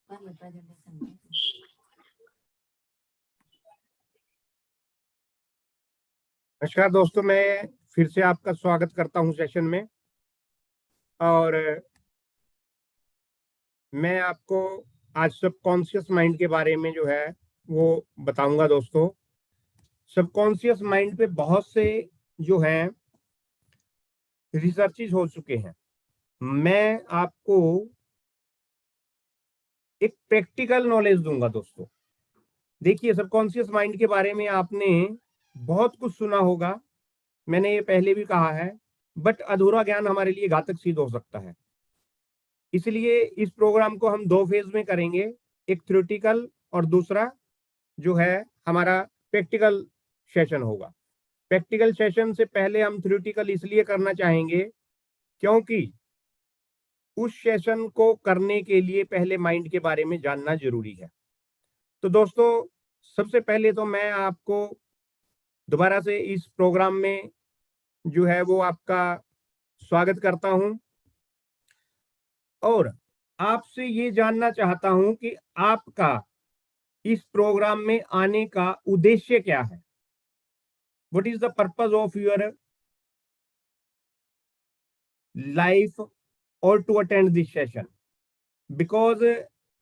नमस्कार दोस्तों, मैं फिर से आपका स्वागत करता हूं सेशन में। और मैं आपको आज सबकॉन्शियस माइंड के बारे में जो है वो बताऊंगा। दोस्तों, सबकॉन्शियस माइंड पे बहुत से जो हैं रिसर्चेस हो चुके हैं। मैं आपको एक प्रैक्टिकल नॉलेज दूंगा। दोस्तों देखिए, सबकॉन्शियस माइंड के बारे में आपने बहुत कुछ सुना होगा, मैंने ये पहले भी कहा है, बट अधूरा ज्ञान हमारे लिए घातक सिद्ध हो सकता है। इसलिए इस प्रोग्राम को हम दो फेज में करेंगे, एक थ्योरेटिकल और दूसरा जो है हमारा प्रैक्टिकल सेशन होगा। प्रैक्टिकल सेशन से पहले हम थ्योरेटिकल इसलिए करना चाहेंगे क्योंकि उस सेशन को करने के लिए पहले माइंड के बारे में जानना जरूरी है। तो दोस्तों, सबसे पहले तो मैं आपको दोबारा से इस प्रोग्राम में जो है वो आपका स्वागत करता हूं और आपसे ये जानना चाहता हूं कि आपका इस प्रोग्राम में आने का उद्देश्य क्या है। What is the purpose of your life और to attend this session. Because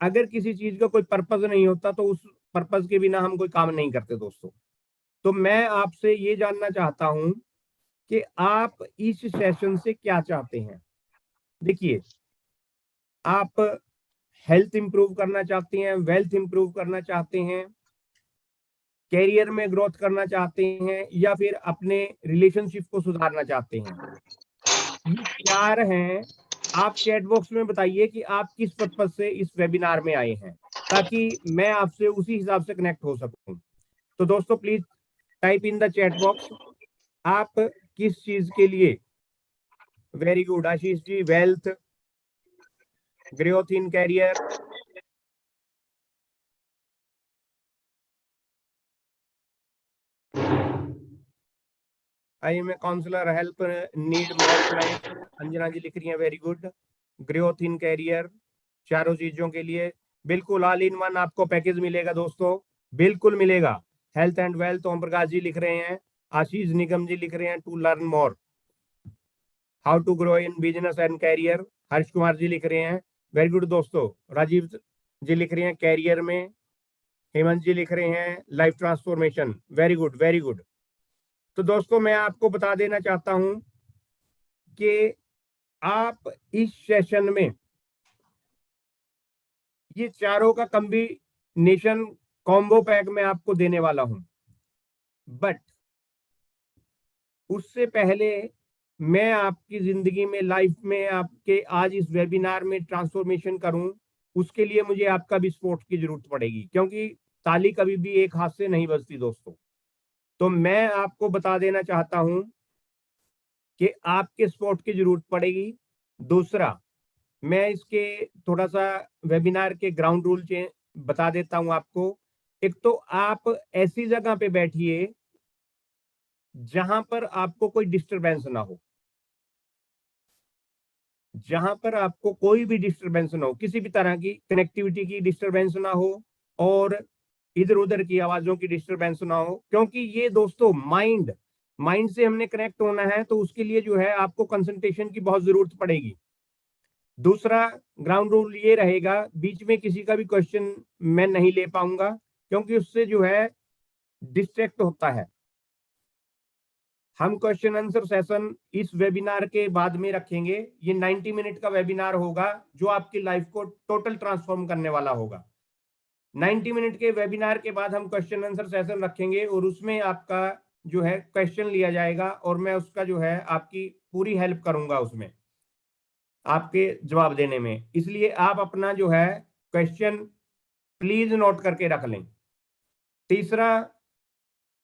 अगर किसी चीज का कोई पर्पज नहीं होता तो उस पर्पज के बिना हम कोई काम नहीं करते। दोस्तों, तो मैं आपसे ये जानना चाहता हूं कि आप इस सेशन से क्या चाहते हैं। देखिए, आप हेल्थ इंप्रूव करना चाहते हैं, वेल्थ इंप्रूव करना चाहते हैं, कैरियर में ग्रोथ करना चाहते हैं, या फिर अपने रिलेशनशिप को सुधारना चाहते हैं। ये चार हैं। आप चैट बॉक्स में बताइए कि आप किस पर्पज से इस वेबिनार में आए हैं, ताकि मैं आपसे उसी हिसाब से कनेक्ट हो सकूं। तो दोस्तों, please type in the chat box आप किस चीज के लिए। Very good Ashish ji, wealth, growth in career, I am a counsellor, help need more clients, Anjana ji लिख रही हैं, very good. Growth in career, चारों चीजों के लिए बिल्कुल ऑल इन वन आपको पैकेज मिलेगा। दोस्तों बिल्कुल मिलेगा। Health and wealth, Om Prakash ji लिख रहे हैं, आशीष निगम जी लिख रहे हैं, to learn more how to grow in business and career, Harsh Kumar ji लिख रहे हैं, वेरी गुड। दोस्तों राजीव जी लिख रहे हैं कैरियर में, हेमंत जी लिख रहे हैं life transformation, very good very good. तो दोस्तों, मैं आपको बता देना चाहता हूं कि आप इस सेशन में ये चारों का कॉम्बिनेशन कॉम्बो पैक में आपको देने वाला हूं। बट उससे पहले मैं आपकी जिंदगी में, लाइफ में आपके आज इस वेबिनार में ट्रांसफॉर्मेशन करूं, उसके लिए मुझे आपका भी सपोर्ट की जरूरत पड़ेगी, क्योंकि ताली कभी भी एक हाथ से नहीं बजती। दोस्तों, तो मैं आपको बता देना चाहता हूं कि आपके सपोर्ट की जरूरत पड़ेगी। दूसरा, मैं इसके थोड़ा सा वेबिनार के ग्राउंड रूल बता देता हूं आपको। एक तो आप ऐसी जगह पे बैठिए जहां पर आपको कोई डिस्टरबेंस ना हो, जहां पर आपको कोई भी डिस्टरबेंस ना हो, किसी भी तरह की कनेक्टिविटी की डिस्टरबेंस ना हो और इधर उधर की आवाजों की डिस्टरबेंस ना हो। क्योंकि ये दोस्तों माइंड माइंड से हमने कनेक्ट होना है, तो उसके लिए जो है आपको कंसंट्रेशन की बहुत जरूरत पड़ेगी। दूसरा ग्राउंड रूल ये रहेगा, बीच में किसी का भी क्वेश्चन मैं नहीं ले पाऊंगा, क्योंकि उससे जो है डिस्ट्रैक्ट होता है। हम क्वेश्चन आंसर सेशन इस वेबिनार के बाद में रखेंगे। ये 90 मिनट का वेबिनार होगा जो आपकी लाइफ को टोटल ट्रांसफॉर्म करने वाला होगा। 90 मिनट के वेबिनार के बाद हम क्वेश्चन आंसर सेशन रखेंगे और उसमें आपका जो है क्वेश्चन लिया जाएगा और मैं उसका जो है आपकी पूरी हेल्प करूंगा उसमें, आपके जवाब देने में। इसलिए आप अपना जो है क्वेश्चन प्लीज नोट करके रख लें। तीसरा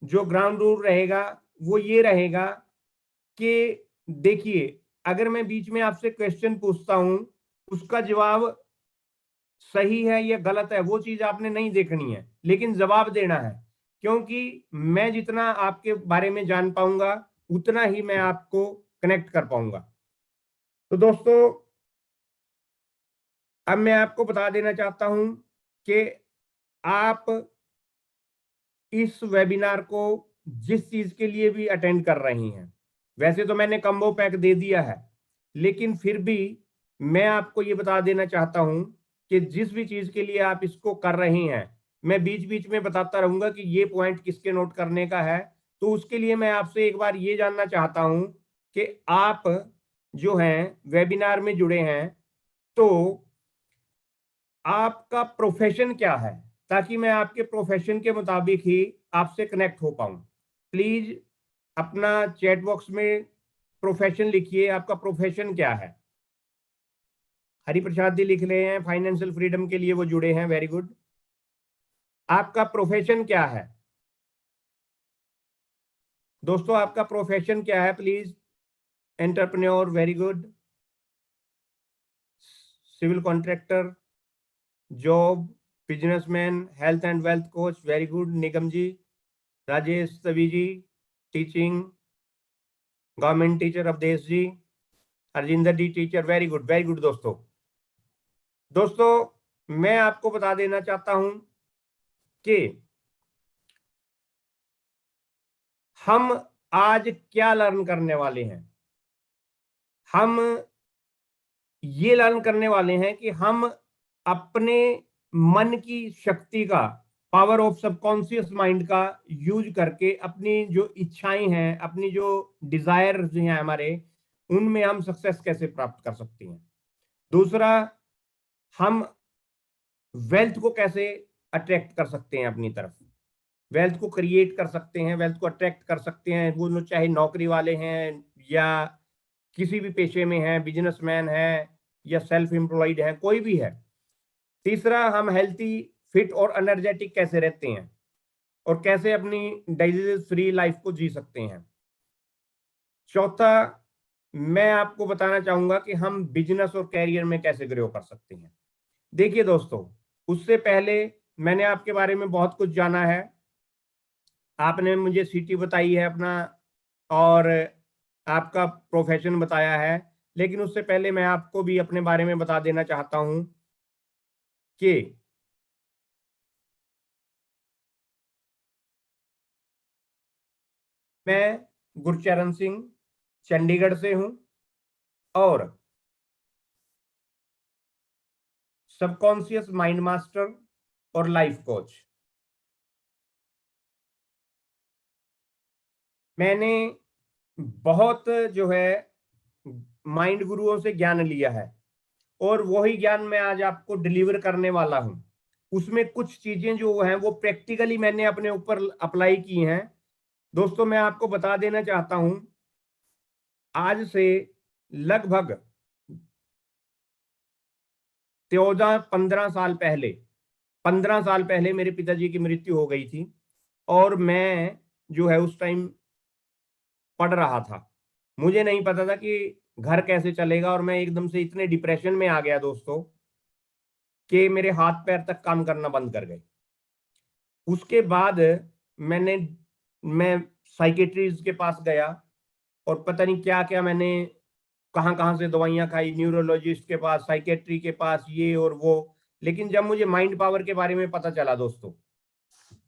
जो ग्राउंड रूल रहेगा वो ये रहेगा कि देखिए, अगर मैं बीच में आपसे क्वेश्चन पूछता हूं, उसका जवाब सही है या गलत है वो चीज आपने नहीं देखनी है, लेकिन जवाब देना है। क्योंकि मैं जितना आपके बारे में जान पाऊंगा उतना ही मैं आपको कनेक्ट कर पाऊंगा। तो दोस्तों, अब मैं आपको बता देना चाहता हूं कि आप इस वेबिनार को जिस चीज के लिए भी अटेंड कर रही हैं, वैसे तो मैंने कम्बो पैक दे दिया है, लेकिन फिर भी मैं आपको ये बता देना चाहता हूं कि जिस भी चीज के लिए आप इसको कर रही हैं, मैं बीच बीच में बताता रहूंगा कि ये पॉइंट किसके नोट करने का है। तो उसके लिए मैं आपसे एक बार ये जानना चाहता हूं कि आप जो हैं वेबिनार में जुड़े हैं, तो आपका प्रोफेशन क्या है, ताकि मैं आपके प्रोफेशन के मुताबिक ही आपसे कनेक्ट हो पाऊं। प्लीज अपना चैट बॉक्स में प्रोफेशन लिखिए, आपका प्रोफेशन क्या है। हरिप्रसाद जी लिख रहे हैं फाइनेंशियल फ्रीडम के लिए वो जुड़े हैं, वेरी गुड। आपका प्रोफेशन क्या है दोस्तों, आपका प्रोफेशन क्या है please. Entrepreneur, very good. Civil contractor, job, businessman, health and wealth coach, very good Nigam ji. Rajesh Tavi ji, teaching, government teacher Avdhesh ji. Harjinder ji teacher, very good very good. दोस्तों मैं आपको बता देना चाहता हूं कि हम आज क्या लर्न करने वाले हैं। हम ये लर्न करने वाले हैं कि हम अपने मन की शक्ति का, पावर ऑफ सबकॉन्शियस माइंड का यूज करके अपनी जो इच्छाएं हैं, अपनी जो डिजायर्स हैं हमारे, उनमें हम सक्सेस कैसे प्राप्त कर सकते हैं। दूसरा, हम वेल्थ को कैसे अट्रैक्ट कर सकते हैं अपनी तरफ, वेल्थ को क्रिएट कर सकते हैं, वेल्थ को अट्रैक्ट कर सकते हैं। वो लोग चाहे नौकरी वाले हैं या किसी भी पेशे में हैं, बिजनेसमैन है या सेल्फ एम्प्लॉयड है, कोई भी है। तीसरा, हम हेल्थी, फिट और एनर्जेटिक कैसे रहते हैं और कैसे अपनी डिजीज फ्री लाइफ को जी सकते हैं। चौथा, मैं आपको बताना चाहूंगा कि हम बिजनेस और कैरियर में कैसे ग्रो कर सकते हैं। देखिए दोस्तों, उससे पहले मैंने आपके बारे में बहुत कुछ जाना है। आपने मुझे सिटी बताई है अपना, और आपका प्रोफेशन बताया है, लेकिन उससे पहले मैं आपको भी अपने बारे में बता देना चाहता हूं कि मैं गुरचरण सिंह चंडीगढ़ से हूं और सबकॉन्शियस माइंड मास्टर और लाइफ कोच। मैंने बहुत जो है माइंड गुरुओं से ज्ञान लिया है और वही ज्ञान मैं आज आपको डिलीवर करने वाला हूं। उसमें कुछ चीजें जो हैं वो प्रैक्टिकली मैंने अपने ऊपर अप्लाई की हैं। दोस्तों मैं आपको बता देना चाहता हूं, आज से लगभग 14-15 साल पहले, 15 साल पहले मेरे पिताजी की मृत्यु हो गई थी और मैं जो है उस टाइम पढ़ रहा था। मुझे नहीं पता था कि घर कैसे चलेगा और मैं एकदम से इतने डिप्रेशन में आ गया दोस्तों कि मेरे हाथ पैर तक काम करना बंद कर गए। उसके बाद मैंने मैं साइकेट्रिस्ट के पास गया और पता नहीं क्या क्या मैंने कहाँ कहाँ से दवाइयाँ खाई, न्यूरोलॉजिस्ट के पास, साइकेट्री के पास, ये और वो। लेकिन जब मुझे माइंड पावर के बारे में पता चला दोस्तों,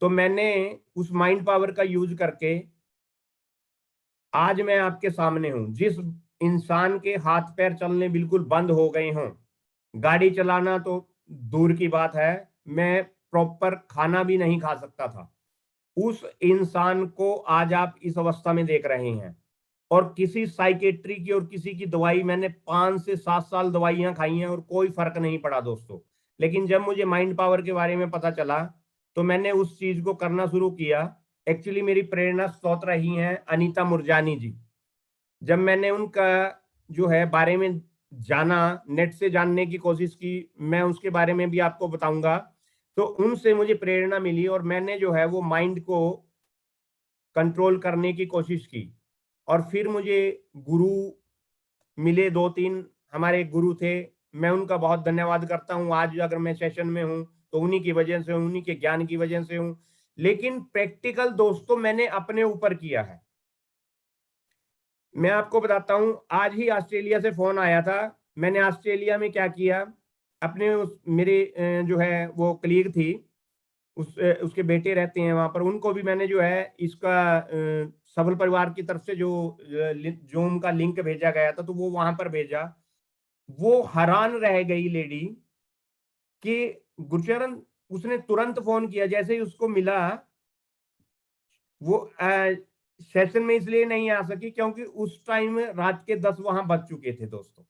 तो मैंने उस माइंड पावर का यूज करके आज मैं आपके सामने हूं। जिस इंसान के हाथ पैर चलने बिल्कुल बंद हो गए हों, गाड़ी चलाना तो दूर की बात है, मैं प्रॉपर खाना भी नहीं खा सकता था, उस इंसान को आज आप इस अवस्था में देख रहे हैं। और किसी साइकेट्री की और किसी की दवाई, मैंने 5 से 7 साल दवाइयां खाई हैं और कोई फर्क नहीं पड़ा दोस्तों। लेकिन जब मुझे माइंड पावर के बारे में पता चला तो मैंने उस चीज को करना शुरू किया। एक्चुअली मेरी प्रेरणा स्रोत रही हैं अनीता मुरजानी जी। जब मैंने उनका जो है बारे में जाना, नेट से जानने की कोशिश की, मैं उसके बारे में भी आपको बताऊंगा, तो उनसे मुझे प्रेरणा मिली और मैंने जो है वो माइंड को कंट्रोल करने की कोशिश की। और फिर मुझे गुरु मिले, 2-3 हमारे गुरु थे, मैं उनका बहुत धन्यवाद करता हूं। आज अगर मैं सेशन में हूं तो उन्हीं की वजह से, उन्हीं के ज्ञान की वजह से हूं। लेकिन प्रैक्टिकल दोस्तों मैंने अपने ऊपर किया है। मैं आपको बताता हूं, आज ही ऑस्ट्रेलिया से फोन आया था। मैंने ऑस्ट्रेलिया में क्या किया, अपने मेरे जो है वो कलीग थी, उसके बेटे रहते हैं वहां पर, उनको भी मैंने जो है इसका सबल परिवार की तरफ से जो जूम का लिंक भेजा गया था, तो वो वहां पर भेजा। वो हैरान रह गई लेडी कि गुरचरण, उसने तुरंत फोन किया जैसे ही उसको मिला। वो सेशन में इसलिए नहीं आ सकी क्योंकि उस टाइम रात के 10 वहां बज चुके थे दोस्तों,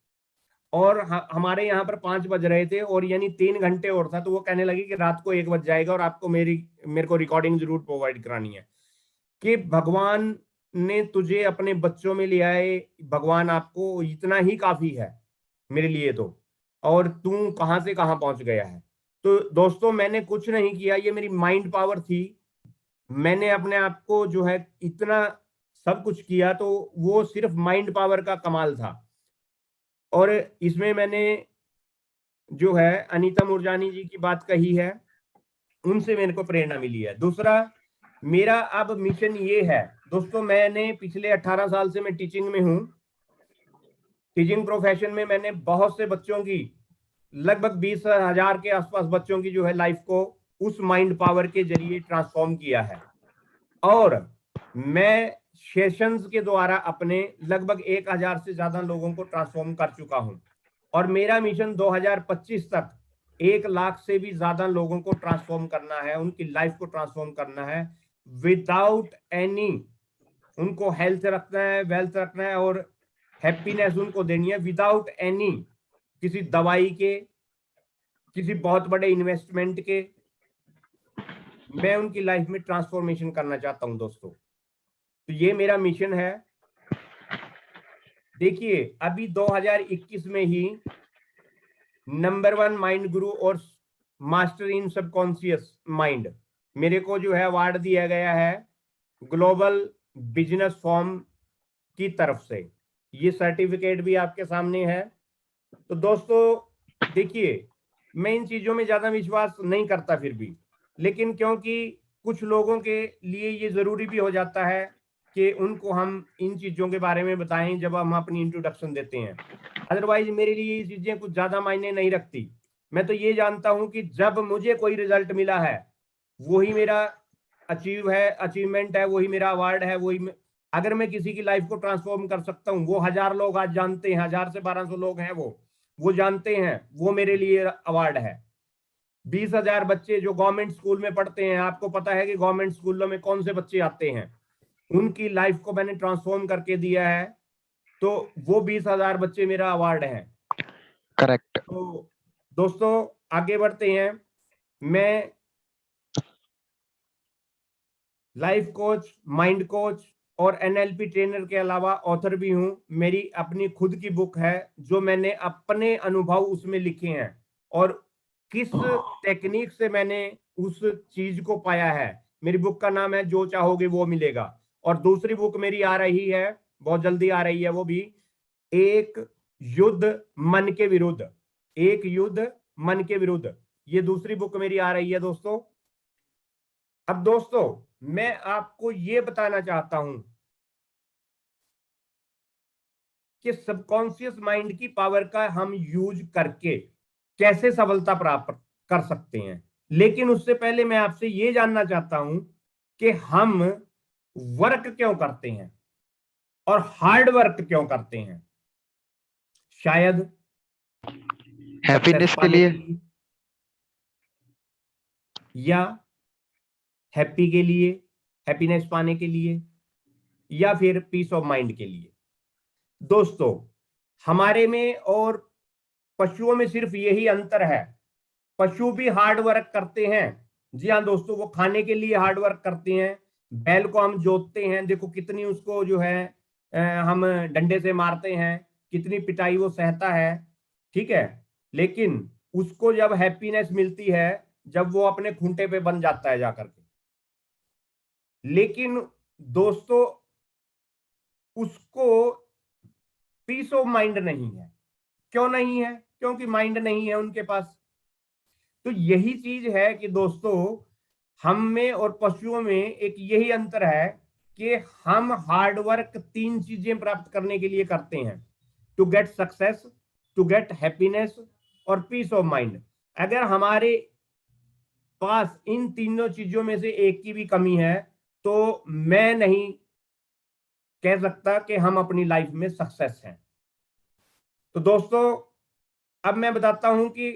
और हमारे यहाँ पर 5 बज रहे थे, और यानी 3 घंटे और था। तो वो कहने लगी कि रात को 1 बज जाएगा और आपको मेरे को रिकॉर्डिंग जरूर प्रोवाइड करानी है, कि भगवान ने तुझे अपने बच्चों में ले आए, भगवान आपको इतना ही काफी है मेरे लिए तो, और तू कहां से कहां पहुंच गया है। तो दोस्तों मैंने कुछ नहीं किया, ये मेरी माइंड पावर थी। मैंने अपने आप को जो है इतना सब कुछ किया, तो वो सिर्फ माइंड पावर का कमाल था। और इसमें मैंने जो है अनीता मुरजानी जी की बात कही है, उनसे मेरे को प्रेरणा मिली है। दूसरा, मेरा अब मिशन ये है दोस्तों, मैंने पिछले 18 साल से मैं टीचिंग में हूं। टीचिंग प्रोफेशन में मैंने बहुत से बच्चों की, लगभग 20,000 के आसपास बच्चों की जो है लाइफ को उस माइंड पावर के जरिए ट्रांसफॉर्म किया है। और मैं सेशंस के द्वारा अपने लगभग 1,000 से ज्यादा लोगों को ट्रांसफॉर्म कर चुका हूं, और मेरा मिशन 2025 तक 1 लाख से भी ज्यादा लोगों को ट्रांसफॉर्म करना है, उनकी लाइफ को ट्रांसफॉर्म करना है विदाउट एनी, उनको हेल्थ रखना है, वेल्थ रखना है, और हैप्पीनेस उनको देनी है विदाउट एनी किसी दवाई के, किसी बहुत बड़े इन्वेस्टमेंट के। मैं उनकी लाइफ में ट्रांसफॉर्मेशन करना चाहता हूं दोस्तों, तो ये मेरा मिशन है। देखिए अभी 2021 में ही नंबर 1 माइंड गुरु और मास्टर इन सबकॉन्शियस माइंड, मेरे को जो है अवार्ड दिया गया है ग्लोबल बिजनेस फॉर्म की तरफ से। ये सर्टिफिकेट भी आपके सामने है। तो दोस्तों देखिए, मैं इन चीजों में ज्यादा विश्वास नहीं करता फिर भी, लेकिन क्योंकि कुछ लोगों के लिए ये जरूरी भी हो जाता है कि उनको हम इन चीजों के बारे में बताएं जब हम अपनी इंट्रोडक्शन देते हैं। अदरवाइज मेरे लिए ये चीजें कुछ ज्यादा मायने नहीं रखती। मैं तो ये जानता हूं कि जब मुझे कोई रिजल्ट मिला है, वही मेरा अचीवमेंट है, वही मेरा अवार्ड है, अगर मैं किसी की लाइफ को ट्रांसफॉर्म कर सकता हूँ, वो 1,000 लोग आज जानते हैं, 1,000 से 1,200 लोग हैं वो जानते हैं, वो मेरे लिए अवार्ड है। 20,000 बच्चे जो गवर्नमेंट स्कूल में पढ़ते हैं, आपको पता है कि गवर्नमेंट स्कूलों में कौन से बच्चे आते हैं, उनकी लाइफ को मैंने ट्रांसफॉर्म करके दिया है, तो वो 20,000 बच्चे मेरा अवार्ड है। करेक्ट। तो दोस्तों आगे बढ़ते हैं। मैं लाइफ कोच, माइंड कोच और एनएलपी ट्रेनर के अलावा ऑथर भी हूं। मेरी अपनी खुद की बुक है जो मैंने अपने अनुभव उसमें लिखे हैं, और किस टेक्निक से मैंने उस चीज को पाया है। मेरी बुक का नाम है जो चाहोगे वो मिलेगा। और दूसरी बुक मेरी आ रही है, बहुत जल्दी आ रही है, वो भी एक युद्ध मन के विरुद्ध, एक युद्ध मन के विरुद्ध, ये दूसरी बुक मेरी आ रही है दोस्तों। अब दोस्तों मैं आपको ये बताना चाहता हूं कि सबकॉन्शियस माइंड की पावर का हम यूज करके कैसे सफलता प्राप्त कर सकते हैं। लेकिन उससे पहले मैं आपसे ये जानना चाहता हूं कि हम वर्क क्यों करते हैं और हार्ड वर्क क्यों करते हैं। शायद सक्सेस हैप्पीनेस के पाने लिए। के लिए, या हैप्पी के लिए, हैप्पीनेस पाने के लिए, या फिर पीस ऑफ माइंड के लिए। दोस्तों हमारे में और पशुओं में सिर्फ यही अंतर है, पशु भी हार्ड वर्क करते हैं। जी हाँ दोस्तों, वो खाने के लिए हार्ड वर्क करते हैं। बैल को हम जोतते हैं, देखो कितनी उसको जो है हम डंडे से मारते हैं, कितनी पिटाई वो सहता है, ठीक है। लेकिन उसको जब हैप्पीनेस मिलती है, जब वो अपने खूंटे पे बन जाता है जाकर के। लेकिन दोस्तों उसको पीस ऑफ माइंड नहीं है। क्यों नहीं है? क्योंकि माइंड नहीं है उनके पास। तो यही चीज है कि दोस्तों हम में और पशुओं में एक यही अंतर है कि हम हार्ड वर्क 3 चीजें प्राप्त करने के लिए करते हैं: to get success, to get happiness, और पीस ऑफ माइंड। अगर हमारे पास इन तीनों चीजों में से एक की भी कमी है तो मैं नहीं कह सकता कि हम अपनी लाइफ में सक्सेस हैं। तो दोस्तों, अब मैं बताता हूं कि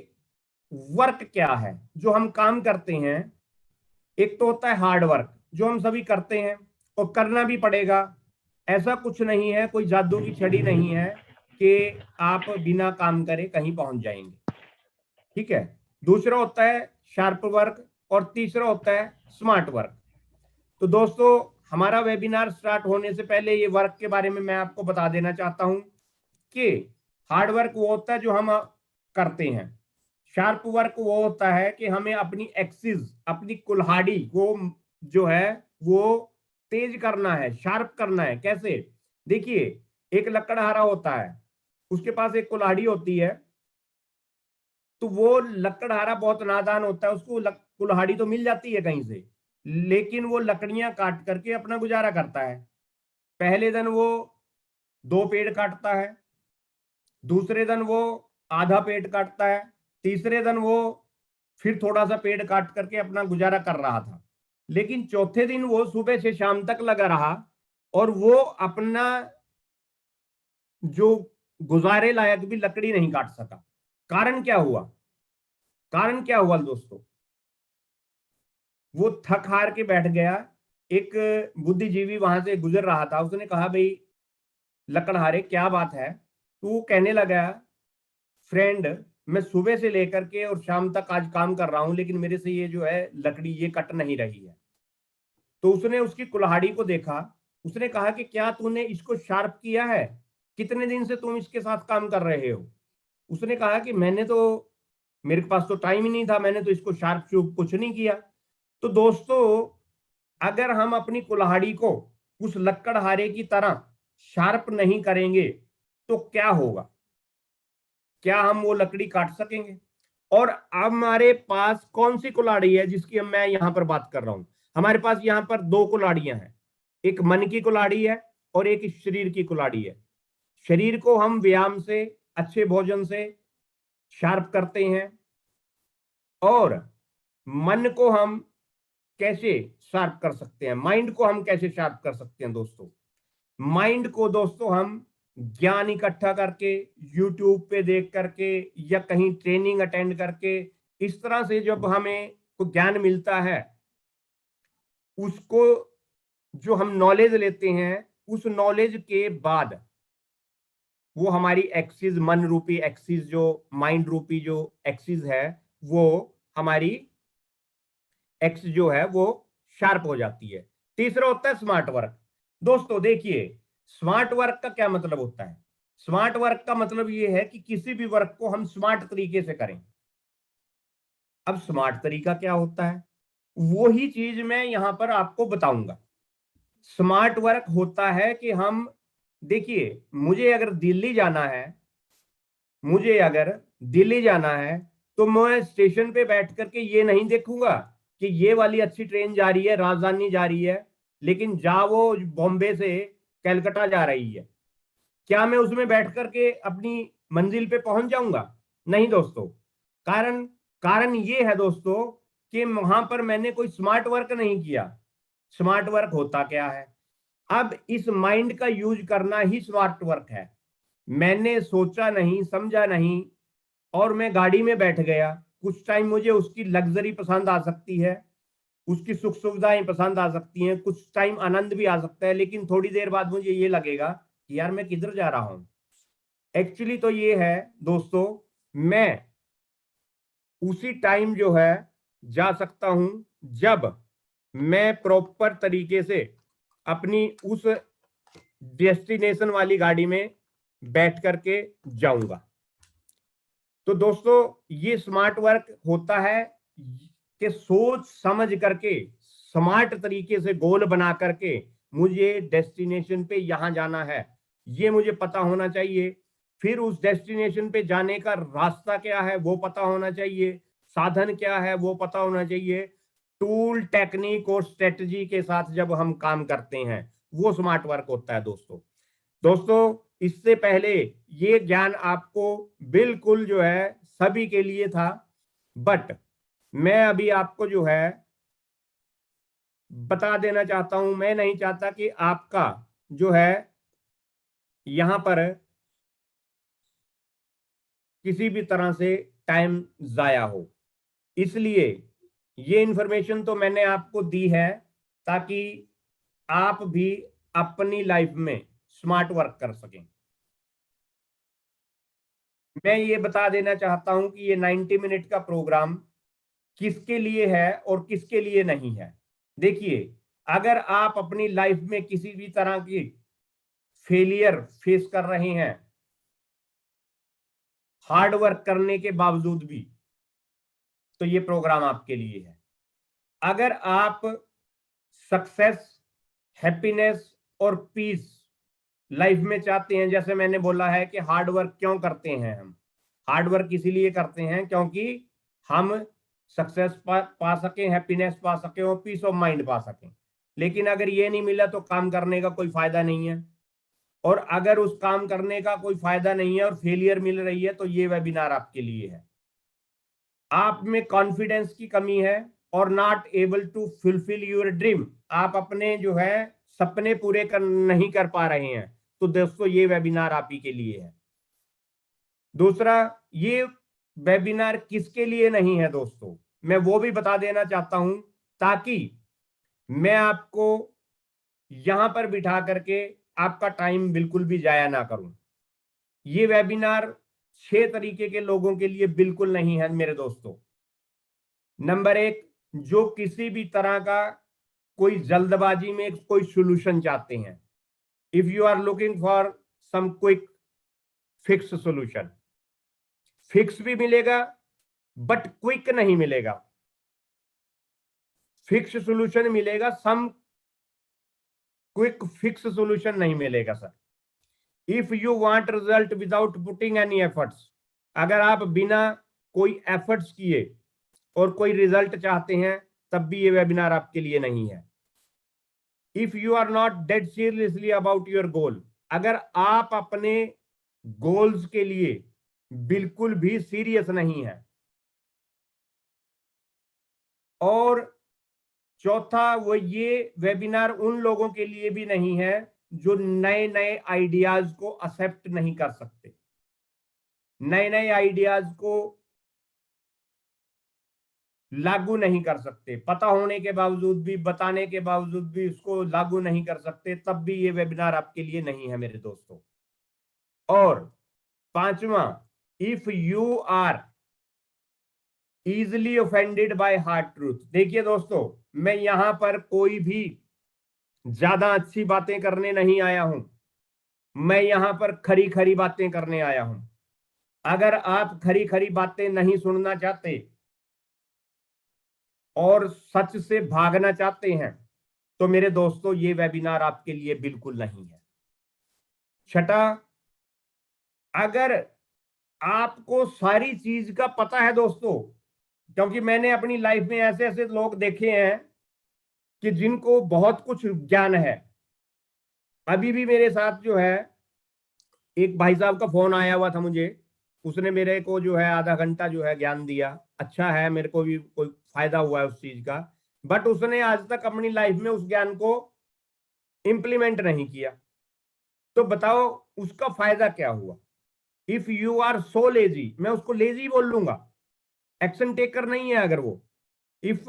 वर्क क्या है, जो हम काम करते हैं। एक तो होता है हार्ड वर्क, जो हम सभी करते हैं और करना भी पड़ेगा। ऐसा कुछ नहीं है, कोई जादू की छड़ी नहीं है कि आप बिना काम करे कहीं पहुंच जाएंगे। ठीक है। दूसरा होता है शार्प वर्क और तीसरा होता है स्मार्ट वर्क। तो दोस्तों, हमारा वेबिनार स्टार्ट होने से पहले ये वर्क के बारे में मैं आपको बता देना चाहता हूं कि हार्ड वर्क वो होता है जो हम करते हैं। शार्प वर्क वो होता है कि हमें अपनी एक्सिस, अपनी कुल्हाड़ी को जो है वो तेज करना है, शार्प करना है। कैसे? देखिए, एक लकड़हारा होता है, उसके पास एक कुल्हाड़ी होती है, तो वो लकड़हारा बहुत नादान होता है, उसको कुल्हाड़ी तो मिल जाती है कहीं से, लेकिन वो लकड़ियां काट करके अपना गुजारा करता है। पहले दिन वो 2 पेड़ काटता है, दूसरे दिन वो आधा पेड़ काटता है, तीसरे दिन वो फिर थोड़ा सा पेड़ काट करके अपना गुजारा कर रहा था। लेकिन चौथे दिन वो सुबह से शाम तक लगा रहा और वो अपना जो गुजारे लायक भी लकड़ी नहीं काट सका। कारण क्या हुआ? कारण क्या हुआ दोस्तों? वो थक हार के बैठ गया। एक बुद्धिजीवी वहां से गुजर रहा था, उसने कहा, भाई लकड़हारे क्या बात है? तो वो कहने लगा, फ्रेंड, मैं सुबह से लेकर के और शाम तक आज काम कर रहा हूं, लेकिन मेरे से ये जो है लकड़ी ये कट नहीं रही है। तो उसने उसकी कुल्हाड़ी को देखा, उसने कहा कि क्या तूने इसको शार्प किया है? कितने दिन से तुम इसके साथ काम कर रहे हो? उसने कहा कि मेरे पास तो टाइम ही नहीं था, मैंने तो इसको शार्प शूप कुछ नहीं किया। तो दोस्तों, अगर हम अपनी कुल्हाड़ी को उस लकड़हारे की तरह शार्प नहीं करेंगे तो क्या होगा? क्या हम वो लकड़ी काट सकेंगे? और हमारे पास कौन सी कुल्हाड़ी है जिसकी मैं यहां पर बात कर रहा हूं? हमारे पास यहां पर 2 कुल्हाड़ियां हैं, एक मन की कुल्हाड़ी है और एक शरीर की कुल्हाड़ी है। शरीर को हम व्यायाम से, अच्छे भोजन से शार्प करते हैं, और मन को हम कैसे शार्प कर सकते हैं, माइंड को हम कैसे शार्प कर सकते हैं दोस्तों? माइंड को दोस्तों हम ज्ञान इकट्ठा करके, यूट्यूब पे देख करके या कहीं ट्रेनिंग अटेंड करके, इस तरह से जब हमें को ज्ञान मिलता है, उसको जो हम नॉलेज लेते हैं, उस नॉलेज के बाद वो हमारी एक्सिस, मन रूपी एक्सिस, जो माइंड रूपी जो एक्सिस है, वो हमारी एक्स जो है वो शार्प हो जाती है। तीसरा होता है स्मार्ट वर्क। दोस्तों देखिए, स्मार्ट वर्क का क्या मतलब होता है? स्मार्ट वर्क का मतलब ये है कि किसी भी वर्क को हम स्मार्ट तरीके से करें। अब स्मार्ट तरीका क्या होता है, वो ही चीज मैं यहां पर आपको बताऊंगा। स्मार्ट वर्क होता है कि हम, देखिए, मुझे अगर दिल्ली जाना है तो मैं स्टेशन पे बैठ करके ये नहीं देखूंगा कि ये वाली अच्छी ट्रेन जा रही है, राजधानी जा रही है, लेकिन जा वो बॉम्बे से कलकत्ता जा रही है। क्या मैं उसमें बैठ करके अपनी मंजिल पे पहुंच जाऊंगा? नहीं दोस्तों। कारण कारण ये है दोस्तों कि वहां पर मैंने कोई स्मार्ट वर्क नहीं किया। स्मार्ट वर्क होता क्या है? अब इस माइंड का यूज करना ही स्मार्ट वर्क है। मैंने सोचा नहीं, समझा नहीं, और मैं गाड़ी में बैठ गया। कुछ टाइम मुझे उसकी लग्जरी पसंद आ सकती है, उसकी सुख सुविधाएं पसंद आ सकती हैं, कुछ टाइम आनंद भी आ सकता है, लेकिन थोड़ी देर बाद मुझे ये लगेगा कि यार मैं किधर जा रहा हूं। एक्चुअली तो ये है दोस्तों, मैं उसी टाइम जो है जा सकता हूं जब मैं प्रॉपर तरीके से अपनी उस डेस्टिनेशन वाली गाड़ी में बैठ करके जाऊंगा। तो दोस्तों, ये स्मार्ट वर्क होता है कि सोच समझ करके, स्मार्ट तरीके से गोल बना करके मुझे डेस्टिनेशन पे यहां जाना है, ये मुझे पता होना चाहिए। फिर उस डेस्टिनेशन पे जाने का रास्ता क्या है वो पता होना चाहिए, साधन क्या है वो पता होना चाहिए। टूल, टेक्निक और स्ट्रेटजी के साथ जब हम काम करते हैं, वो स्मार्ट वर्क होता है दोस्तों। दोस्तों, इससे पहले ये ज्ञान आपको बिल्कुल जो है सभी के लिए था, बट मैं अभी आपको जो है बता देना चाहता हूं, मैं नहीं चाहता कि आपका जो है यहां पर किसी भी तरह से टाइम जाया हो। इसलिए ये इंफॉर्मेशन तो मैंने आपको दी है ताकि आप भी अपनी लाइफ में स्मार्ट वर्क कर सकें। मैं ये बता देना चाहता हूं कि ये 90 मिनट का प्रोग्राम किसके लिए है और किसके लिए नहीं है। देखिए, अगर आप अपनी लाइफ में किसी भी तरह की फेलियर फेस कर रहे हैं हार्ड वर्क करने के बावजूद भी, तो ये प्रोग्राम आपके लिए है। अगर आप सक्सेस, हैप्पीनेस और पीस लाइफ में चाहते हैं, जैसे मैंने बोला है कि हार्ड वर्क क्यों करते हैं, हम हार्ड वर्क इसीलिए करते हैं क्योंकि हम सक्सेस पा सकें, हैप्पीनेस पा सकें और पीस ऑफ माइंड पा सकें। लेकिन अगर ये नहीं मिला तो काम करने का कोई फायदा नहीं है। और अगर उस काम करने का कोई फायदा नहीं है और फेलियर मिल रही है, तो ये वेबिनार आपके लिए है। आप में कॉन्फिडेंस की कमी है और not able to fulfil your dream, आप अपने जो है सपने पूरे नहीं कर पा रहे हैं, तो दोस्तों ये वेबिनार आप ही के लिए है। दूसरा, ये वेबिनार किसके लिए नहीं है दोस्तों, मैं वो भी बता देना चाहता हूं ताकि मैं आपको यहां पर बिठा करके आपका टाइम बिल्कुल भी जाया ना करूं। ये वेबिनार 6 तरीके के लोगों के लिए बिल्कुल नहीं है मेरे दोस्तों। नंबर 1, जो किसी भी तरह का कोई जल्दबाजी में कोई सॉल्यूशन चाहते हैं। If you are looking for some quick fix solution, fix भी मिलेगा बट क्विक नहीं मिलेगा। फिक्स सॉल्यूशन मिलेगा, सम क्विक फिक्स सॉल्यूशन नहीं मिलेगा sir. If you want result without putting any efforts, अगर आप बिना कोई एफर्ट्स किए और कोई रिजल्ट चाहते हैं, तब भी ये वेबिनार आपके लिए नहीं है। If you are not dead seriously about your goal, अगर आप अपने गोल्स के लिए बिल्कुल भी सीरियस नहीं है। और चौथा, वो ये वेबिनार उन लोगों के लिए भी नहीं है जो नए नए आइडियाज को एक्सेप्ट नहीं कर सकते, नए नए आइडियाज को लागू नहीं कर सकते, पता होने के बावजूद भी, बताने के बावजूद भी उसको लागू नहीं कर सकते, तब भी ये वेबिनार आपके लिए नहीं है मेरे दोस्तों। और पांचवा, if you are easily offended by hard truth. देखिए दोस्तों, मैं यहां पर कोई भी ज्यादा अच्छी बातें करने नहीं आया हूं, मैं यहां पर खरी खरी बातें करने आया हूं। अगर आप खरी खरी बातें नहीं सुनना चाहते और सच से भागना चाहते हैं, तो मेरे दोस्तों ये वेबिनार आपके लिए बिल्कुल नहीं है। छठा, अगर आपको सारी चीज का पता है दोस्तों, क्योंकि मैंने अपनी लाइफ में ऐसे ऐसे लोग देखे हैं कि जिनको बहुत कुछ ज्ञान है। अभी भी मेरे साथ जो है एक भाई साहब का फोन आया हुआ था मुझे, उसने मेरे को जो है आधा घंटा जो है ज्ञान दिया, अच्छा है, मेरे को भी कोई फायदा हुआ है उस चीज का, बट उसने आज तक अपनी लाइफ में उस ज्ञान को इंप्लीमेंट नहीं किया। तो बताओ उसका फायदा क्या हुआ। If you are so lazy, मैं उसको लेजी बोल लूंगा, एक्शन टेकर नहीं है अगर वो। If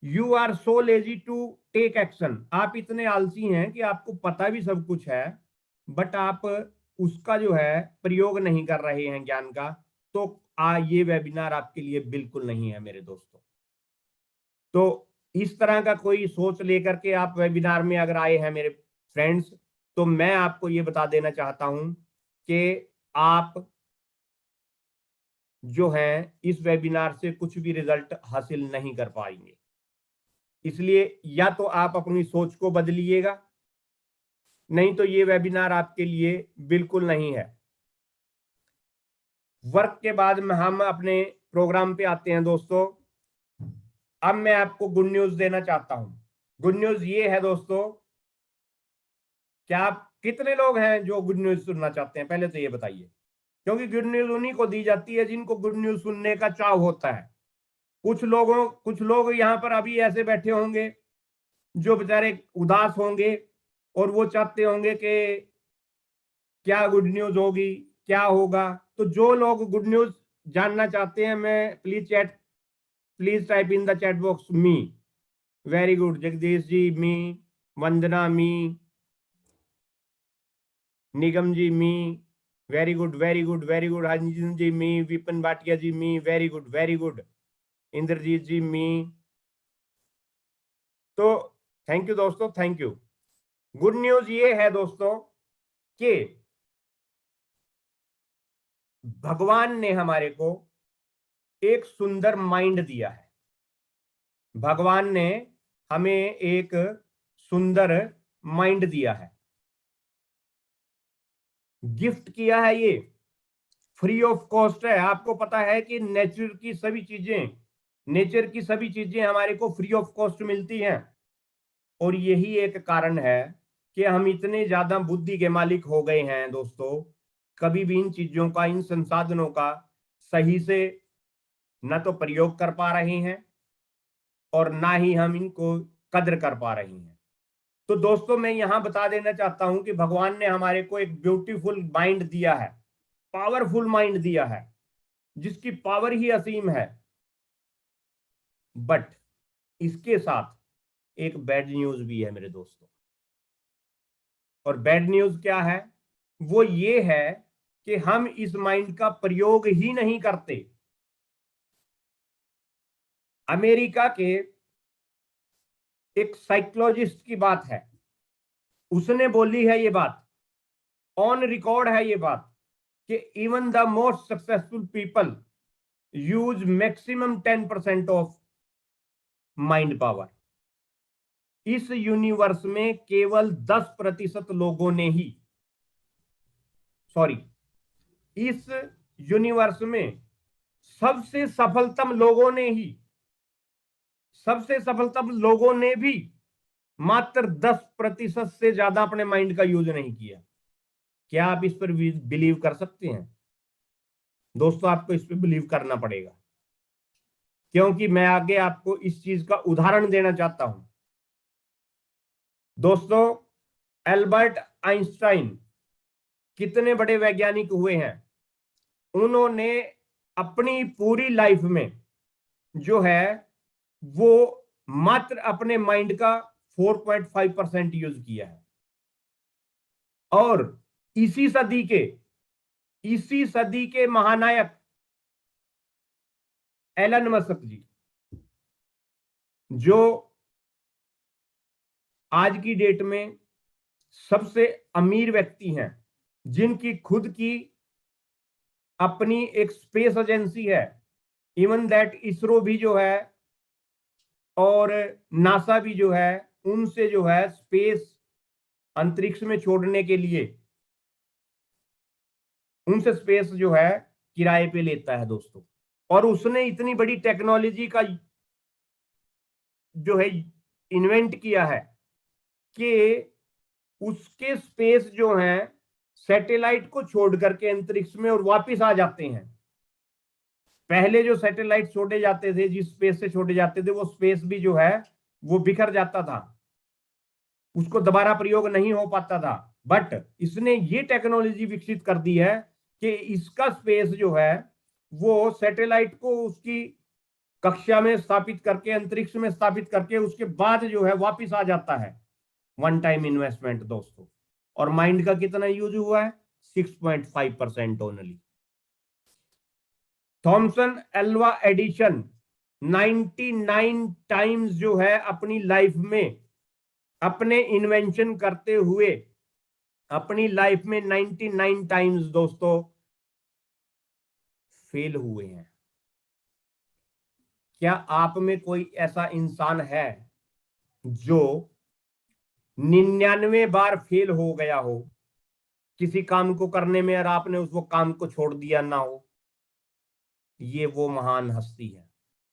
you are so lazy to take action, आप इतने आलसी हैं कि आपको पता भी सब कुछ है बट आप उसका जो है प्रयोग नहीं कर रहे हैं ज्ञान का, तो ये वेबिनार आपके लिए बिल्कुल नहीं है मेरे दोस्तों। तो इस तरह का कोई सोच लेकर के आप वेबिनार में अगर आए हैं मेरे फ्रेंड्स, तो मैं आपको ये बता देना चाहता हूं कि आप जो है इस वेबिनार से कुछ भी रिजल्ट हासिल नहीं कर पाएंगे। इसलिए या तो आप अपनी सोच को बदलिएगा, नहीं तो ये वेबिनार आपके लिए बिल्कुल नहीं है। वर्क के बाद में हम अपने प्रोग्राम पे आते हैं दोस्तों। अब मैं आपको गुड न्यूज देना चाहता हूं। गुड न्यूज ये है दोस्तों, क्या आप कितने लोग हैं जो गुड न्यूज सुनना चाहते हैं, पहले तो ये बताइए। क्योंकि गुड न्यूज उन्हीं को दी जाती है जिनको गुड न्यूज सुनने का चाव होता है। कुछ लोग यहाँ पर अभी ऐसे बैठे होंगे जो बेचारे उदास होंगे और वो चाहते होंगे कि क्या गुड न्यूज होगी, क्या होगा। तो जो लोग गुड न्यूज जानना चाहते हैं, मैं please type in the chat box me. Very good Jagdish ji, me. Vandana me. Nigam ji me. Very good very good very good. Hanjan ji me. Vipin Bhatia ji me. Very good very good. Inderjeet ji me. तो थैंक यू दोस्तों, थैंक यू। गुड न्यूज ये है दोस्तों कि भगवान ने हमारे को एक सुंदर माइंड दिया है। भगवान ने हमें एक सुंदर माइंड दिया है, गिफ्ट किया है। ये फ्री ऑफ कॉस्ट है। आपको पता है कि नेचर की सभी चीजें हमारे को फ्री ऑफ कॉस्ट मिलती हैं। और यही एक कारण है कि हम इतने ज्यादा बुद्धि के मालिक हो गए हैं दोस्तों, कभी भी इन चीजों का, इन संसाधनों का सही से न तो प्रयोग कर पा रहे हैं और ना ही हम इनको कद्र कर पा रहे हैं। तो दोस्तों मैं यहां बता देना चाहता हूं कि भगवान ने हमारे को एक ब्यूटीफुल माइंड दिया है, पावरफुल माइंड दिया है, जिसकी पावर ही असीम है। बट इसके साथ एक बैड न्यूज भी है मेरे दोस्तों। और बैड न्यूज क्या है? वो ये है कि हम इस माइंड का प्रयोग ही नहीं करते। अमेरिका के एक साइकोलॉजिस्ट की बात है, उसने बोली है ये बात, ऑन रिकॉर्ड है ये बात, कि even the most successful people use maximum 10% of mind power. इस यूनिवर्स में केवल 10% लोगों ने ही, सॉरी, इस यूनिवर्स में सबसे सफलतम लोगों ने भी मात्र 10% से ज्यादा अपने माइंड का यूज नहीं किया। क्या आप इस पर बिलीव कर सकते हैं? दोस्तों आपको इस पर बिलीव करना पड़ेगा, क्योंकि मैं आगे आपको इस चीज का उदाहरण देना चाहता हूं। दोस्तों एल्बर्ट आइंस्टाइन कितने बड़े वैज्ञानिक हुए हैं। उन्होंने अपनी पूरी लाइफ में जो है वो मात्र अपने माइंड का 4.5% यूज किया है। और इसी सदी के महानायक एलन मस्क जी, जो आज की डेट में सबसे अमीर व्यक्ति हैं, जिनकी खुद की अपनी एक स्पेस एजेंसी है, इवन दैट इसरो भी जो है और नासा भी जो है, उनसे जो है स्पेस, अंतरिक्ष में छोड़ने के लिए उनसे स्पेस जो है किराए पे लेता है दोस्तों। और उसने इतनी बड़ी टेक्नोलॉजी का जो है इन्वेंट किया है कि उसके स्पेस जो है सैटेलाइट को छोड़ करके अंतरिक्ष में और वापस आ जाते हैं। पहले जो सैटेलाइट छोड़े जाते थे, जिस स्पेस से छोड़े जाते थे, वो स्पेस भी जो है वो बिखर जाता था, उसको दोबारा प्रयोग नहीं हो पाता था। बट इसने ये टेक्नोलॉजी विकसित कर दी है कि इसका स्पेस जो है वो सैटेलाइट को उसकी कक्षा में स्थापित करके, अंतरिक्ष में स्थापित करके, उसके बाद जो है वापस आ जाता है। वन टाइम इन्वेस्टमेंट दोस्तों। और माइंड का कितना यूज हुआ है? 6.5% only. Thomson Alva Edison 99 times जो है अपनी लाइफ में, अपने इन्वेंशन करते हुए अपनी लाइफ में 99 टाइम्स दोस्तों फेल हुए हैं। क्या आप में कोई ऐसा इंसान है जो 99 बार फेल हो गया हो किसी काम को करने में, और आपने उस वो काम को छोड़ दिया ना हो? ये वो महान हस्ती है।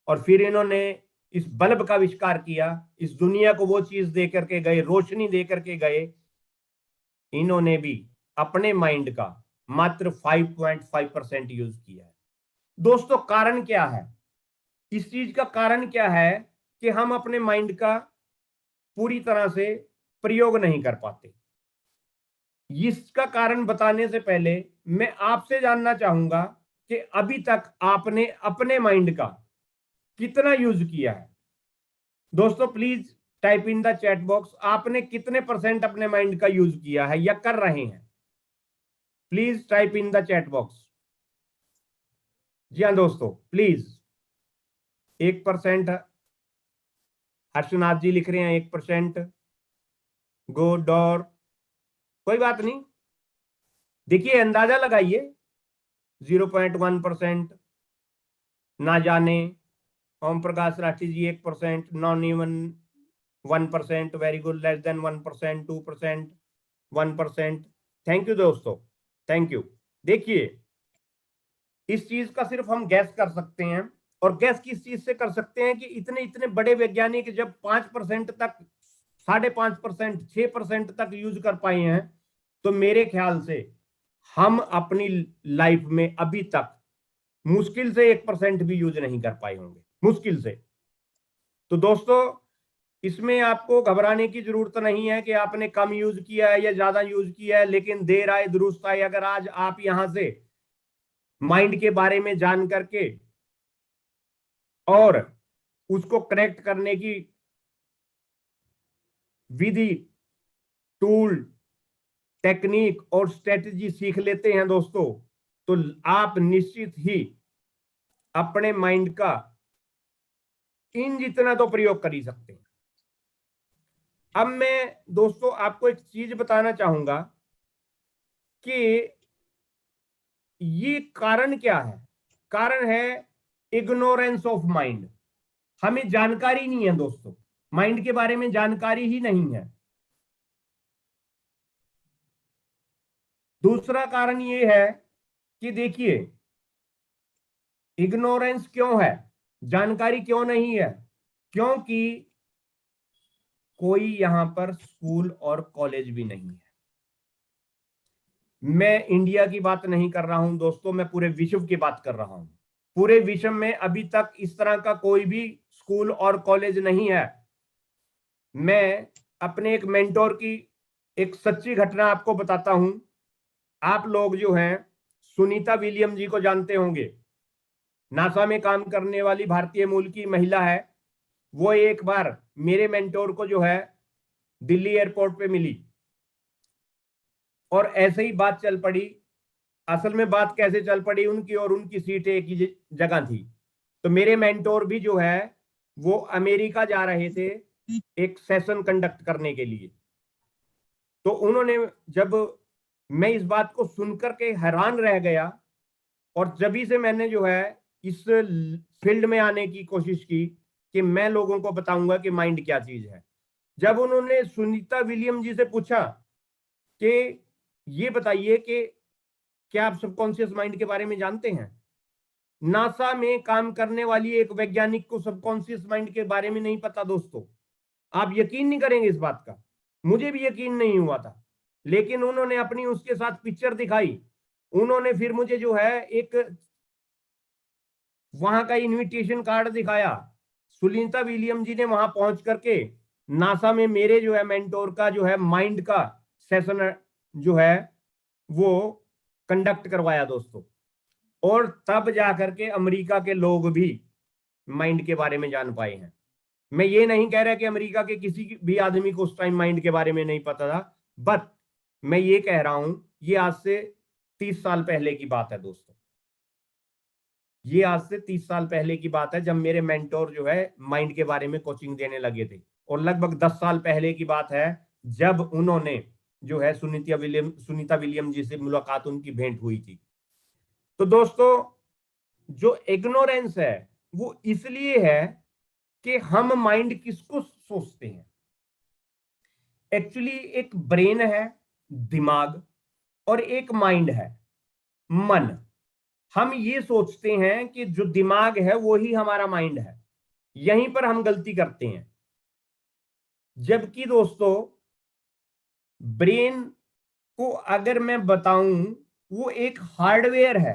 और फिर इन्होंने इस बल्ब का आविष्कार किया, इस दुनिया को वो चीज दे करके गए, रोशनी दे करके गए। इन्होंने भी अपने माइंड का मात्र 5.5% यूज किया है। दोस्तों कारण क्या है? इस चीज का कारण क्या है कि हम अपने माइंड का पूरी तरह से प्रयोग नहीं कर पाते। इसका कारण बताने से पहले मैं आपसे जानना चाहूंगा कि अभी तक आपने अपने माइंड का कितना यूज किया है। दोस्तों please type in the chat box, आपने कितने परसेंट अपने माइंड का यूज किया है या कर रहे हैं? Please type in the chat box. जी हाँ दोस्तों, प्लीज। 1% हर्षनाथ जी लिख रहे हैं, 1%। गुड। और कोई बात नहीं, देखिए अंदाजा लगाइए। 0.1%। ना जाने। ओम प्रकाश राठी जी 1%। Non even 1%। Very good. Less than 1%, 2%, 1%। Thank you दोस्तों, थैंक यू। देखिए इस चीज का सिर्फ हम गैस कर सकते हैं, और गैस किस चीज से कर सकते हैं कि इतने इतने बड़े वैज्ञानिक जब 5% तक, 5.5%, 6% तक यूज कर पाए हैं, तो मेरे ख्याल से हम अपनी लाइफ में अभी तक मुश्किल से 1% भी यूज नहीं कर पाए होंगे, मुश्किल से। तो दोस्तों इसमें आपको घबराने की जरूरत नहीं है कि आपने कम यूज किया है या ज्यादा यूज किया है, लेकिन देर आए दुरुस्त आए। अगर आज आप यहां से माइंड के बारे में जान करके और उसको कनेक्ट करने की विधि, टूल, टेक्निक और स्ट्रेटजी सीख लेते हैं दोस्तों, तो आप निश्चित ही अपने माइंड का इन जितना तो प्रयोग कर ही सकते हैं। अब मैं दोस्तों आपको एक चीज बताना चाहूंगा कि ये कारण क्या है। कारण है इग्नोरेंस ऑफ माइंड। हमें जानकारी नहीं है दोस्तों, माइंड के बारे में जानकारी ही नहीं है। दूसरा कारण ये है कि देखिए इग्नोरेंस क्यों है, जानकारी क्यों नहीं है? क्योंकि कोई यहां पर स्कूल और कॉलेज भी नहीं है। मैं इंडिया की बात नहीं कर रहा हूं दोस्तों, मैं पूरे विश्व की बात कर रहा हूं। पूरे विश्व में अभी तक इस तरह का कोई भी स्कूल और कॉलेज नहीं है। मैं अपने एक मेंटोर की एक सच्ची घटना आपको बताता हूं। आप लोग जो हैं सुनीता विलियम जी को जानते होंगे, नासा में काम करने वाली भारतीय मूल की महिला है। वो एक बार मेरे मेंटोर को जो है दिल्ली एयरपोर्ट पे मिली, और ऐसे ही बात चल पड़ी। असल में बात कैसे चल पड़ी, उनकी और उनकी सीट एक ही जगह थी। तो मेरे मेंटोर भी जो है वो अमेरिका जा रहे थे एक सेशन कंडक्ट करने के लिए। तो उन्होंने, जब मैं इस बात को सुनकर के हैरान रह गया, और जब से मैंने जो है इस फील्ड में आने की कोशिश की कि मैं लोगों को बताऊंगा कि माइंड क्या चीज है। जब उन्होंने सुनीता विलियम जी से पूछा कि ये बताइए कि क्या आप सबकॉन्शियस माइंड के बारे में जानते हैं? नासा में काम करने वाली एक वैज्ञानिक को सबकॉन्शियस माइंड के बारे में नहीं पता दोस्तों। आप यकीन नहीं करेंगे इस बात का, मुझे भी यकीन नहीं हुआ था। लेकिन उन्होंने अपनी उसके साथ पिक्चर दिखाई। उन्होंने फिर मुझे जो है एक वहां का इनविटेशन कार्ड दिखाया। सुनीता विलियम जी ने वहां पहुंच करके नासा में मेरे जो है मेंटोर का जो है माइंड का सेशन जो है वो कंडक्ट करवाया दोस्तों। और तब जाकर के अमेरिका के लोग भी माइंड के बारे में जान पाए हैं। मैं ये नहीं कह रहा कि अमेरिका के किसी भी आदमी को उस टाइम माइंड के बारे में नहीं पता था, बट मैं ये कह रहा हूं ये आज से 30 साल पहले की बात है दोस्तों। ये आज से 30 साल पहले की बात है जब मेरे मेंटोर जो है माइंड के बारे में कोचिंग देने लगे थे। और लगभग 10 साल पहले की बात है जब उन्होंने जो है सुनीता विलियम जी से मुलाकात, उनकी भेंट हुई थी। तो दोस्तों जो इग्नोरेंस है वो इसलिए है कि हम माइंड किसको सोचते हैं। एक्चुअली एक ब्रेन है, दिमाग, और एक माइंड है, मन। हम ये सोचते हैं कि जो दिमाग है वो ही हमारा माइंड है। यहीं पर हम गलती करते हैं। जबकि दोस्तों ब्रेन को अगर मैं बताऊं वो एक हार्डवेयर है,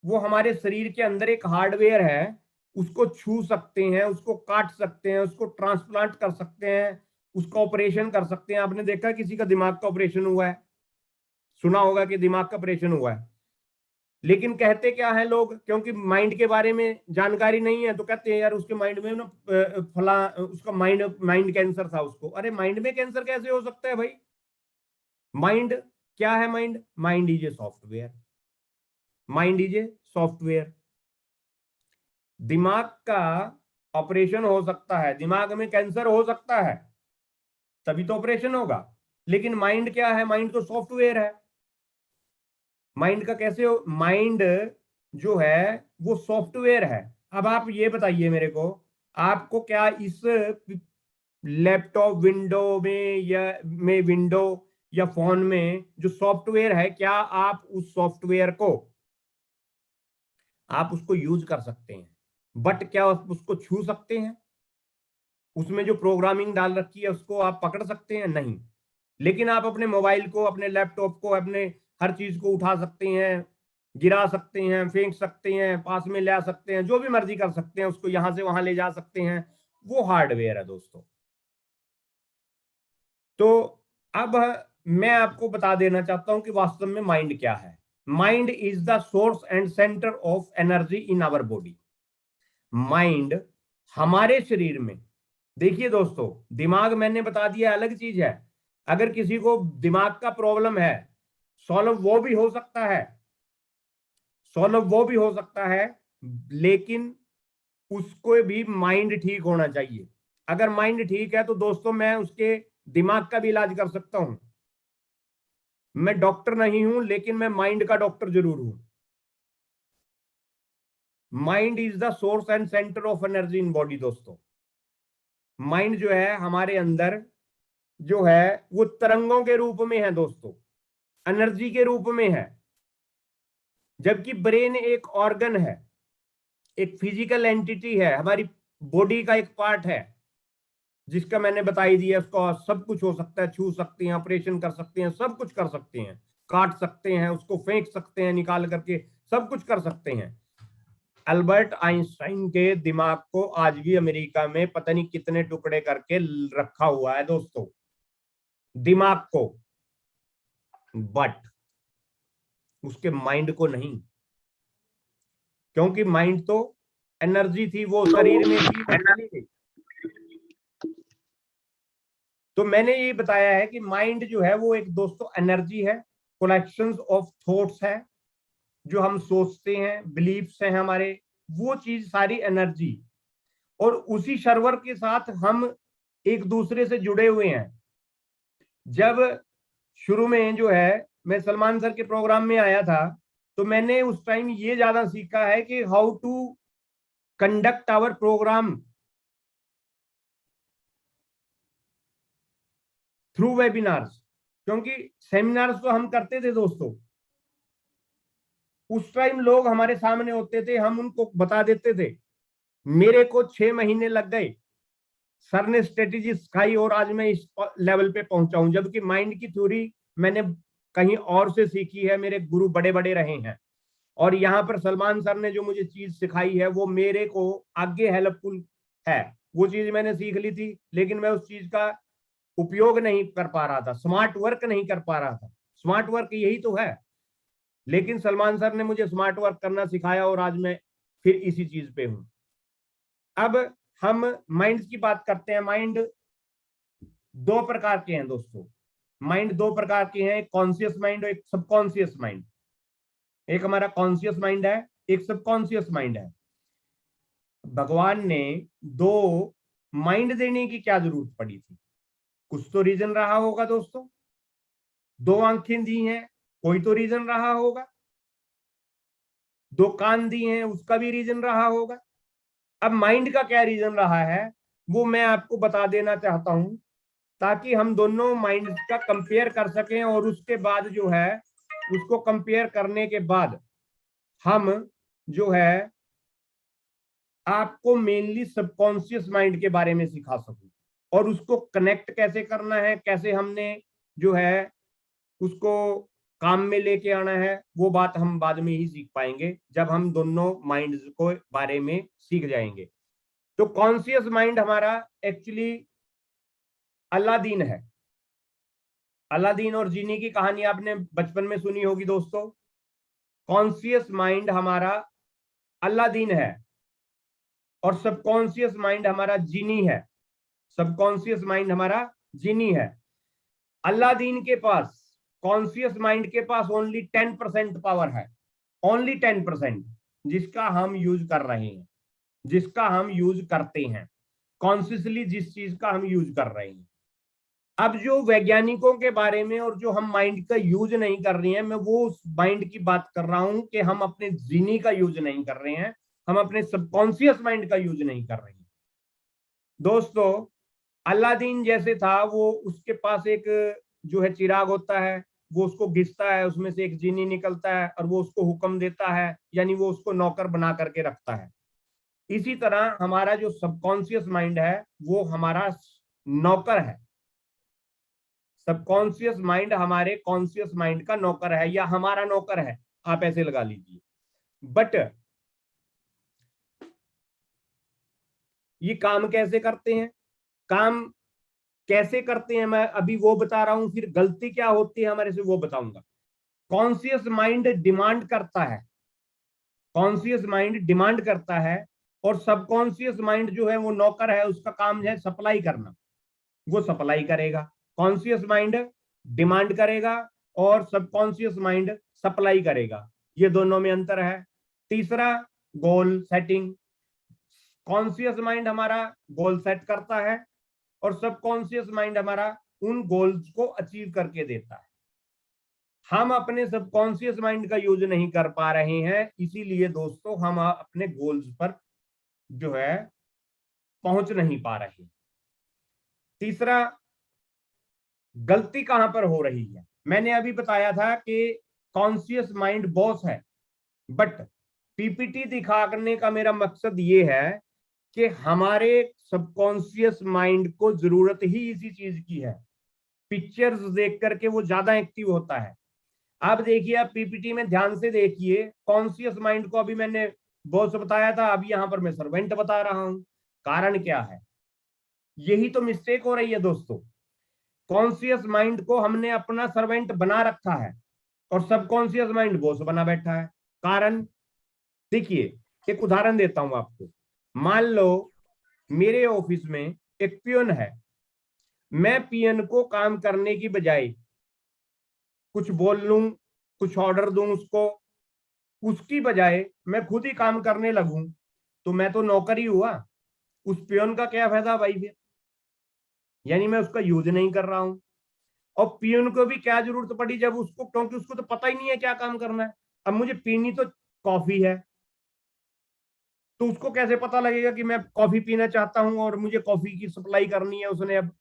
वो हमारे शरीर के अंदर एक हार्डवेयर है, उसको छू सकते हैं, उसको काट सकते हैं, उसको ट्रांसप्लांट कर सकते हैं, उसका ऑपरेशन कर सकते हैं। आपने देखा किसी का दिमाग का ऑपरेशन हुआ है, सुना होगा कि दिमाग का ऑपरेशन हुआ है, लेकिन कहते क्या है लोग, क्योंकि माइंड के बारे में जानकारी नहीं है तो कहते हैं यार उसके माइंड में ना फला उसका माइंड माइंड कैंसर था उसको। अरे माइंड में कैंसर कैसे हो सकता है भाई? माइंड क्या है? Mind mind is a software, mind is a software. दिमाग का ऑपरेशन हो सकता है, दिमाग में कैंसर हो सकता है, तभी तो ऑपरेशन होगा। लेकिन माइंड क्या है? माइंड तो सॉफ्टवेयर है। माइंड का कैसे हो? माइंड जो है वो सॉफ्टवेयर है। अब आप ये बताइए मेरे को, आपको क्या इस लैपटॉप विंडो में या विंडो या फोन में जो सॉफ्टवेयर है, क्या आप उस सॉफ्टवेयर को आप उसको यूज कर सकते हैं, बट क्या आप उसको छू सकते हैं? उसमें जो प्रोग्रामिंग डाल रखी है उसको आप पकड़ सकते हैं? नहीं। लेकिन आप अपने मोबाइल को, अपने लैपटॉप को, अपने हर चीज को उठा सकते हैं, गिरा सकते हैं, फेंक सकते हैं, पास में ले आ सकते हैं, जो भी मर्जी कर सकते हैं, उसको यहां से वहां ले जा सकते हैं। वो हार्डवेयर है दोस्तों। तो अब मैं आपको बता देना चाहता हूं कि वास्तव में माइंड क्या है। Mind is the source and centre of energy in our body. Mind हमारे शरीर में, देखिए दोस्तों, दिमाग मैंने बता दिया अलग चीज है। अगर किसी को दिमाग का प्रॉब्लम है, सॉल्व वो भी हो सकता है, सॉल्व वो भी हो सकता है, लेकिन उसको भी माइंड ठीक होना चाहिए। अगर माइंड ठीक है तो दोस्तों मैं उसके दिमाग का भी इलाज कर सकता हूं। मैं डॉक्टर नहीं हूं, लेकिन मैं माइंड का डॉक्टर जरूर हूं। Mind is the source and centre of energy in body दोस्तों। माइंड जो है हमारे अंदर जो है वो तरंगों के रूप में है दोस्तों, एनर्जी के रूप में है। जबकि ब्रेन एक ऑर्गन है, एक फिजिकल एंटिटी है, हमारी बॉडी का एक पार्ट है, जिसका मैंने बताई दिया, उसको सब कुछ हो सकता है, छू सकते हैं, ऑपरेशन कर सकते हैं, सब कुछ कर सकते हैं, काट सकते हैं, उसको फेंक सकते हैं निकाल करके, सब कुछ कर सकते हैं। अल्बर्ट आइंस्टाइन के दिमाग को आज भी अमेरिका में पता नहीं कितने टुकड़े करके रखा हुआ है दोस्तों, दिमाग को, बट उसके माइंड को नहीं। क्योंकि माइंड तो एनर्जी थी, वो शरीर में थी, वो चली गई। तो मैंने ये बताया है कि माइंड जो है वो एक दोस्तों एनर्जी है, कलेक्शंस ऑफ थॉट्स है, जो हम सोचते हैं, बिलीफ्स हैं हमारे, वो चीज सारी एनर्जी। और उसी सर्वर के साथ हम एक दूसरे से जुड़े हुए हैं। जब शुरू में जो है मैं सलमान सर के प्रोग्राम में आया था, तो मैंने उस टाइम ये ज्यादा सीखा है कि how to conduct our programme through webinars. क्योंकि सेमिनार्स तो हम करते थे दोस्तों, उस टाइम लोग हमारे सामने होते थे, हम उनको बता देते थे। मेरे को 6 महीने लग गए, सर ने स्ट्रेटेजी सिखाई और आज मैं इस लेवल पे पहुंचा हूं। जबकि माइंड की थ्योरी मैंने कहीं और से सीखी है, मेरे गुरु बड़े बड़े रहे हैं, और यहाँ पर सलमान सर ने जो मुझे चीज सिखाई है वो मेरे को आगे हेल्पफुल है। वो चीज मैंने सीख ली थी, लेकिन मैं उस चीज का उपयोग नहीं कर पा रहा था, स्मार्ट वर्क नहीं कर पा रहा था। स्मार्ट वर्क यही तो है। लेकिन सलमान सर ने मुझे स्मार्ट वर्क करना सिखाया और आज मैं फिर इसी चीज पे हूं। अब हम माइंड की बात करते हैं। माइंड दो प्रकार के हैं दोस्तों, माइंड दो प्रकार के हैं, एक कॉन्शियस माइंड और एक सबकॉन्शियस माइंड। एक हमारा कॉन्शियस माइंड है, एक सबकॉन्शियस माइंड है। भगवान ने दो माइंड देने की क्या जरूरत पड़ी थी? कुछ तो रीजन रहा होगा दोस्तों। दो आंखें दी हैं, कोई तो रीजन रहा होगा। दो कान दिए हैं, उसका भी रीजन रहा होगा। अब माइंड का क्या रीजन रहा है वो मैं आपको बता देना चाहता हूं, ताकि हम दोनों माइंड का कंपेयर कर सकें, और उसके बाद जो है उसको कंपेयर करने के बाद हम जो है आपको मेनली सबकॉन्शियस माइंड के बारे में सिखा सकूं, और उसको कनेक्ट कैसे करना है, कैसे हमने जो है उसको काम में लेके आना है, वो बात हम बाद में ही सीख पाएंगे जब हम दोनों माइंड्स को बारे में सीख जाएंगे। तो कॉन्शियस माइंड हमारा एक्चुअली अलादीन है। अलादीन और जीनी की कहानी आपने बचपन में सुनी होगी दोस्तों। कॉन्शियस माइंड हमारा अलादीन है और सबकॉन्शियस माइंड हमारा जीनी है। सबकॉन्शियस माइंड हमारा जीनी है। अलादीन के पास, कॉन्शियस माइंड के पास ओनली 10% पावर है, ओनली 10%, जिसका हम यूज कर रहे हैं, जिसका हम यूज करते हैं कॉन्शियसली, जिस चीज का हम यूज कर रहे हैं। अब जो वैज्ञानिकों के बारे में और जो हम माइंड का यूज नहीं कर रहे हैं, मैं वो उस माइंड की बात कर रहा हूं कि हम अपने जीनी का यूज नहीं कर रहे हैं, हम अपने सबकॉन्शियस माइंड का यूज नहीं कर रहे हैं। दोस्तों, अलादीन जैसे था, वो उसके पास एक जो है चिराग होता है, वो उसको घिसता है, उसमें से एक जीनी निकलता है और वो उसको हुक्म देता है, यानी वो उसको नौकर बना करके रखता है। इसी तरह हमारा जो सबकॉन्शियस माइंड है वो हमारा नौकर है। सबकॉन्शियस माइंड हमारे कॉन्शियस माइंड का नौकर है या हमारा नौकर है, आप ऐसे लगा लीजिए। बट ये काम कैसे करते हैं, काम कैसे करते हैं मैं अभी वो बता रहा हूं, फिर गलती क्या होती है हमारे से वो बताऊंगा। कॉन्शियस माइंड डिमांड करता है, कॉन्शियस माइंड डिमांड करता है और सबकॉन्शियस माइंड जो है वो नौकर है, उसका काम है सप्लाई करना, वो सप्लाई करेगा। कॉन्शियस माइंड डिमांड करेगा और सबकॉन्शियस माइंड सप्लाई करेगा, ये दोनों में अंतर है। तीसरा, गोल सेटिंग। कॉन्शियस माइंड हमारा गोल सेट करता है और सबकॉन्शियस माइंड हमारा उन गोल्स को अचीव करके देता है। हम अपने सबकॉन्शियस माइंड का यूज नहीं कर पा रहे हैं, इसीलिए दोस्तों हम अपने गोल्स पर जो है पहुंच नहीं पा रहे। तीसरा, गलती कहां पर हो रही है, मैंने अभी बताया था कि कॉन्शियस माइंड बॉस है, बट पीपीटी दिखाने का मेरा मकसद ये है कि हमारे सबकॉन्शियस माइंड को जरूरत ही इसी चीज की है। पिक्चर्स देख करके वो ज्यादा एक्टिव होता है। आप देखिए, आप पीपीटी में ध्यान से देखिए, कॉन्शियस माइंड को अभी मैंने बॉस बताया था, अभी यहां पर मैं सर्वेंट बता रहा हूं। कारण क्या है, यही तो मिस्टेक हो रही है दोस्तों। कॉन्शियस माइंड को हमने अपना सर्वेंट बना रखा है और सबकॉन्शियस माइंड बॉस बना बैठा है। कारण देखिए, एक उदाहरण देता हूं आपको। मान लो मेरे ऑफिस में एक पियन है, मैं पियन को काम करने की बजाय कुछ बोल लूं, कुछ ऑर्डर दूं उसको, उसकी बजाय मैं खुद ही काम करने लगूं, तो मैं तो नौकर ही हुआ। उस पियन का क्या फायदा भाई फिर, यानी मैं उसका यूज नहीं कर रहा हूं। और पियन को भी क्या जरूरत पड़ी जब उसको, क्योंकि उसको तो पता ही नहीं है क्या काम करना है। अब मुझे पीनी तो कॉफी है, तो उसको कैसे पता लगेगा कि मैं कॉफी पीना चाहता हूं और मुझे कॉफी की सप्लाई करनी है, उसने अब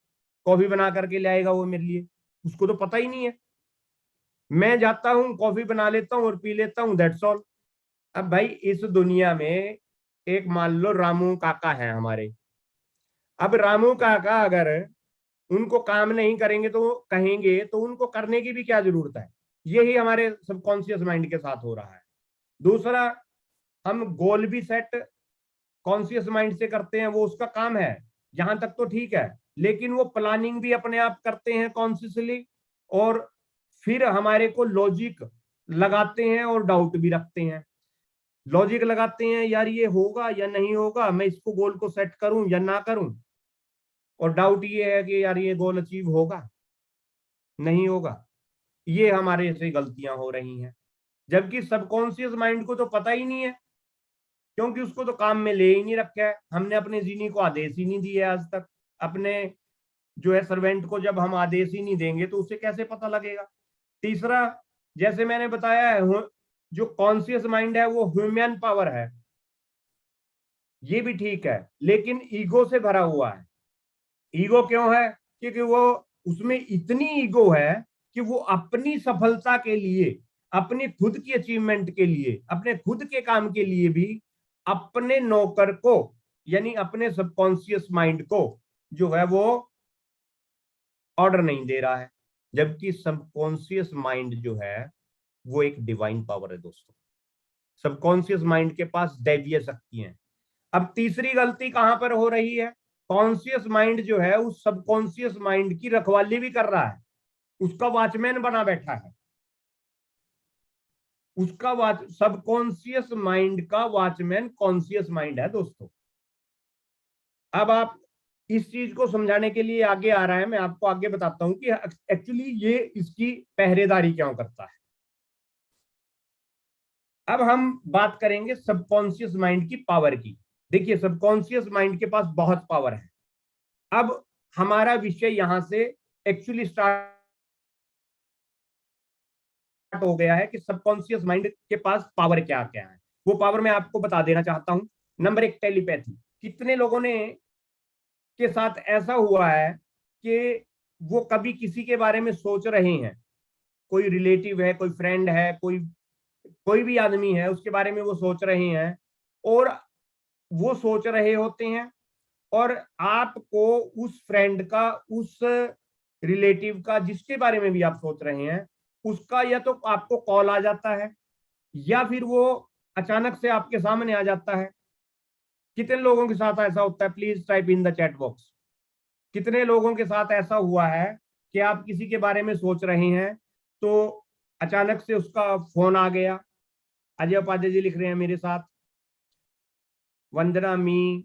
कॉफी बना करके लाएगा वो मेरे लिए, उसको तो पता ही नहीं है। मैं जाता हूँ, कॉफी बना लेता हूँ और पी लेता हूँ, दैट्स ऑल। अब भाई इस दुनिया में एक मान लो रामू काका है हमारे। अब रामू काका अगर उनको काम नहीं करेंगे तो कहेंगे, तो उनको करने की भी क्या जरूरत है। यही हमारे सबकॉन्शियस माइंड के साथ हो रहा है। दूसरा, हम गोल भी सेट कॉन्शियस माइंड से करते हैं, वो उसका काम है, यहां तक तो ठीक है। लेकिन वो प्लानिंग भी अपने आप करते हैं कॉन्शियसली, और फिर हमारे को लॉजिक लगाते हैं और डाउट भी रखते हैं। लॉजिक लगाते हैं, यार ये होगा या नहीं होगा, मैं इसको गोल को सेट करूं या ना करूं। और डाउट ये है कि यार ये गोल अचीव होगा नहीं होगा। ये हमारे से गलतियां हो रही हैं, जबकि सबकॉन्शियस माइंड को तो पता ही नहीं है, क्योंकि उसको तो काम में ले ही नहीं रखा है। हमने अपने जीनी को आदेश ही नहीं दिए आज तक। अपने जो है सर्वेंट को जब हम आदेश ही नहीं देंगे तो उसे कैसे पता लगेगा। तीसरा, जैसे मैंने बताया है, जो कॉन्शियस माइंड है वो ह्यूमन पावर है, ये भी ठीक है, लेकिन ईगो से भरा हुआ है। ईगो क्यों है, क्योंकि वो, उसमें इतनी ईगो है कि वो अपनी सफलता के लिए, अपनी खुद की अचीवमेंट के लिए, अपने खुद के काम के लिए भी अपने नौकर को, यानी अपने सबकॉन्शियस माइंड को जो है वो ऑर्डर नहीं दे रहा है। जबकि सबकॉन्शियस माइंड जो है वो एक डिवाइन पावर है दोस्तों। सबकॉन्शियस माइंड के पास दैवीय शक्ति है। अब तीसरी गलती कहां पर हो रही है, कॉन्शियस माइंड जो है उस सबकॉन्शियस माइंड की रखवाली भी कर रहा है, उसका वॉचमैन बना बैठा है, उसका सबकॉन्शियस माइंड का वॉचमैन कॉन्शियस माइंड है दोस्तों। अब आप इस चीज को समझाने के लिए आगे आ रहा है, मैं आपको आगे बताता हूं कि एक्चुअली ये इसकी पहरेदारी क्यों करता है। अब हम बात करेंगे सबकॉन्शियस माइंड की पावर की। देखिए सबकॉन्शियस माइंड के पास बहुत पावर है। अब हमारा विषय यहां से एक्चुअली स्टार्ट हो गया है कि सबकॉन्शियस माइंड के पास पावर क्या क्या है। वो पावर मैं आपको बता देना चाहता हूं। नंबर एक, टेलीपैथी। कितने लोगों ने के साथ ऐसा हुआ है कि वो कभी किसी के बारे में सोच रहे हैं, कोई रिलेटिव है, कोई फ्रेंड है, कोई कोई भी आदमी है, उसके बारे में वो सोच रहे हैं, और वो सोच रहे होते हैं, और आपको उस फ्रेंड का, उस रिलेटिव का, जिसके बारे में भी आप सोच रहे हैं, उसका या तो आपको कॉल आ जाता है या फिर वो अचानक से आपके सामने आ जाता है। कितने लोगों के साथ ऐसा होता है, please type in the chat box. कितने लोगों के साथ ऐसा हुआ है कि आप किसी के बारे में सोच रहे हैं तो अचानक से उसका फोन आ गया। अजय उपाध्याय जी लिख रहे हैं मेरे साथ, वंदना मी,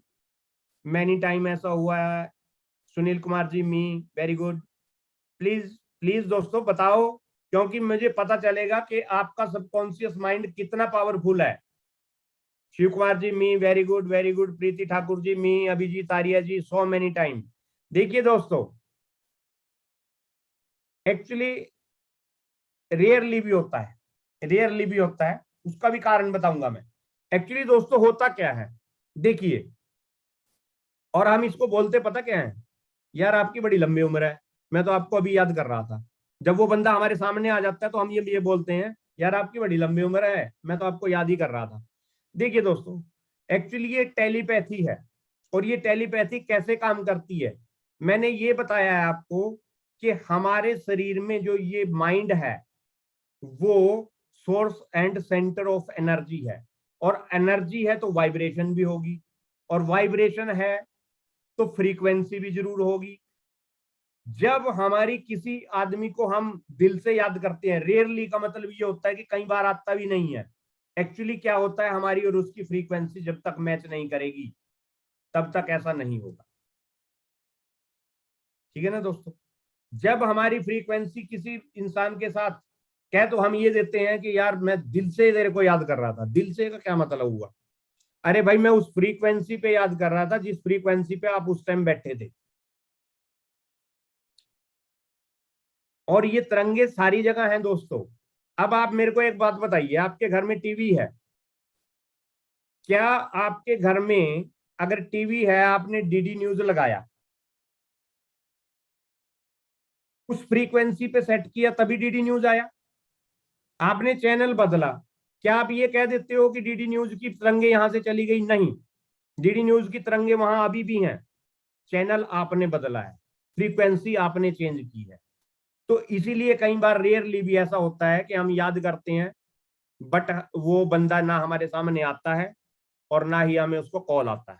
मैनी टाइम ऐसा हुआ है। Sunil Kumar ji me, very good. Please please दोस्तों बताओ, क्योंकि मुझे पता चलेगा कि आपका सबकॉन्शियस माइंड कितना पावरफुल है। Shiv Kumar ji me, very good very good. प्रीति ठाकुर जी मी, Abhijit Arya ji, so many time. देखिए दोस्तों, एक्चुअली रेयरली भी होता है, रेयरली भी होता है, उसका भी कारण बताऊंगा मैं। एक्चुअली दोस्तों होता क्या है, देखिए, और हम इसको बोलते पता क्या है, यार आपकी बड़ी लंबी उम्र है। मैं तो आपको अभी याद कर रहा था, जब वो बंदा हमारे सामने आ जाता है तो हम ये बोलते हैं, यार आपकी बड़ी लंबी उम्र है, मैं तो आपको याद ही कर रहा था। देखिए दोस्तों, एक्चुअली ये टेलीपैथी है। और ये टेलीपैथी कैसे काम करती है, मैंने ये बताया है आपको कि हमारे शरीर में जो ये माइंड है वो source and centre of energy है, और एनर्जी है तो वाइब्रेशन भी होगी, और वाइब्रेशन है तो फ्रीक्वेंसी भी जरूर होगी। जब हमारी किसी आदमी को हम दिल से याद करते हैं, रेयरली का मतलब ये होता है कि कई बार आता भी नहीं है। एक्चुअली क्या होता है, हमारी और उसकी फ्रीक्वेंसी जब तक मैच नहीं करेगी तब तक ऐसा नहीं होगा। ठीक है ना दोस्तों। जब हमारी फ्रीक्वेंसी किसी इंसान के साथ कह, तो हम ये देते हैं कि यार मैं दिल से तेरे को याद कर रहा था। दिल से का क्या मतलब हुआ, अरे भाई मैं उस फ्रीक्वेंसी पे याद कर रहा था जिस फ्रीक्वेंसी पे आप उस टाइम बैठे थे। और ये तिरंगे सारी जगह हैं दोस्तों। अब आप मेरे को एक बात बताइए, आपके घर में टीवी है, क्या आपके घर में अगर टीवी है, आपने डीडी न्यूज लगाया, उस फ्रीक्वेंसी पे सेट किया, तभी डीडी न्यूज आया। आपने चैनल बदला, क्या आप ये कह देते हो कि डीडी न्यूज की तिरंगे यहां से चली गई? नहीं, डीडी न्यूज की तिरंगे वहां अभी भी हैं। चैनल आपने बदला है, फ्रीक्वेंसी आपने चेंज की है। तो इसीलिए कई बार रेयरली भी ऐसा होता है कि हम याद करते हैं, बट वो बंदा ना हमारे सामने आता है और ना ही हमें उसको कॉल आता है,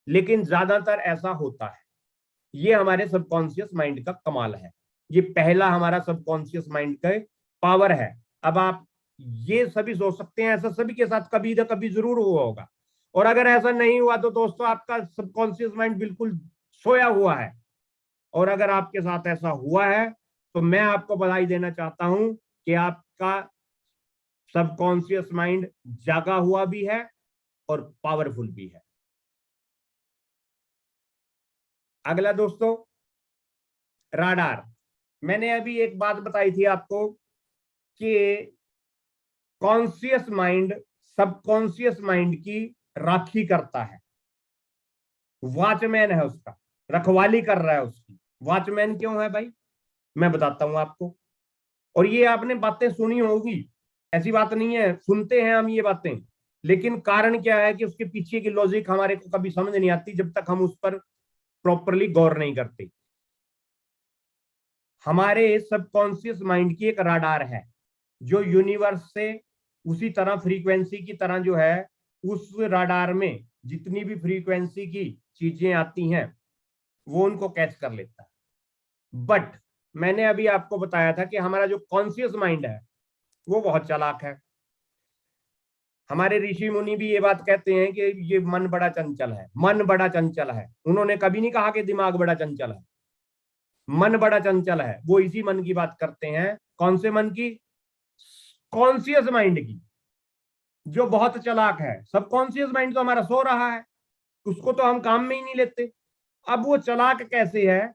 लेकिन ज्यादातर ऐसा होता है। ये हमारे सबकॉन्शियस माइंड का कमाल है। ये पहला हमारा सबकॉन्शियस माइंड का पावर है। अब आप ये सभी सोच सकते हैं, ऐसा सभी के साथ कभी ना कभी जरूर हुआ होगा। और अगर ऐसा नहीं हुआ तो दोस्तों आपका सबकॉन्शियस माइंड बिल्कुल सोया हुआ है। और अगर आपके साथ ऐसा हुआ है तो मैं आपको बधाई देना चाहता हूं कि आपका सबकॉन्शियस माइंड जागा हुआ भी है और पावरफुल भी है। अगला दोस्तों, राडार। मैंने अभी एक बात बताई थी आपको कि कॉन्शियस माइंड सबकॉन्शियस माइंड की राखी करता है, वॉचमैन है उसका, रखवाली कर रहा है उसकी। वॉचमैन क्यों है भाई, मैं बताता हूं आपको। और ये आपने बातें सुनी होगी, ऐसी बात नहीं है, सुनते हैं हम ये बातें, लेकिन कारण क्या है कि उसके पीछे की लॉजिक हमारे को कभी समझ नहीं आती जब तक हम उस पर प्रॉपरली गौर नहीं करते। हमारे सबकॉन्शियस माइंड की एक राडार है जो यूनिवर्स से उसी तरह फ्रीक्वेंसी की तरह जो है, उस राडार में जितनी भी फ्रीक्वेंसी की चीजें आती हैं वो उनको कैच कर लेता है। बट मैंने अभी आपको बताया था कि हमारा जो कॉन्शियस माइंड है वो बहुत चालाक है। हमारे ऋषि मुनि भी ये बात कहते हैं कि ये मन बड़ा चंचल है, मन बड़ा चंचल है। उन्होंने कभी नहीं कहा कि दिमाग बड़ा चंचल है। मन बड़ा चंचल है, वो इसी मन की बात करते हैं। कौन से मन की? कॉन्शियस माइंड की, जो बहुत चालाक है। सबकॉन्शियस माइंड तो हमारा सो रहा है, उसको तो हम काम में ही नहीं लेते। अब वो चालाक कैसे है?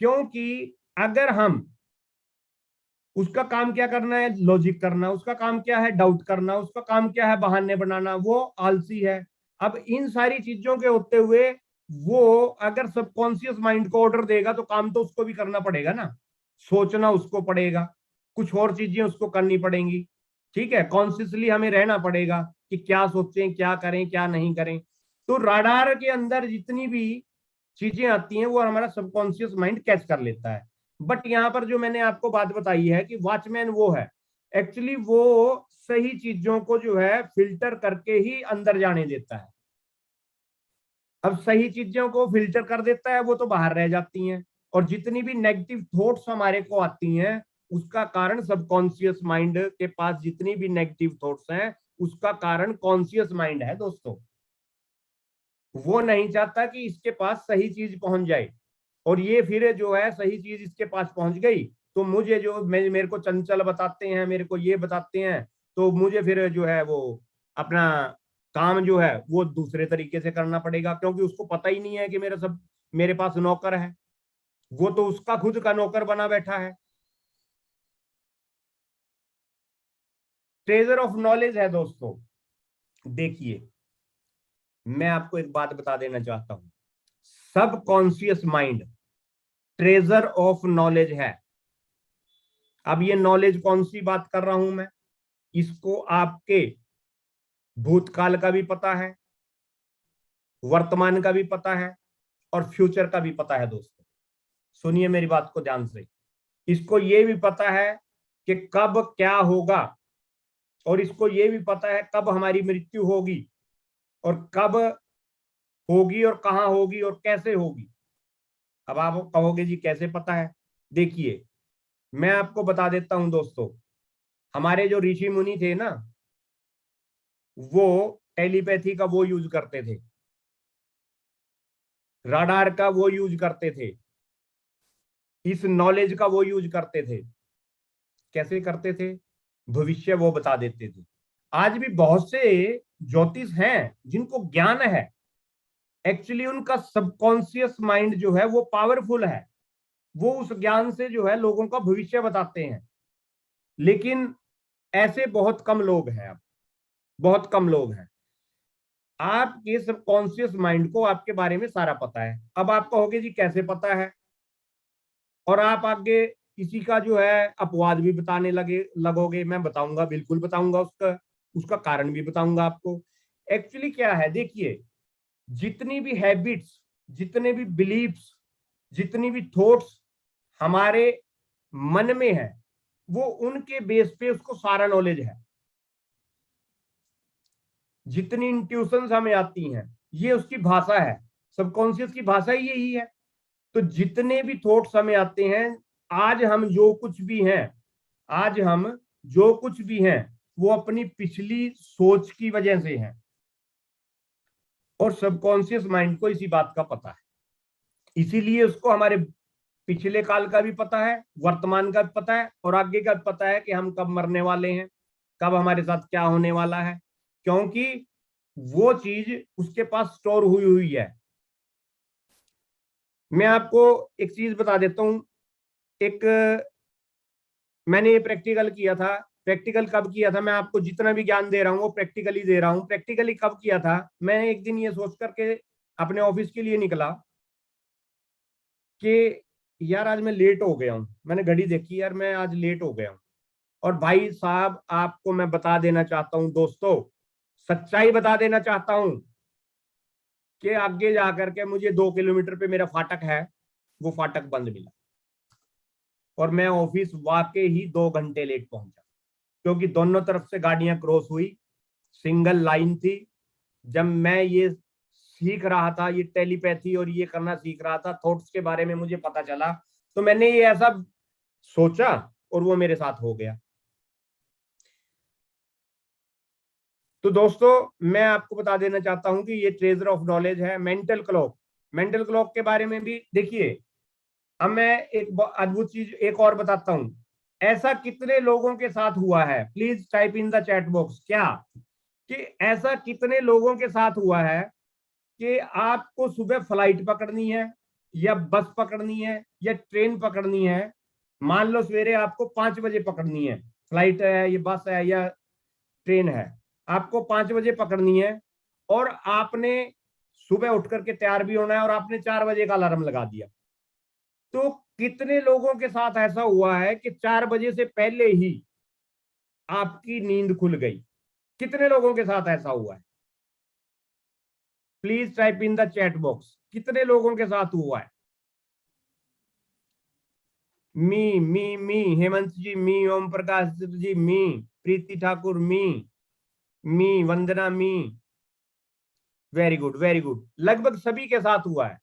क्योंकि अगर हम, उसका काम क्या करना है? लॉजिक करना। उसका काम क्या है? डाउट करना। उसका काम क्या है? बहाने बनाना। वो आलसी है। अब इन सारी चीजों के होते हुए वो अगर सबकॉन्शियस माइंड को ऑर्डर देगा तो काम तो उसको भी करना पड़ेगा ना, सोचना उसको पड़ेगा, कुछ और चीजें उसको करनी पड़ेंगी। ठीक है, कॉन्शियसली हमें रहना पड़ेगा कि क्या सोचें, क्या करें, क्या नहीं करें। तो राडार के अंदर जितनी भी चीजें आती हैं वो हमारा सबकॉन्शियस माइंड कैच कर लेता है। बट यहाँ पर जो मैंने आपको बात बताई है कि वॉचमैन वो है, एक्चुअली वो सही चीजों को जो है फिल्टर करके ही अंदर जाने देता है। अब सही चीजों को फिल्टर कर देता है, वो तो बाहर रह जाती हैं। और जितनी भी नेगेटिव थॉट्स हमारे को आती हैं उसका कारण सबकॉन्शियस माइंड के पास, जितनी भी नेगेटिव थॉट्स हैं उसका कारण कॉन्शियस माइंड है दोस्तों। वो नहीं चाहता कि इसके पास सही चीज पहुंच जाए, और ये फिर जो है सही चीज इसके पास पहुंच गई तो मुझे जो मेरे को चंचल बताते हैं, मेरे को ये बताते हैं, तो मुझे फिर जो है वो अपना काम जो है वो दूसरे तरीके से करना पड़ेगा, क्योंकि उसको पता ही नहीं है कि मेरे पास नौकर है। वो तो उसका खुद का नौकर बना बैठा है। ट्रेजर ऑफ नॉलेज है दोस्तों। देखिए, मैं आपको एक बात बता देना चाहता हूं, subconscious mind treasure of knowledge है। अब ये नॉलेज कौन सी बात कर रहा हूं मैं? इसको आपके भूतकाल का भी पता है, वर्तमान का भी पता है, और फ्यूचर का भी पता है दोस्तों। सुनिए मेरी बात को ध्यान से। इसको ये भी पता है कि कब क्या होगा, और इसको ये भी पता है कब हमारी मृत्यु होगी, और कब होगी, और कहां होगी, और कैसे होगी। अब आप कहोगे जी कैसे पता है? देखिए, मैं आपको बता देता हूं दोस्तों। हमारे जो ऋषि मुनि थे ना, वो टेलीपैथी का वो यूज करते थे, राडार का वो यूज करते थे, इस नॉलेज का वो यूज करते थे। कैसे करते थे? भविष्य वो बता देते थे। आज भी बहुत से ज्योतिष हैं जिनको ज्ञान है, एक्चुअली उनका सबकॉन्शियस माइंड जो है वो पावरफुल है। वो उस ज्ञान से जो है लोगों का भविष्य बताते हैं। लेकिन ऐसे बहुत कम लोग हैं, अब बहुत कम लोग हैं। आपके सबकॉन्शियस माइंड को आपके बारे में सारा पता है। अब आप कहोगे जी कैसे पता है, और आप आगे किसी का जो है अपवाद भी बताने लगोगे। मैं बताऊंगा, बिल्कुल बताऊंगा, उसका उसका कारण भी बताऊंगा आपको। एक्चुअली क्या है, देखिए, जितनी भी हैबिट्स, जितने भी बिलीफ्स, जितनी भी थॉट्स हमारे मन में है, वो उनके बेस पे उसको सारा नॉलेज है। जितनी इंट्यूशंस हमें आती हैं ये उसकी भाषा है, सबकॉन्शियस की भाषा ही यही है। तो जितने भी थॉट्स हमें आते हैं, आज हम जो कुछ भी हैं, आज हम जो कुछ भी हैं वो अपनी पिछली सोच की वजह से हैं। और सबकॉन्शियस माइंड को इसी बात का पता है, इसीलिए उसको हमारे पिछले काल का भी पता है, वर्तमान का भी पता है, और आगे का भी पता है कि हम कब मरने वाले हैं, कब हमारे साथ क्या होने वाला है। क्योंकि वो चीज उसके पास स्टोर हुई हुई है। मैं आपको एक चीज बता देता हूं। एक, मैंने ये प्रैक्टिकल किया था। प्रैक्टिकल कब किया था? मैं आपको जितना भी ज्ञान दे रहा हूँ वो प्रैक्टिकली दे रहा हूँ। प्रैक्टिकली कब किया था? मैं एक दिन ये सोच करके अपने ऑफिस के लिए निकला कि यार आज मैं लेट हो गया हूँ। मैंने घड़ी देखी, यार मैं आज लेट हो गया हूँ। और भाई साहब, आपको मैं बता देना चाहता हूँ दोस्तों, सच्चाई बता देना चाहता हूँ कि आगे जाकर के मुझे 2 किलोमीटर पे मेरा फाटक है, वो फाटक बंद मिला। और मैं ऑफिस वाकई ही 2 घंटे लेट पहुंचा, क्योंकि दोनों तरफ से गाड़ियां क्रॉस हुई, सिंगल लाइन थी। जब मैं ये सीख रहा था, ये टेलीपैथी और ये करना सीख रहा था, थॉट्स के बारे में मुझे पता चला, तो मैंने ये ऐसा सोचा और वो मेरे साथ हो गया। तो दोस्तों मैं आपको बता देना चाहता हूं कि ये ट्रेजर ऑफ नॉलेज है, मेंटल क्लॉक। मेंटल क्लॉक के बारे में भी देखिए, अब मैं एक अद्भुत चीज एक और बताता हूं। ऐसा कितने लोगों के साथ हुआ है, please type in the chat box, क्या कि ऐसा कितने लोगों के साथ हुआ है कि आपको सुबह फ्लाइट पकड़नी है या बस पकड़नी है या ट्रेन पकड़नी है। मान लो सवेरे आपको 5 बजे पकड़नी है, फ्लाइट है, ये बस है या ट्रेन है, आपको 5 बजे पकड़नी है, और आपने सुबह उठ करके तैयार भी होना है और आपने 4 बजे का अलार्म लगा दिया। तो कितने लोगों के साथ ऐसा हुआ है कि 4 बजे से पहले ही आपकी नींद खुल गई? कितने लोगों के साथ ऐसा हुआ है? Please type in the chat box, कितने लोगों के साथ हुआ है? मी हेमंत जी, मी ओम प्रकाश जी, मी प्रीति ठाकुर, मी वंदना, मी। वेरी गुड, वेरी गुड, लगभग सभी के साथ हुआ है।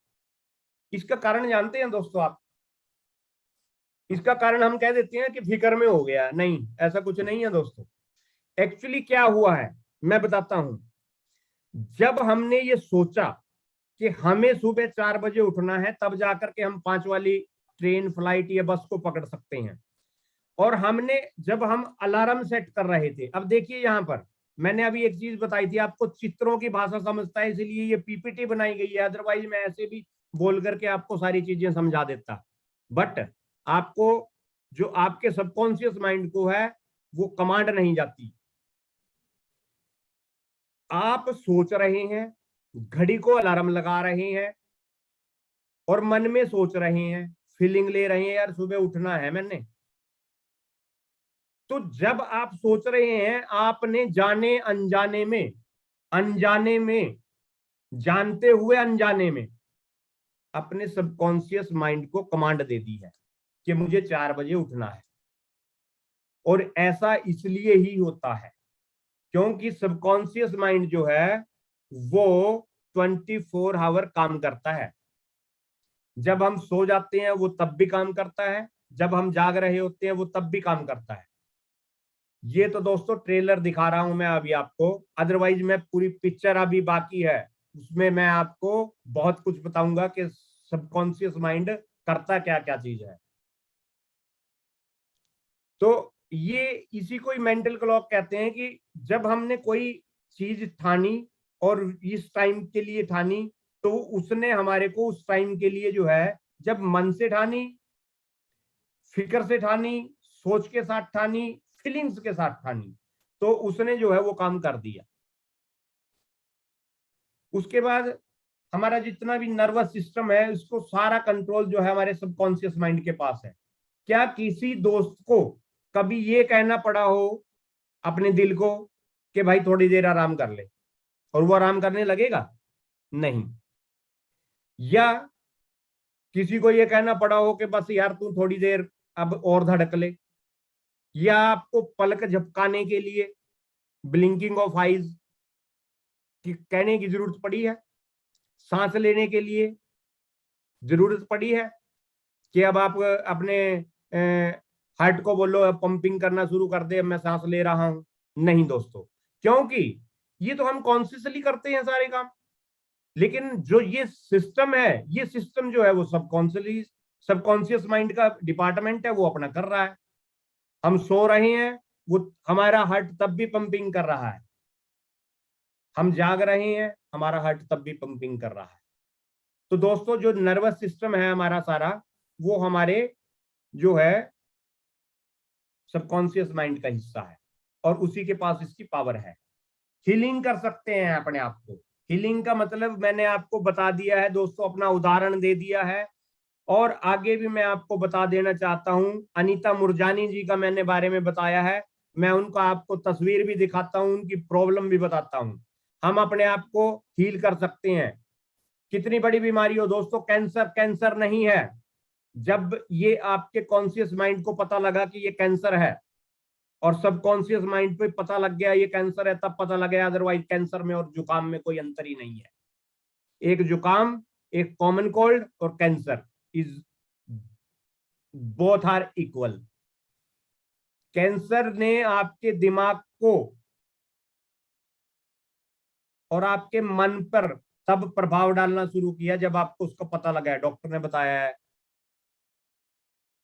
इसका कारण जानते हैं दोस्तों आप? इसका कारण हम कह देते हैं कि फिक्र में हो गया, नहीं, ऐसा कुछ नहीं है दोस्तों। एक्चुअली क्या हुआ है मैं बताता हूं। जब हमने ये सोचा कि हमें सुबह 4 बजे उठना है, तब जाकर के हम 5 वाली ट्रेन, फ्लाइट या बस को पकड़ सकते हैं। और हमने जब हम अलार्म सेट कर रहे थे, अब देखिए यहां पर मैंने अभी एक चीज बताई थी आपको, चित्रों की भाषा समझता है इसलिए ये पीपीटी बनाई गई है, अदरवाइज मैं ऐसे भी बोल करके आपको सारी चीजें समझा देता। बट आपको जो आपके सबकॉन्शियस माइंड को है वो कमांड नहीं जाती। आप सोच रहे हैं, घड़ी को अलार्म लगा रहे हैं और मन में सोच रहे हैं, फीलिंग ले रहे हैं, यार सुबह उठना है मैंने। तो जब आप सोच रहे हैं, आपने जाने अनजाने में, जानते हुए अनजाने में अपने सबकॉन्शियस माइंड को कमांड दे दी है कि मुझे 4 बजे उठना है। और ऐसा इसलिए ही होता है क्योंकि सबकॉन्शियस माइंड जो है वो 24 आवर काम करता है। जब हम सो जाते हैं वो तब भी काम करता है, जब हम जाग रहे होते हैं वो तब भी काम करता है। ये तो दोस्तों ट्रेलर दिखा रहा हूं मैं अभी आपको, अदरवाइज मैं पूरी पिक्चर अभी बाकी है, उसमें मैं आपको बहुत कुछ बताऊंगा कि सबकॉन्शियस माइंड करता क्या क्या चीज है। तो ये इसी को ही मेंटल क्लॉक कहते हैं कि जब हमने कोई चीज ठानी और इस टाइम के लिए ठानी, तो उसने हमारे को उस टाइम के लिए जो है, जब मन से ठानी, फिक्र से ठानी, सोच के साथ ठानी, फीलिंग्स के साथ ठानी, तो उसने जो है वो काम कर दिया। उसके बाद हमारा जितना भी नर्वस सिस्टम है, उसको सारा कंट्रोल जो है हमारे सबकॉन्शियस माइंड के पास है। क्या किसी दोस्त को कभी ये कहना पड़ा हो अपने दिल को कि भाई थोड़ी देर आराम कर ले, और वो आराम करने लगेगा? नहीं। या किसी को ये कहना पड़ा हो कि बस यार तू थोड़ी देर अब और धड़क ले, या आपको पलक झपकाने के लिए, ब्लिंकिंग ऑफ आईज की कहने की जरूरत पड़ी है? सांस लेने के लिए जरूरत पड़ी है कि अब आप अपने हार्ट को बोलो पंपिंग करना शुरू कर दे, मैं सांस ले रहा हूं? नहीं दोस्तों, क्योंकि ये तो हम कॉन्शियसली करते हैं सारे काम। लेकिन जो ये सिस्टम है, ये सिस्टम जो है वो सबकॉन्शियस माइंड का डिपार्टमेंट है, वो अपना कर रहा है। हम सो रहे हैं, वो हमारा हार्ट तब भी पंपिंग कर रहा है। हम जाग रहे हैं, हमारा हार्ट तब भी पंपिंग कर रहा है। तो दोस्तों जो नर्वस सिस्टम है हमारा सारा, वो हमारे जो है सबकॉन्शियस माइंड का हिस्सा है, और उसी के पास इसकी पावर है। हीलिंग कर सकते हैं अपने आप को। हीलिंग का मतलब मैंने आपको बता दिया है दोस्तों, अपना उदाहरण दे दिया है। और आगे भी मैं आपको बता देना चाहता हूं, अनीता मुरजानी जी का मैंने बारे में बताया है। मैं उनका आपको तस्वीर भी दिखाता हूं, उनकी प्रॉब्लम भी बताता हूं। हम अपने आप को हील कर सकते हैं। कितनी बड़ी बीमारी हो दोस्तों, कैंसर कैंसर नहीं है, जब ये आपके कॉन्शियस माइंड को पता लगा कि ये कैंसर है और सबकॉन्शियस माइंड पे पता लग गया ये कैंसर है, तब पता लग गया। अदरवाइज कैंसर में और जुकाम में कोई अंतर ही नहीं है। एक जुकाम, एक कॉमन कोल्ड और cancer is both are equal. Cancer ने आपके दिमाग को और आपके मन पर तब प्रभाव डालना शुरू किया जब आपको उसका पता लगा है, डॉक्टर ने बताया है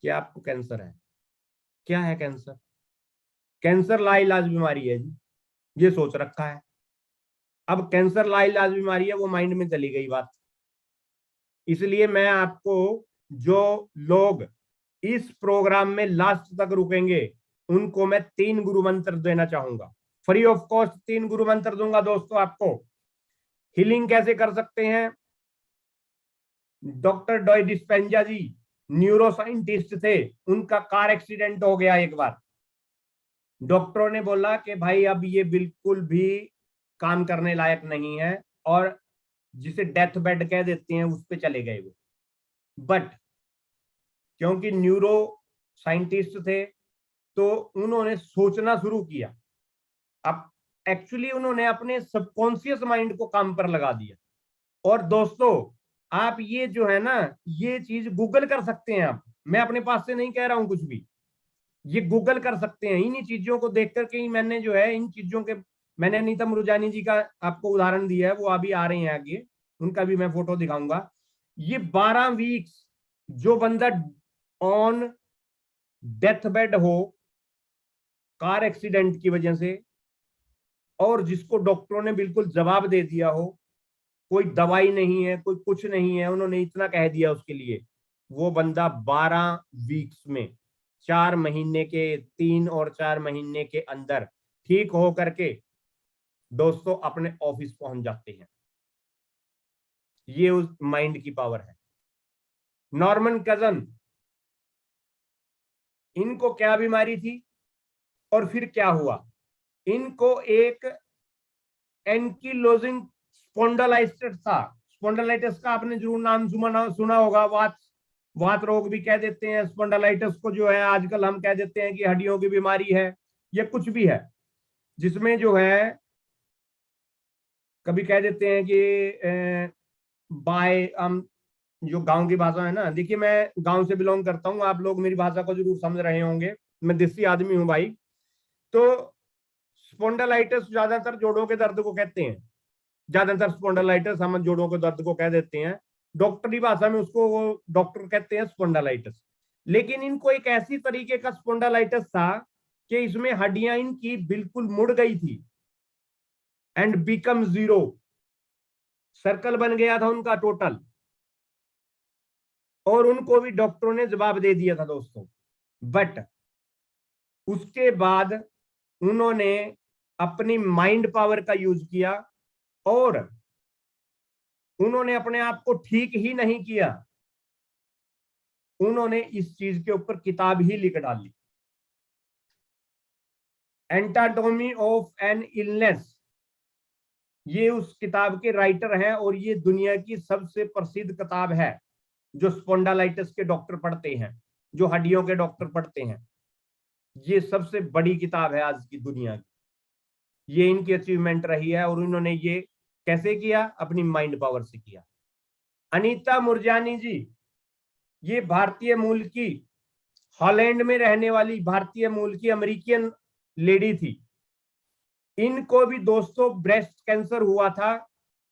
कि आपको कैंसर है। क्या है कैंसर? कैंसर लाइलाज बीमारी है जी, ये सोच रखा है। अब कैंसर लाइलाज बीमारी है, वो माइंड में चली गई बात। इसलिए मैं आपको, जो लोग इस प्रोग्राम में लास्ट तक रुकेंगे, उनको मैं 3 गुरु मंत्र देना चाहूंगा, फ्री ऑफ कॉस्ट 3 गुरु मंत्र दूंगा दोस्तों आपको। हीलिंग कैसे कर सकते हैं? डॉक्टर डॉय डिस्पेंजा जी न्यूरो साइंटिस्ट थे, उनका कार एक्सीडेंट हो गया एक बार। डॉक्टरों ने बोला कि भाई अब ये बिल्कुल भी काम करने लायक नहीं है, और जिसे डेथ बेड कह देते हैं उस पे चले गए वो। बट क्योंकि न्यूरो साइंटिस्ट थे तो उन्होंने सोचना शुरू किया। अब एक्चुअली उन्होंने अपने सबकॉन्शियस माइंड को काम पर लगा दिया। और दोस्तों, आप ये जो है ना, ये चीज गूगल कर सकते हैं आप, मैं अपने पास से नहीं कह रहा हूं कुछ भी, ये गूगल कर सकते हैं। इन्हीं चीजों को देख करके ही मैंने जो है इन चीजों के, मैंने अनीता मुरजानी जी का आपको उदाहरण दिया है, वो अभी आ रहे हैं आगे, उनका भी मैं फोटो दिखाऊंगा। ये 12 वीक्स जो बंदा ऑन डेथ बेड हो कार एक्सीडेंट की वजह से, और जिसको डॉक्टरों ने बिल्कुल जवाब दे दिया हो, कोई दवाई नहीं है, कोई कुछ नहीं है, उन्होंने इतना कह दिया उसके लिए, वो बंदा 12 वीक्स में, 4 महीने के, 3 और 4 महीने के अंदर ठीक हो करके दोस्तों अपने ऑफिस पहुंच जाते हैं। ये उस माइंड की पावर है। नॉर्मन कजन, इनको क्या बीमारी थी और फिर क्या हुआ? इनको एक एंकिलोजिंग स्पॉन्डिलाइटिस था। स्पॉन्डिलाइटिस का आपने जरूर नाम सुना होगा। वात रोग भी कह देते हैं स्पॉन्डिलाइटिस को, जो है आजकल हम कह देते हैं कि हड्डियों की बीमारी है, ये कुछ भी है, जिसमें जो है कभी कह देते हैं कि बाय जो गांव की भाषा है ना, देखिए मैं गांव से बिलोंग करता हूं, आप लोग मेरी भाषा को जरूर समझ रहे होंगे, मैं देसी आदमी हूं भाई। तो स्पॉन्डिलाइटिस ज्यादातर जोड़ों के दर्द को कहते हैं, ज्यादातर स्पॉन्डिलाइटिस हम जोड़ों के दर्द को कह देते हैं, डॉक्टरी भाषा में उसको वो डॉक्टर कहते हैं स्पॉन्डिलाइटिस। लेकिन इनको एक ऐसी तरीके का स्पॉन्डिलाइटिस था कि इसमें हड्डियां इनकी बिल्कुल मुड़ गई थी, एंड बिकम जीरो, सर्कल बन गया था उनका टोटल। और उनको भी डॉक्टरों ने जवाब दे दिया था दोस्तों। बट उसके बाद उन्होंने अपनी माइंड पावर का यूज किया, और उन्होंने अपने आप को ठीक ही नहीं किया, उन्होंने इस चीज के ऊपर किताब ही लिख डाली, एंटाटॉमी ऑफ एन इलनेस। ये उस किताब के राइटर हैं, और ये दुनिया की सबसे प्रसिद्ध किताब है जो स्पॉन्डिलाइटिस के डॉक्टर पढ़ते हैं, जो हड्डियों के डॉक्टर पढ़ते हैं। ये सबसे बड़ी किताब है आज की दुनिया की, ये इनकी अचीवमेंट रही है, और उन्होंने ये कैसे किया? अपनी माइंड पावर से किया। अनीता मुरजानी जी, ये भारतीय मूल की, हॉलैंड में रहने वाली भारतीय मूल की अमेरिकन लेडी थी। इनको भी दोस्तों ब्रेस्ट कैंसर हुआ था,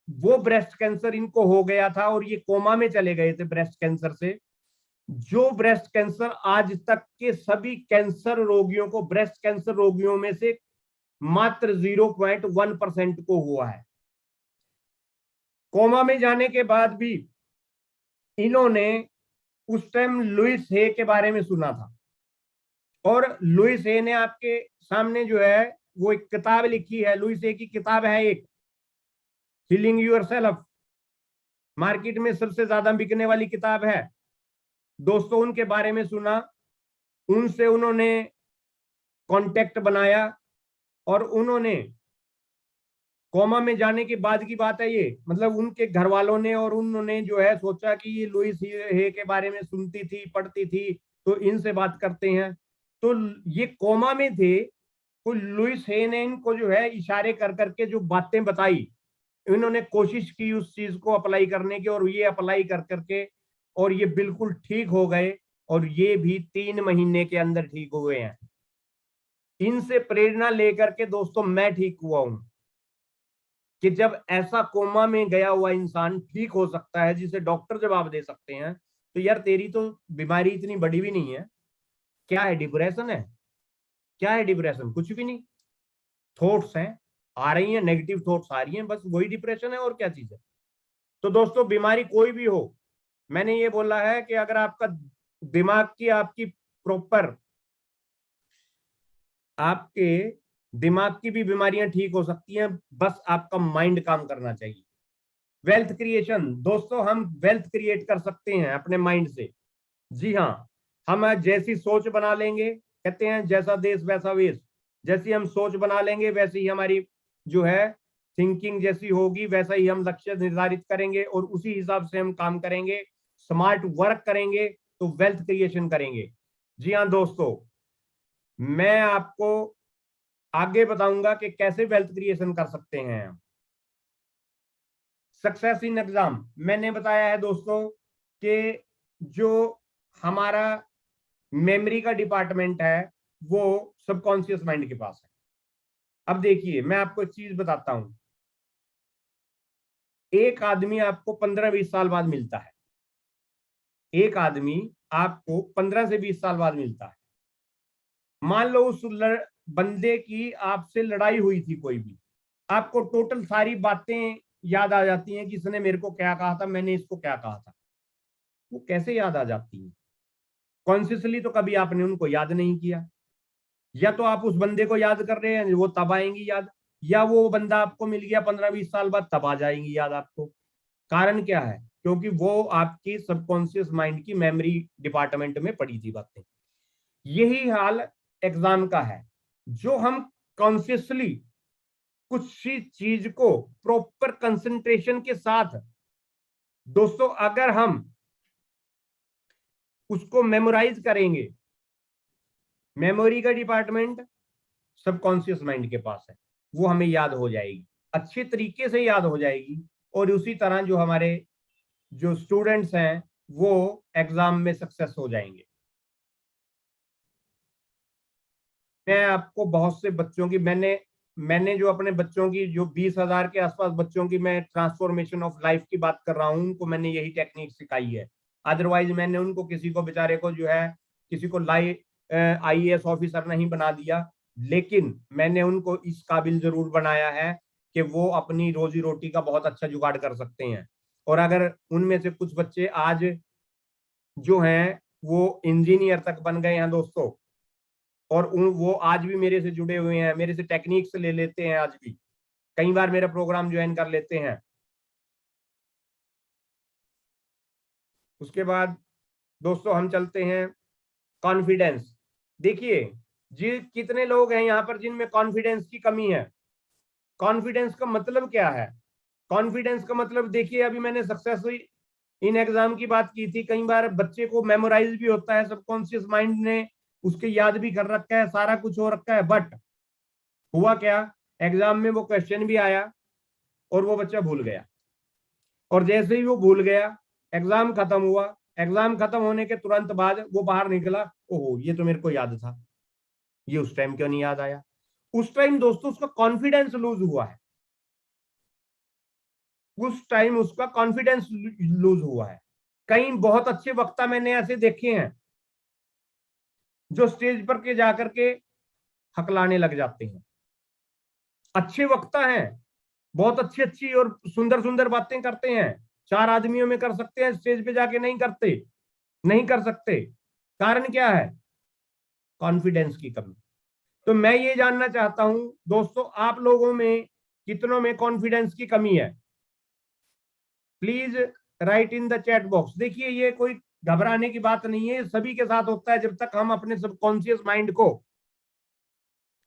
वो ब्रेस्ट कैंसर इनको हो गया था और ये कोमा में चले गए थे ब्रेस्ट कैंसर से। जो ब्रेस्ट कैंसर आज तक के सभी कैंसर रोगियों को, ब्रेस्ट कैंसर रोगियों में से मात्र 0.1% को हुआ है। कोमा में जाने के बाद भी इन्होंने उस टाइम लुइस हे के बारे में सुना था, और लुइस हे ने आपके सामने जो है वो एक किताब लिखी है, लुइस हे की किताब है एक, हीलिंग योरसेल्फ, मार्केट में सबसे ज्यादा बिकने वाली किताब है दोस्तों। उनके बारे में सुना, उनसे उन्होंने कांटेक्ट बनाया, और उन्होंने कोमा में जाने के बाद की बात है ये, मतलब उनके घर वालों ने और उन्होंने जो है सोचा कि ये लुइस हे के बारे में सुनती थी, पढ़ती थी, तो इनसे बात करते हैं। तो ये कोमा में थे, तो लुइस हे ने इनको जो है इशारे कर करके जो बातें बताई, इन्होंने कोशिश की उस चीज को अप्लाई करने की, और ये अप्लाई कर करके और ये बिल्कुल ठीक हो गए, और ये भी 3 महीने के अंदर ठीक हुए हैं। इनसे प्रेरणा लेकर के दोस्तों मैं ठीक हुआ हूं, कि जब ऐसा कोमा में गया हुआ इंसान ठीक हो सकता है, जिसे डॉक्टर जवाब दे सकते हैं, तो यार तेरी तो बीमारी इतनी बड़ी भी नहीं है। क्या है, डिप्रेशन है? क्या है डिप्रेशन? कुछ भी नहीं, थॉट्स हैं, आ रही हैं, नेगेटिव थॉट्स आ रही हैं, बस वही डिप्रेशन है, और क्या चीज है। तो दोस्तों बीमारी कोई भी हो, मैंने ये बोला है कि अगर आपका दिमाग की आपकी प्रॉपर, आपके दिमाग की भी बीमारियां ठीक हो सकती हैं, बस आपका माइंड काम करना चाहिए। वेल्थ क्रिएशन दोस्तों, हम वेल्थ क्रिएट कर सकते हैं अपने माइंड से। जी हाँ, हम जैसी सोच बना लेंगे, कहते हैं जैसा देश वैसा वेश, जैसी हम सोच बना लेंगे वैसी ही हमारी जो है थिंकिंग जैसी होगी, वैसा ही हम लक्ष्य निर्धारित करेंगे और उसी हिसाब से हम काम करेंगे, स्मार्ट वर्क करेंगे, तो वेल्थ क्रिएशन करेंगे। जी हाँ दोस्तों, मैं आपको आगे बताऊंगा कि कैसे वेल्थ क्रिएशन कर सकते हैं। सक्सेस इन एग्जाम, मैंने बताया है दोस्तों कि जो हमारा मेमोरी का डिपार्टमेंट है वो सबकॉन्शियस माइंड के पास है। अब देखिए मैं आपको एक चीज बताता हूं, एक आदमी आपको 15-20 साल बाद मिलता है, एक आदमी आपको 15 से 20 साल बाद मिलता है। मान लो उस बंदे की आपसे लड़ाई हुई थी कोई भी, आपको टोटल सारी बातें याद आ जाती हैं कि इसने मेरे को क्या कहा था, मैंने इसको क्या कहा था। वो कैसे याद आ जाती हैं? कॉन्शियसली तो कभी आपने उनको याद नहीं किया, या तो आप उस बंदे को याद कर रहे हैं वो तब आएंगी याद, या वो बंदा आपको मिल गया 15-20 साल बाद तब आ जाएंगी याद आपको। कारण क्या है? क्योंकि वो आपकी सबकॉन्शियस माइंड की मेमोरी डिपार्टमेंट में पड़ी थी बातें। यही हाल एग्जाम का है। जो हम कॉन्शियसली कुछ चीज को प्रॉपर कंसंट्रेशन के साथ, दोस्तों अगर हम उसको मेमोराइज करेंगे, मेमोरी का डिपार्टमेंट सबकॉन्शियस माइंड के पास है, वो हमें याद हो जाएगी, अच्छे तरीके से याद हो जाएगी, और उसी तरह जो हमारे जो स्टूडेंट्स हैं वो एग्जाम में सक्सेस हो जाएंगे। मैं आपको बहुत से बच्चों की, मैंने मैंने जो अपने बच्चों की जो 20,000 के आसपास बच्चों की मैं ट्रांसफॉर्मेशन ऑफ लाइफ की बात कर रहा हूं, उनको मैंने यही टेक्निक सिखाई है। अदरवाइज मैंने उनको किसी को बेचारे को जो है किसी को IAS ऑफिसर नहीं बना दिया, लेकिन मैंने उनको इस काबिल जरूर बनाया है कि वो अपनी रोजी रोटी का बहुत अच्छा जुगाड़ कर सकते हैं। और अगर उनमें से कुछ बच्चे आज जो हैं वो इंजीनियर तक बन गए हैं दोस्तों, और वो आज भी मेरे से जुड़े हुए हैं, मेरे से टेक्निक्स ले लेते हैं, आज भी कई बार मेरा प्रोग्राम ज्वाइन कर लेते हैं। उसके बाद दोस्तों हम चलते हैं कॉन्फिडेंस। देखिए जी, कितने लोग हैं यहाँ पर जिनमें कॉन्फिडेंस की कमी है। कॉन्फिडेंस का मतलब क्या है? कॉन्फिडेंस का मतलब देखिए, अभी मैंने सक्सेस इन एग्जाम की बात की थी, कई बार बच्चे को मेमोराइज भी होता है, सबकॉन्शियस माइंड ने उसके याद भी कर रखा है, सारा कुछ हो रखा है, बट हुआ क्या, एग्जाम में वो क्वेश्चन भी आया और वो बच्चा भूल गया, और जैसे ही वो भूल गया एग्जाम खत्म हुआ, एग्जाम खत्म होने के तुरंत बाद वो बाहर निकला, ओहो ये तो मेरे को याद था, ये उस टाइम क्यों नहीं याद आया? उस टाइम दोस्तों उसका कॉन्फिडेंस लूज हुआ है, उस टाइम उसका कॉन्फिडेंस लूज हुआ है। कई बहुत अच्छे वक्ता मैंने ऐसे देखे हैं जो स्टेज पर के जाकर के हकलाने लग जाते हैं, अच्छे वक्ता हैं, बहुत अच्छी अच्छी और सुंदर सुंदर बातें करते हैं, 4 आदमियों में कर सकते हैं, स्टेज पे जाके नहीं करते, नहीं कर सकते। कारण क्या है? कॉन्फिडेंस की कमी। तो मैं ये जानना चाहता हूं दोस्तों, आप लोगों में कितनों में कॉन्फिडेंस की कमी है? Please right in the chat box. देखिए ये कोई घबराने की बात नहीं है, सभी के साथ होता है, जब तक हम अपने सबकॉन्शियस माइंड को,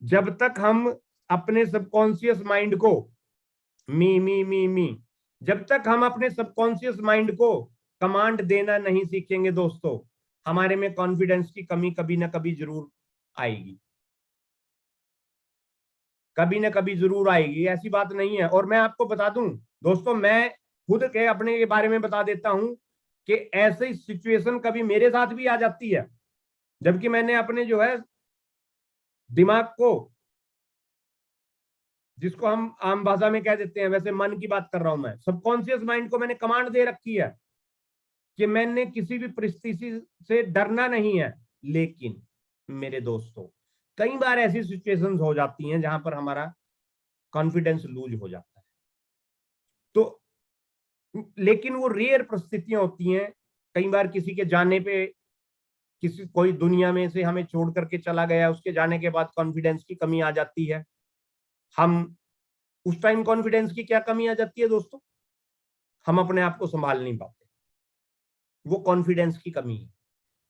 जब तक हम अपने सबकॉन्शियस माइंड को मी। जब तक हम अपने सबकॉन्शियस माइंड को कमांड देना नहीं सीखेंगे दोस्तों, हमारे में कॉन्फिडेंस की कमी कभी ना कभी जरूर आएगी, कभी ना कभी जरूर आएगी, ऐसी बात नहीं है। और मैं आपको बता दूं दोस्तों, मैं खुद के अपने के बारे में बता देता हूं कि ऐसी सिचुएशन कभी मेरे साथ भी आ जाती है, जबकि मैंने अपने जो है दिमाग को, जिसको हम आम भाषा में कह देते हैं, वैसे मन की बात कर रहा हूं मैं, सबकॉन्शियस माइंड को मैंने कमांड दे रखी है कि मैंने किसी भी परिस्थिति से डरना नहीं है। लेकिन मेरे दोस्तों, कई बार ऐसी सिचुएशंस हो जाती हैं जहां पर हमारा कॉन्फिडेंस लूज हो जाता है। तो लेकिन वो रेयर परिस्थितियां होती हैं, कई बार किसी के जाने पे, किसी कोई दुनिया में से हमें छोड़ करके चला गया, उसके जाने के बाद कॉन्फिडेंस की कमी आ जाती है। हम उस टाइम कॉन्फिडेंस की क्या कमी आ जाती है दोस्तों, हम अपने आप को संभाल नहीं पाते, वो कॉन्फिडेंस की कमी है।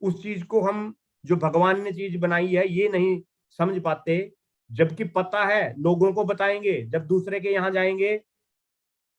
उस चीज को हम, जो भगवान ने चीज बनाई है, ये नहीं समझ पाते, जबकि पता है, लोगों को बताएंगे, जब दूसरे के यहाँ जाएंगे,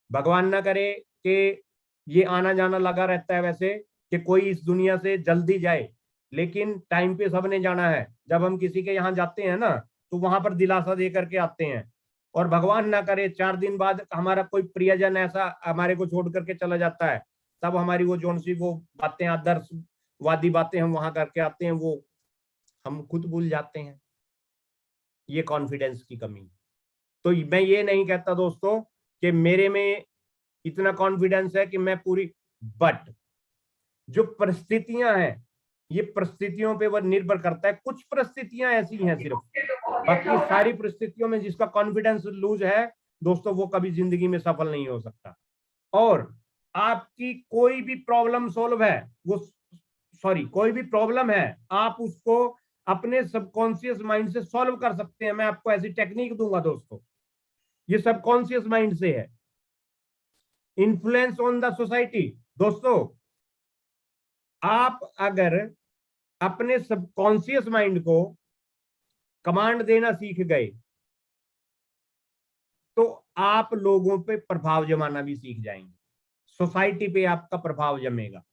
भगवान ना करे कि ये आना जाना लगा रहता है वैसे, कि कोई इस दुनिया से जल्दी जाए, लेकिन टाइम पे सबने जाना है। जब हम किसी के यहाँ जाते हैं ना, तो वहां पर दिलासा दे करके आते हैं, और भगवान ना करे 4 दिन बाद हमारा कोई प्रियजन ऐसा हमारे को छोड़ करके चला जाता है, तब हमारी वो जोन सी वो बातें, आदर्शवादी बातें हम वहां करके आते हैं, वो हम खुद भूल जाते हैं। ये कॉन्फिडेंस की कमी। तो मैं ये नहीं कहता दोस्तों कि मेरे में इतना कॉन्फिडेंस है कि मैं पूरी, बट जो परिस्थितियां हैं, ये परिस्थितियों पे वो निर्भर करता है। कुछ परिस्थितियां ऐसी हैं सिर्फ, बाकी सारी परिस्थितियों में जिसका कॉन्फिडेंस लूज है दोस्तों, वो कभी जिंदगी में सफल नहीं हो सकता। और आपकी कोई भी प्रॉब्लम सॉल्व है, वो, सॉरी, कोई भी प्रॉब्लम है, आप उसको अपने सबकॉन्शियस माइंड से सॉल्व कर सकते हैं। मैं आपको ऐसी टेक्निक दूंगा दोस्तों, ये सबकॉन्शियस माइंड से है। इन्फ्लुएंस ऑन द सोसाइटी, दोस्तों, आप अगर अपने सबकॉन्शियस माइंड को कमांड देना सीख गए, तो आप लोगों पे प्रभाव जमाना भी सीख जाएंगे, सोसाइटी पे आपका प्रभाव जमेगा।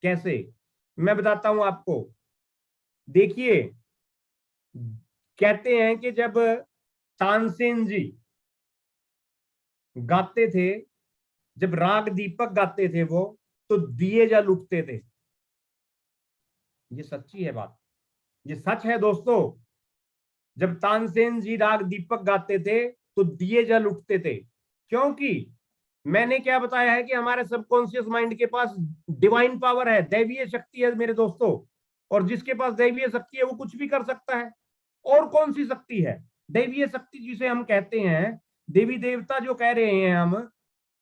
कैसे, मैं बताता हूं आपको। देखिए, कहते हैं कि जब तानसेन जी गाते थे, जब राग दीपक गाते थे वो, तो दिए जल उठते थे। ये सच्ची है बात, ये सच है दोस्तों। जब तानसेन जी राग दीपक गाते थे तो दिए जल उठते थे, क्योंकि मैंने क्या बताया है कि हमारे सबकॉन्शियस माइंड के पास डिवाइन पावर है, दैवीय शक्ति है मेरे दोस्तों। और जिसके पास दैवीय शक्ति है वो कुछ भी कर सकता है। और कौन सी शक्ति है दैवीय शक्ति जिसे हम कहते हैं, देवी देवता जो कह रहे हैं हम,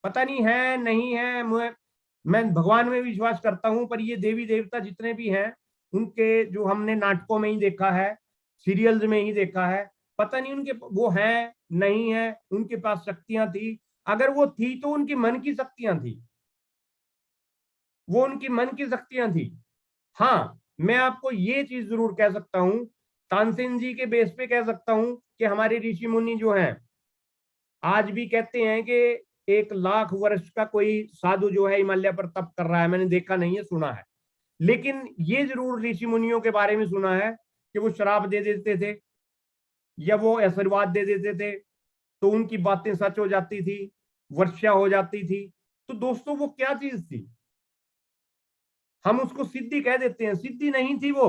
पता नहीं है नहीं है, मैं भगवान में विश्वास करता हूं, पर ये देवी देवता जितने भी हैं, उनके जो हमने नाटकों में ही देखा है, सीरियल्स में ही देखा है, पता नहीं उनके वो है नहीं है, उनके पास शक्तियां थी। अगर वो थी तो उनकी मन की शक्तियां थी, वो उनकी मन की शक्तियां थी। हाँ, मैं आपको ये चीज जरूर कह सकता हूं, तानसेन जी के बेस पे कह सकता हूं कि हमारे ऋषि मुनि जो हैं, आज भी कहते हैं कि 1 लाख वर्ष का कोई साधु जो है हिमालय पर तप कर रहा है। मैंने देखा नहीं है, सुना है। लेकिन ये जरूर ऋषि मुनियों के बारे में सुना है कि वो शराब दे देते थे या वो आशीर्वाद दे देते थे, तो उनकी बातें सच हो जाती थी, वर्षा हो जाती थी। तो दोस्तों, वो क्या चीज थी, हम उसको सिद्धि कह देते हैं, सिद्धि नहीं थी वो।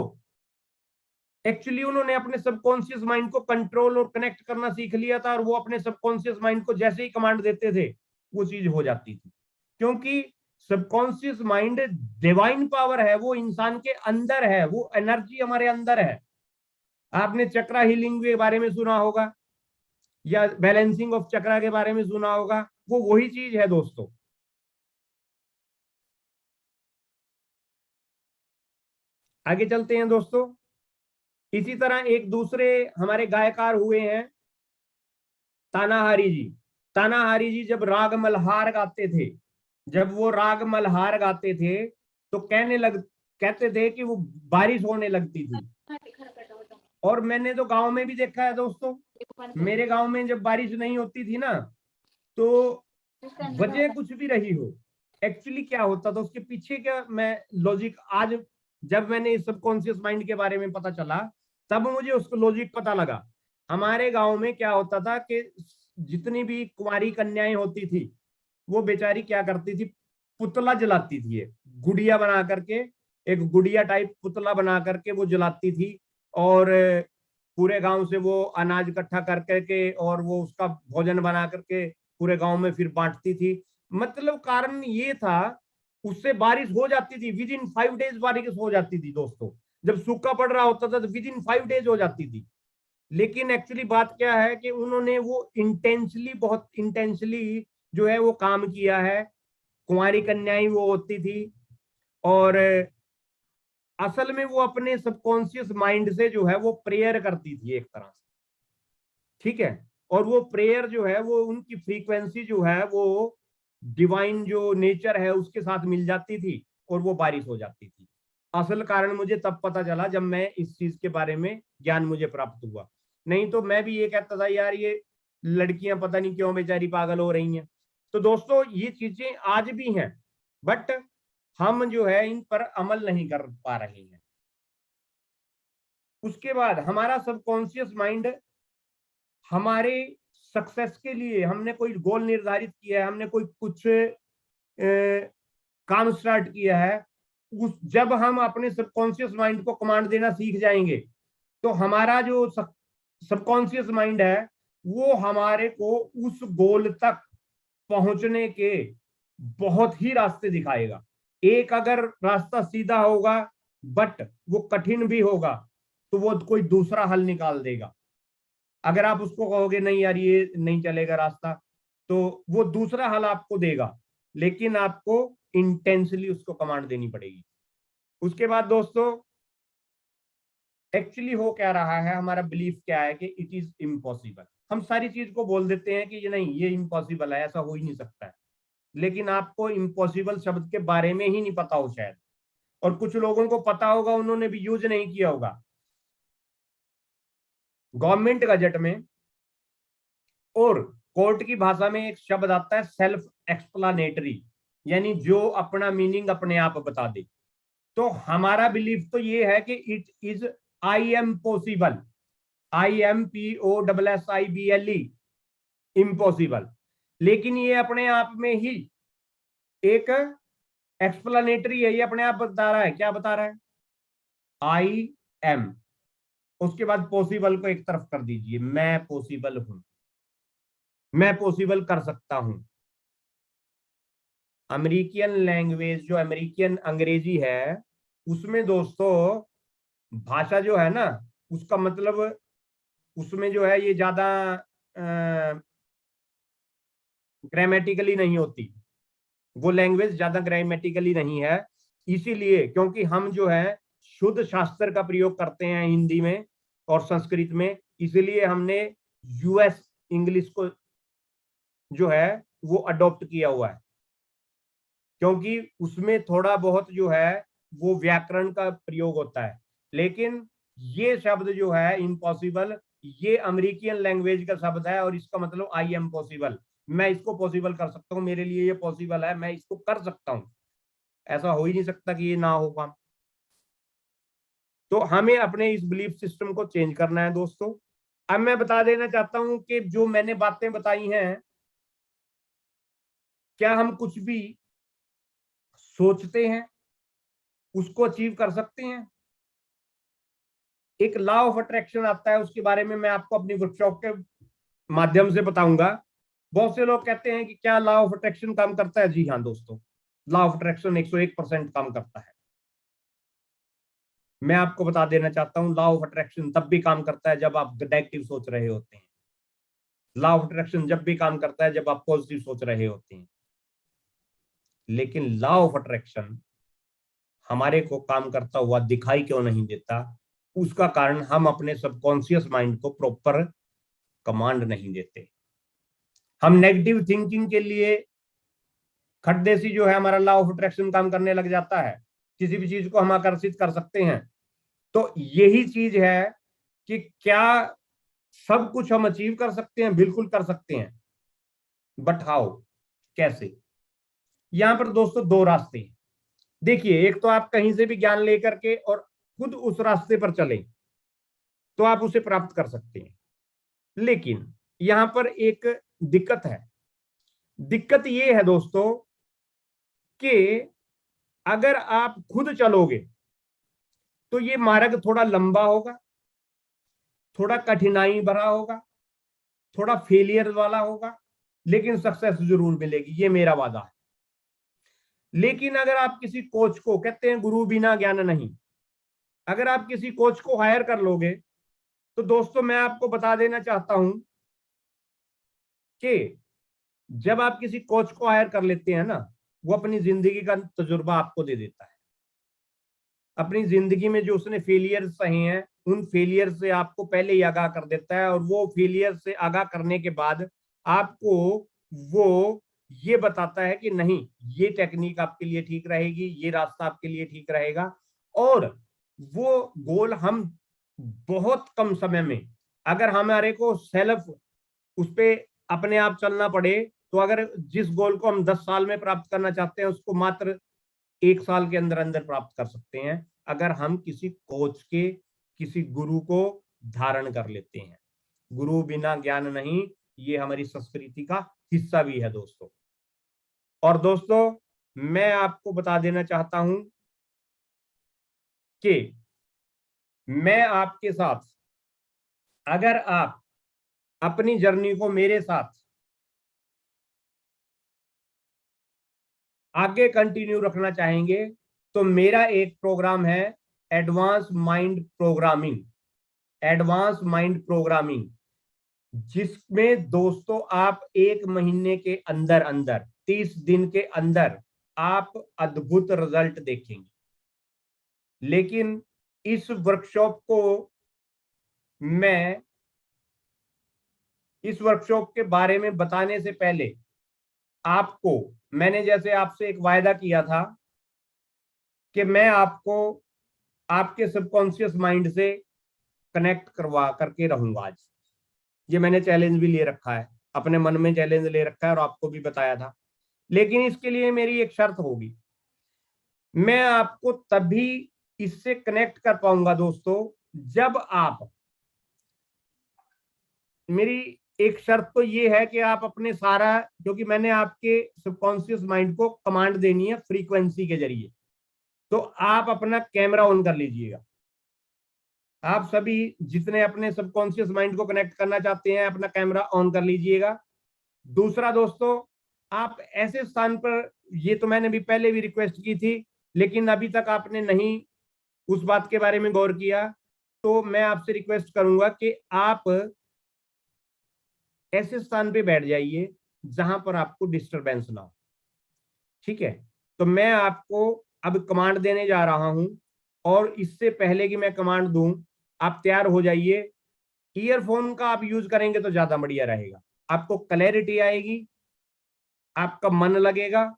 एक्चुअली उन्होंने अपने सबकॉन्शियस माइंड को कंट्रोल और कनेक्ट करना सीख लिया था, और वो अपने सबकॉन्शियस माइंड को जैसे ही कमांड देते थे, वो चीज हो जाती थी। क्योंकि सबकॉन्शियस माइंड डिवाइन पावर है, वो इंसान के अंदर है, वो एनर्जी हमारे अंदर है। आपने चक्रा हीलिंग के बारे में सुना होगा, या बैलेंसिंग ऑफ चक्रा के बारे में सुना होगा, वो वही चीज है दोस्तों। आगे चलते हैं दोस्तों। इसी तरह एक दूसरे हमारे गायकार हुए हैं, तानाहारी जी। तानाहारी जी जब राग मल्हार गाते थे, जब वो राग मल्हार गाते थे, तो कहते थे कि वो बारिश होने लगती थी। और मैंने तो गांव में भी देखा है दोस्तों, मेरे गांव में जब बारिश नहीं होती थी ना, तो वजह कुछ भी रही हो, एक्चुअली क्या होता था उसके पीछे, क्या मैं लॉजिक, आज जब मैंने सबकॉन्शियस माइंड के बारे में पता चला तब मुझे उसको लॉजिक पता लगा। हमारे गांव में क्या होता था कि जितनी भी कुंवारी कन्याएं होती थी वो बेचारी क्या करती थी, पुतला जलाती थी, एक गुड़िया बना करके, एक गुड़िया टाइप पुतला बना करके वो जलाती थी, और पूरे गांव से वो अनाज इकट्ठा कर करके और वो उसका भोजन बना करके पूरे गांव में फिर बांटती थी। मतलब कारण ये था, उससे बारिश हो जाती थी, विद इन 5 डेज बारिश हो जाती थी दोस्तों। जब सूखा पड़ रहा होता था तो विद इन 5 डेज हो जाती थी। लेकिन एक्चुअली बात क्या है कि उन्होंने वो इंटेंशली, बहुत इंटेंशली जो है वो काम किया है। कुंवारी कन्याएं वो होती थी, और असल में वो अपने सबकॉन्शियस माइंड से जो है वो प्रेयर करती थी एक तरह से, ठीक है। और वो प्रेयर जो है वो उनकी फ्रीक्वेंसी जो है वो डिवाइन जो नेचर है उसके साथ मिल जाती थी, और वो बारिश हो जाती थी। असल कारण मुझे तब पता चला जब मैं इस चीज के बारे में ज्ञान मुझे प्राप्त हुआ। नहीं तो मैं भी ये कहता था यार ये लड़कियां पता नहीं क्यों बेचारी पागल हो रही हैं। तो दोस्तों ये चीजें आज भी हैं, बट हम जो है इन पर अमल नहीं कर पा रहे हैं। उसके बाद हमारा सबकॉन्शियस माइंड हमारे सक्सेस के लिए, हमने कोई गोल निर्धारित किया है, हमने कोई कुछ काम स्टार्ट किया है, उस जब हम अपने सबकॉन्शियस माइंड को कमांड देना सीख जाएंगे तो हमारा जो सबकॉन्शियस माइंड है वो हमारे को उस गोल तक पहुंचने के बहुत ही रास्ते दिखाएगा। एक अगर रास्ता सीधा होगा बट वो कठिन भी होगा तो वो कोई दूसरा हल निकाल देगा। अगर आप उसको कहोगे नहीं यार ये नहीं चलेगा रास्ता, तो वो दूसरा हल आपको देगा, लेकिन आपको इंटेंसली उसको कमांड देनी पड़ेगी। उसके बाद दोस्तों एक्चुअली हो क्या रहा है, हमारा बिलीफ क्या है कि इट इज इम्पॉसिबल। हम सारी चीज को बोल देते हैं कि ये नहीं, ये इम्पॉसिबल है, ऐसा हो ही नहीं सकता है। लेकिन आपको इम्पॉसिबल शब्द के बारे में ही नहीं पता हो शायद, और कुछ लोगों को पता होगा उन्होंने भी यूज नहीं किया होगा। गवर्नमेंट गजट में और कोर्ट की भाषा में एक शब्द आता है सेल्फ एक्सप्लानेटरी, यानी जो अपना मीनिंग अपने आप बता दे। तो हमारा बिलीफ तो ये है कि it is I am possible, IMPOSSIBLE, impossible. लेकिन ये अपने आप में ही एक एक्सप्लानेटरी है, ये अपने आप बता रहा है, क्या बता रहा है, आई एम। उसके बाद पॉसिबल को एक तरफ कर दीजिए, मैं पॉसिबल हूं, मैं पॉसिबल कर सकता हूं। अमेरिकन लैंग्वेज जो अमेरिकन अंग्रेजी है उसमें दोस्तों भाषा जो है ना, उसका मतलब उसमें जो है ये ज्यादा ग्रामेटिकली नहीं होती, वो लैंग्वेज ज्यादा ग्रामेटिकली नहीं है। इसीलिए क्योंकि हम जो है शुद्ध शास्त्र का प्रयोग करते हैं हिंदी में और संस्कृत में, इसलिए हमने US इंग्लिश को जो है वो अडॉप्ट किया हुआ है, क्योंकि उसमें थोड़ा बहुत जो है वो व्याकरण का प्रयोग होता है। लेकिन ये शब्द जो है इम्पॉसिबल, ये अमेरिकन लैंग्वेज का शब्द है, और इसका मतलब आई एम पॉसिबल, मैं इसको पॉसिबल कर सकता हूँ, मेरे लिए ये पॉसिबल है, मैं इसको कर सकता हूँ, ऐसा हो ही नहीं सकता कि ये ना हो काम। तो हमें अपने इस बिलीफ सिस्टम को चेंज करना है दोस्तों। अब मैं बता देना चाहता हूं कि जो मैंने बातें बताई हैं, क्या हम कुछ भी सोचते हैं उसको अचीव कर सकते हैं? एक लॉ ऑफ अट्रैक्शन आता है, उसके बारे में मैं आपको अपनी वर्कशॉप के माध्यम से बताऊंगा। बहुत से लोग कहते हैं कि क्या लॉ ऑफ अट्रैक्शन काम करता है? जी हाँ दोस्तों, लॉ ऑफ अट्रैक्शन 101% काम करता है। मैं आपको बता देना चाहता हूं, लॉ ऑफ अट्रैक्शन तब भी काम करता है जब आप नेगेटिव सोच रहे होते हैं। लॉ ऑफ अट्रैक्शन जब भी काम करता है जब आप पॉजिटिव सोच रहे होते हैं। लेकिन लॉ ऑफ अट्रैक्शन हमारे को काम करता हुआ दिखाई क्यों नहीं देता? उसका कारण हम अपने सबकॉन्शियस माइंड को प्रॉपर कमांड नहीं देते। हम नेगेटिव थिंकिंग के लिए खड्डेसी जो है हमारा लॉ ऑफ अट्रैक्शन काम करने लग जाता है, किसी भी चीज को हम आकर्षित कर सकते हैं। तो यही चीज है कि क्या सब कुछ हम अचीव कर सकते हैं? बिल्कुल कर सकते हैं। बट हाउ, कैसे? यहां पर दोस्तों दो रास्ते हैं। देखिए, एक तो आप कहीं से भी ज्ञान लेकर के और खुद उस रास्ते पर चलें तो आप उसे प्राप्त कर सकते हैं। लेकिन यहां पर एक दिक्कत है। दिक्कत ये है दोस्तों कि अगर आप खुद चलोगे तो ये मार्ग थोड़ा लंबा होगा, थोड़ा कठिनाई भरा होगा, थोड़ा फेलियर वाला होगा, लेकिन सक्सेस जरूर मिलेगी, ये मेरा वादा है। लेकिन अगर आप किसी कोच को, कहते हैं गुरु बिना ज्ञान नहीं, अगर आप किसी कोच को हायर कर लोगे तो दोस्तों मैं आपको बता देना चाहता हूं कि जब आप किसी कोच को हायर कर लेते हैं ना, वो अपनी जिंदगी का तजुर्बा आपको दे देता है। अपनी जिंदगी में जो उसने फेलियर सहे हैं, उन फेलियर से आपको पहले ही आगाह कर देता है, और वो फेलियर से आगाह करने के बाद आपको वो ये बताता है कि नहीं, ये टेक्निक आपके लिए ठीक रहेगी, ये रास्ता आपके लिए ठीक रहेगा। और वो गोल हम बहुत कम समय में, अगर हमारे को सेल्फ उस पे अपने आप चलना पड़े, तो अगर जिस गोल को हम 10 साल में प्राप्त करना चाहते हैं उसको मात्र 1 साल के अंदर अंदर प्राप्त कर सकते हैं, अगर हम किसी कोच के, किसी गुरु को धारण कर लेते हैं। गुरु बिना ज्ञान नहीं, ये हमारी संस्कृति का हिस्सा भी है दोस्तों। और दोस्तों मैं आपको बता देना चाहता हूं कि मैं आपके साथ, अगर आप अपनी जर्नी को मेरे साथ आगे कंटिन्यू रखना चाहेंगे तो मेरा एक प्रोग्राम है advance mind programming. Advance mind programming, जिसमें दोस्तों आप 1 महीने के अंदर अंदर, 30 दिन के अंदर आप अद्भुत रिजल्ट देखेंगे। लेकिन इस वर्कशॉप को मैं, इस वर्कशॉप के बारे में बताने से पहले आपको, मैंने जैसे आपसे एक वायदा किया था कि मैं आपको आपके सबकॉन्शियस माइंड से कनेक्ट करवा करके रहूंगा आज। ये मैंने चैलेंज भी ले रखा है, अपने मन में चैलेंज ले रखा है और आपको भी बताया था। लेकिन इसके लिए मेरी एक शर्त होगी, मैं आपको तभी इससे कनेक्ट कर पाऊंगा दोस्तों जब आप, मेरी एक शर्त तो ये है कि आप अपने सारा, क्योंकि मैंने आपके सबकॉन्शियस माइंड को कमांड देनी है फ्रीक्वेंसी के जरिए, तो आप अपना कैमरा ऑन कर लीजिएगा। आप सभी जितने अपने सबकॉन्शियस माइंड को कनेक्ट करना चाहते हैं अपना कैमरा ऑन कर लीजिएगा। दूसरा दोस्तों, आप ऐसे स्थान पर, ये तो मैंने भी पहले भी रिक्वेस्ट की थी लेकिन अभी तक आपने नहीं उस बात के बारे में गौर किया, तो मैं आपसे रिक्वेस्ट करूंगा कि आप ऐसे स्थान पे बैठ जाइए जहां पर आपको डिस्टरबेंस ना हो। ठीक है, तो मैं आपको अब कमांड देने जा रहा हूं, और इससे पहले कि मैं कमांड दूं आप तैयार हो जाइए। ईयरफोन का आप यूज करेंगे तो ज्यादा बढ़िया रहेगा, आपको क्लैरिटी आएगी, आपका मन लगेगा,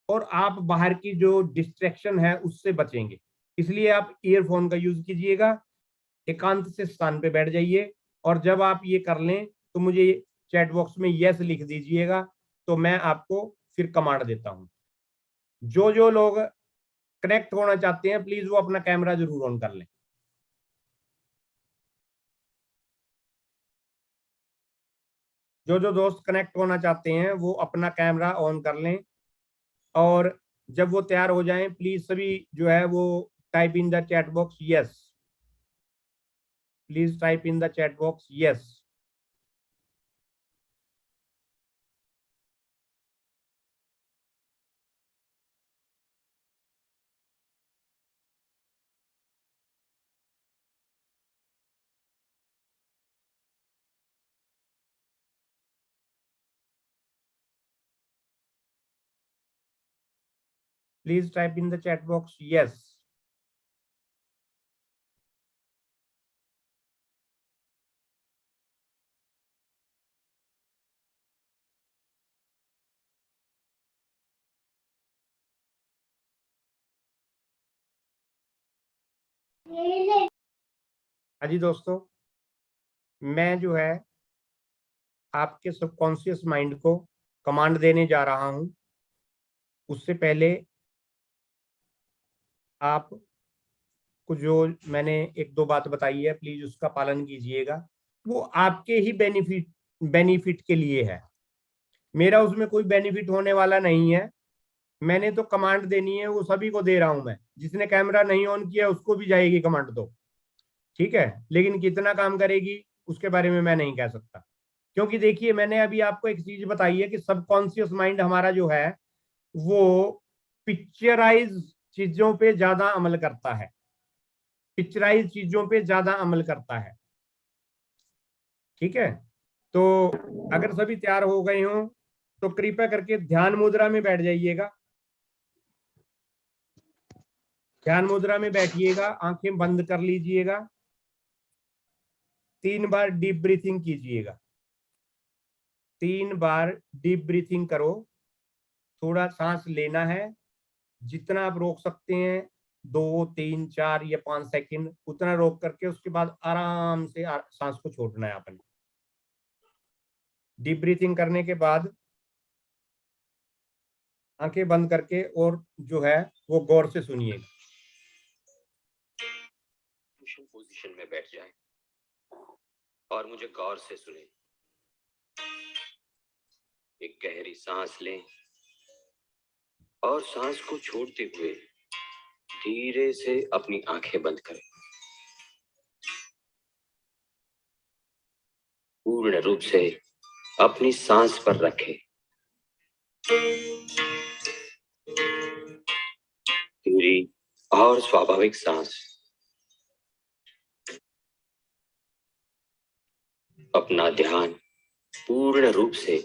और आप बाहर की जो डिस्ट्रैक्शन है उससे बचेंगे। इसलिए आप ईयरफोन का यूज कीजिएगा, एकांत से स्थान पे बैठ जाइए, और जब आप ये कर लें तो मुझे चैट बॉक्स में यस लिख दीजिएगा, तो मैं आपको फिर कमांड देता हूं। जो जो लोग कनेक्ट होना चाहते हैं प्लीज वो अपना कैमरा जरूर ऑन कर लें। जो जो दोस्त कनेक्ट होना चाहते हैं वो अपना कैमरा ऑन कर लें, और जब वो तैयार हो जाएं प्लीज सभी जो है वो type in the chat box yes. Please type in the chat box yes. Please type in the chat box yes. हाँ जी दोस्तों, मैं जो है आपके सबकॉन्शियस माइंड को कमांड देने जा रहा हूं, उससे पहले आप को जो मैंने एक दो बात बताई है प्लीज उसका पालन कीजिएगा। वो आपके ही बेनिफिट के लिए है, मेरा उसमें कोई बेनिफिट होने वाला नहीं है। मैंने तो कमांड देनी है, वो सभी को दे रहा हूं मैं, जिसने कैमरा नहीं ऑन किया उसको भी जाएगी कमांड तो, ठीक है। लेकिन कितना काम करेगी उसके बारे में मैं नहीं कह सकता, क्योंकि देखिए मैंने अभी आपको एक चीज बताई है कि सबकॉन्शियस माइंड हमारा जो है वो पिक्चराइज चीजों पे ज्यादा अमल करता है, पिक्चराइज चीजों पे ज्यादा अमल करता है, ठीक है। तो अगर सभी तैयार हो गए हों तो कृपया करके ध्यान मुद्रा में बैठ जाइएगा, ध्यान मुद्रा में बैठिएगा, आंखें बंद कर लीजिएगा, 3 बार डीप ब्रीथिंग कीजिएगा, 3 बार डीप ब्रीथिंग करो। थोड़ा सांस लेना है, जितना आप रोक सकते हैं, 2 3 4 या 5 सेकंड उतना रोक करके उसके बाद आराम से सांस को छोड़ना है आपने। डीप ब्रीथिंग करने के बाद आंखें बंद करके और जो है वो गौर से सुनिएगा। पोजीशन में बैठ जाएं और मुझे गौर से सुने। एक गहरी सांस लें और सांस को छोड़ते हुए धीरे से अपनी आंखें बंद करें। पूर्ण रूप से अपनी सांस पर रखें। धीरे और स्वाभाविक सांस। अपना ध्यान पूर्ण रूप से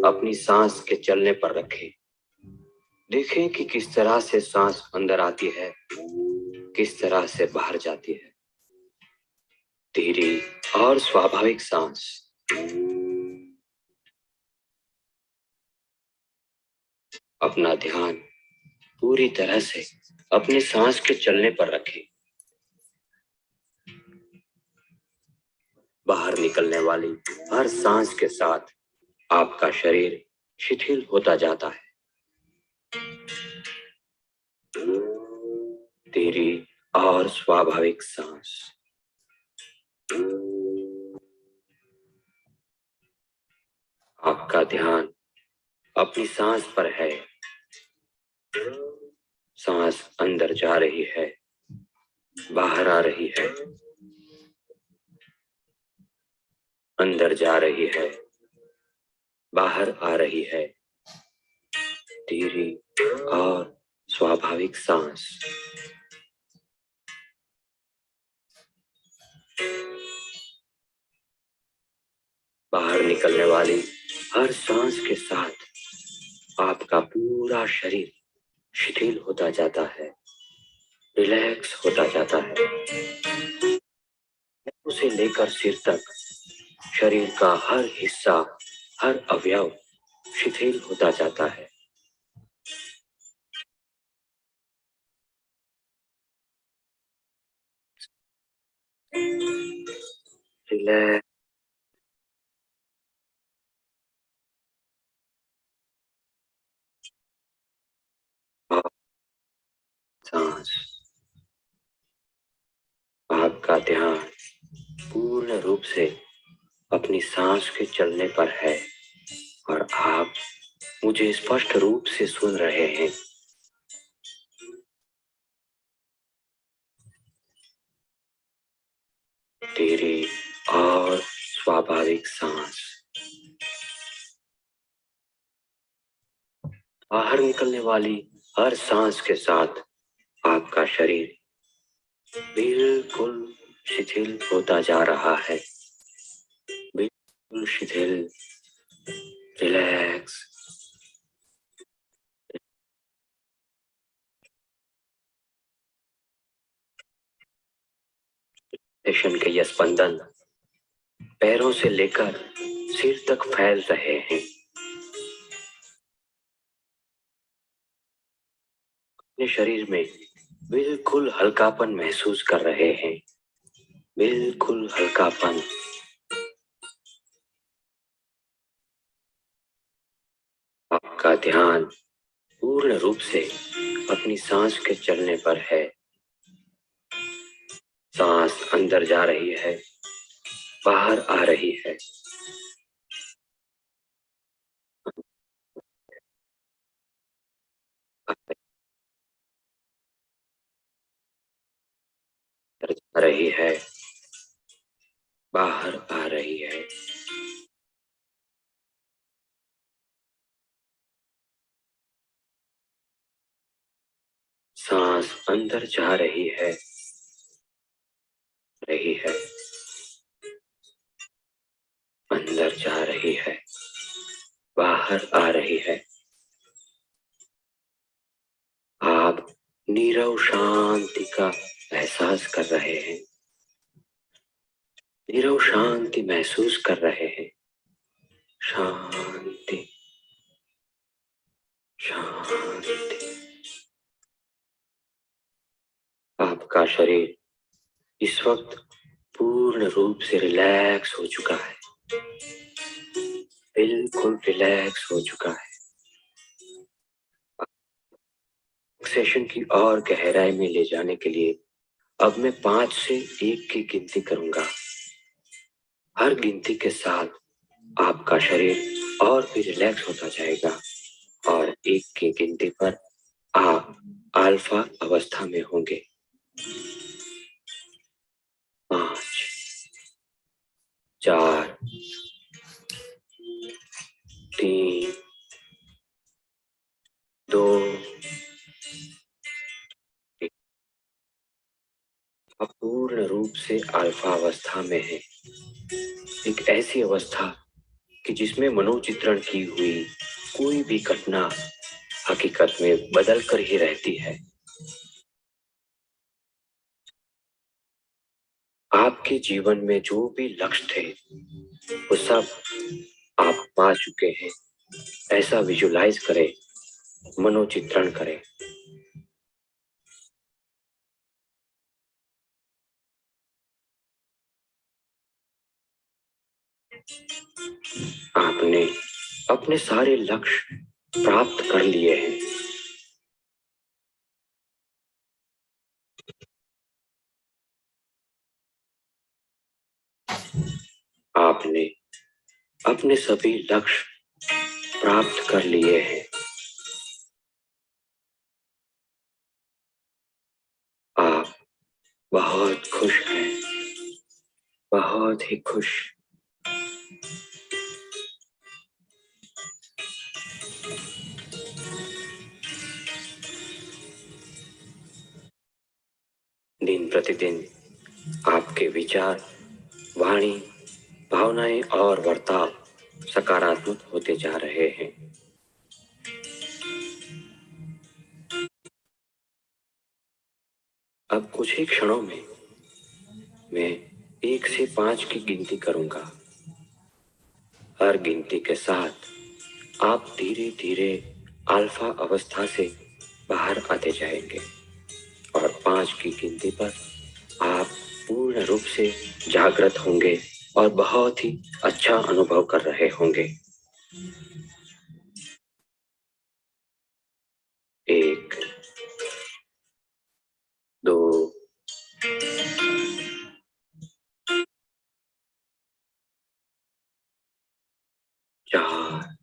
अपनी सांस के चलने पर रखें। देखें कि किस तरह से सांस अंदर आती है, किस तरह से बाहर जाती है। धीरे और स्वाभाविक सांस। अपना ध्यान पूरी तरह से अपनी सांस के चलने पर रखें। बाहर निकलने वाली हर सांस के साथ आपका शरीर शिथिल होता जाता है। धीरे और स्वाभाविक सांस। आपका ध्यान अपनी सांस पर है। सांस अंदर जा रही है, बाहर आ रही है, अंदर जा रही है, बाहर आ रही है। धीरे और स्वाभाविक सांस। बाहर निकलने वाली हर सांस के साथ आपका पूरा शरीर शिथिल होता जाता है, रिलैक्स होता जाता है। उसे लेकर सिर तक शरीर का हर हिस्सा, हर अवयव शिथिल होता जाता है। रिलैक्स। सांस। आपका ध्यान पूर्ण रूप से अपनी सांस के चलने पर है और आप मुझे स्पष्ट रूप से सुन रहे हैं। धीरे और स्वाभाविक सांस। बाहर निकलने वाली हर सांस के साथ आपका शरीर बिल्कुल शिथिल होता जा रहा है, बिल्कुल शिथिल, रिलैक्स। टेंशन के ये स्पंदन पैरों से लेकर सिर तक फैल रहे हैं। अपने शरीर में बिल्कुल हल्कापन महसूस कर रहे हैं, बिल्कुल हल्कापन। ध्यान पूर्ण रूप से अपनी सांस के चलने पर है। सांस अंदर जा रही है, बाहर आ रही है। अंदर जा रही है, बाहर आ रही है। सांस अंदर जा रही है, अंदर जा रही है, बाहर आ रही है। आप नीरव शांति का एहसास कर रहे हैं, नीरव शांति महसूस कर रहे हैं। शांति, शांति। आपका शरीर इस वक्त पूर्ण रूप से रिलैक्स हो चुका है, बिल्कुल रिलैक्स हो चुका है। सेशन की और गहराई में ले जाने के लिए अब मैं 5 से 1 की गिनती करूंगा। हर गिनती के साथ आपका शरीर और भी रिलैक्स होता जाएगा और 1 की गिनती पर आप अल्फा अवस्था में होंगे। 5, 4, 3, 2, आप पूर्ण रूप से अल्फा अवस्था में हैं। एक ऐसी अवस्था कि जिसमें मनोचित्रण की हुई कोई भी घटना हकीकत में बदल कर ही रहती है। आपके जीवन में जो भी लक्ष्य थे वो सब आप पा चुके हैं। ऐसा विजुलाइज करें, मनोचित्रण करें। आपने अपने सारे लक्ष्य प्राप्त कर लिए हैं। आपने अपने सभी लक्ष्य प्राप्त कर लिए हैं। आप बहुत खुश हैं, बहुत ही खुश। दिन प्रतिदिन आपके विचार, वाणी, भावनाएं और वर्ताव सकारात्मक होते जा रहे हैं। अब कुछ ही क्षणों में मैं 1 से 5 की गिनती करूंगा। हर गिनती के साथ आप धीरे धीरे अल्फा अवस्था से बाहर आते जाएंगे और 5 की गिनती पर आप पूर्ण रूप से जागृत होंगे और बहुत ही अच्छा अनुभव कर रहे होंगे। 1, 2, 4,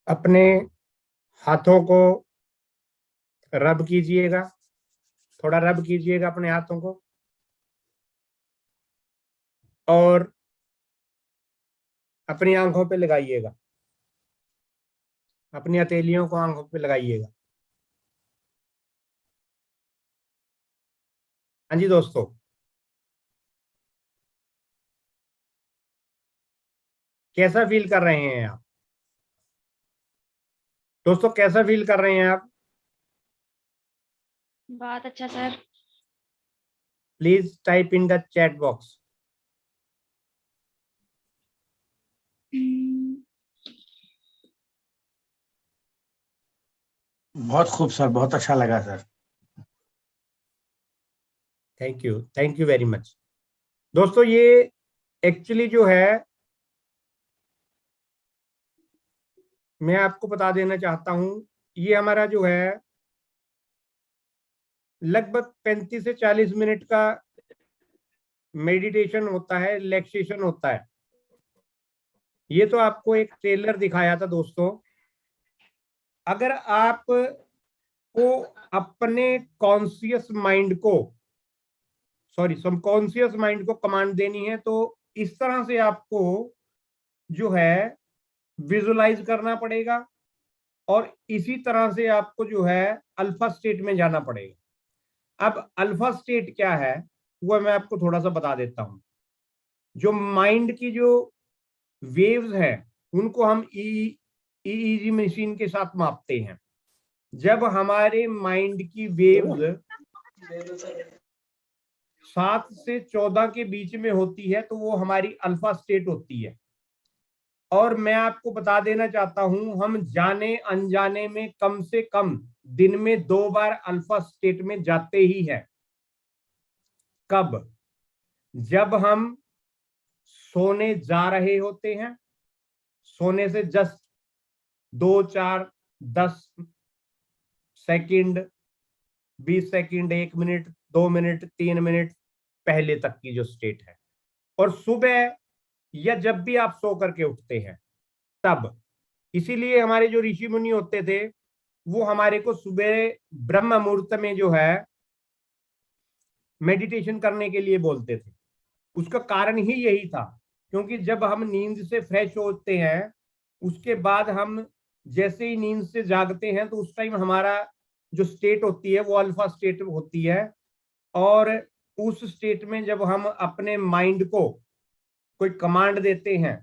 अपने हाथों को रब कीजिएगा, थोड़ा रब कीजिएगा अपने हाथों को और अपनी आंखों पे लगाइएगा, अपनी हथेलियों को आंखों पे लगाइएगा। हाँ जी दोस्तों, कैसा फील कर रहे हैं आप? दोस्तों कैसा फील कर रहे हैं आप? बहुत अच्छा sir. Please type in the chat box. बहुत खूब सर, बहुत अच्छा लगा sir. Thank you very much. दोस्तों ये एक्चुअली जो है मैं आपको बता देना चाहता हूं, ये हमारा जो है लगभग 35 से 40 मिनट का मेडिटेशन होता है, रिलैक्सेशन होता है। ये तो आपको एक ट्रेलर दिखाया था दोस्तों। अगर आप को अपने कॉन्शियस माइंड को सबकॉन्शियस माइंड को कमांड देनी है तो इस तरह से आपको जो है विजुलाइज करना पड़ेगा और इसी तरह से आपको जो है अल्फा स्टेट में जाना पड़ेगा। अब अल्फा स्टेट क्या है वो मैं आपको थोड़ा सा बता देता हूं। जो माइंड की जो वेव्स है उनको हम ईईजी मशीन के साथ मापते हैं। जब हमारे माइंड की वेव्स 7 से 14 के बीच में होती है तो वो हमारी अल्फा स्टेट होती है। और मैं आपको बता देना चाहता हूं, हम जाने अनजाने में कम से कम दिन में 2 बार अल्फा स्टेट में जाते ही हैं। कब? जब हम सोने जा रहे होते हैं, सोने से just 2, 4, 10 second, 20 second, 1 minute, 2 minute, 3 minute पहले तक की जो स्टेट है। और सुबह या जब भी आप सो करके उठते हैं तब। इसीलिए हमारे जो ऋषि मुनि होते थे वो हमारे को सुबह ब्रह्म मुहूर्त में जो है मेडिटेशन करने के लिए बोलते थे। उसका कारण ही यही था, क्योंकि जब हम नींद से फ्रेश होते हैं उसके बाद हम जैसे ही नींद से जागते हैं तो उस टाइम हमारा जो स्टेट होती है वो अल्फा स्टेट होती है। और उस स्टेट में जब हम अपने माइंड को कोई कमांड देते हैं,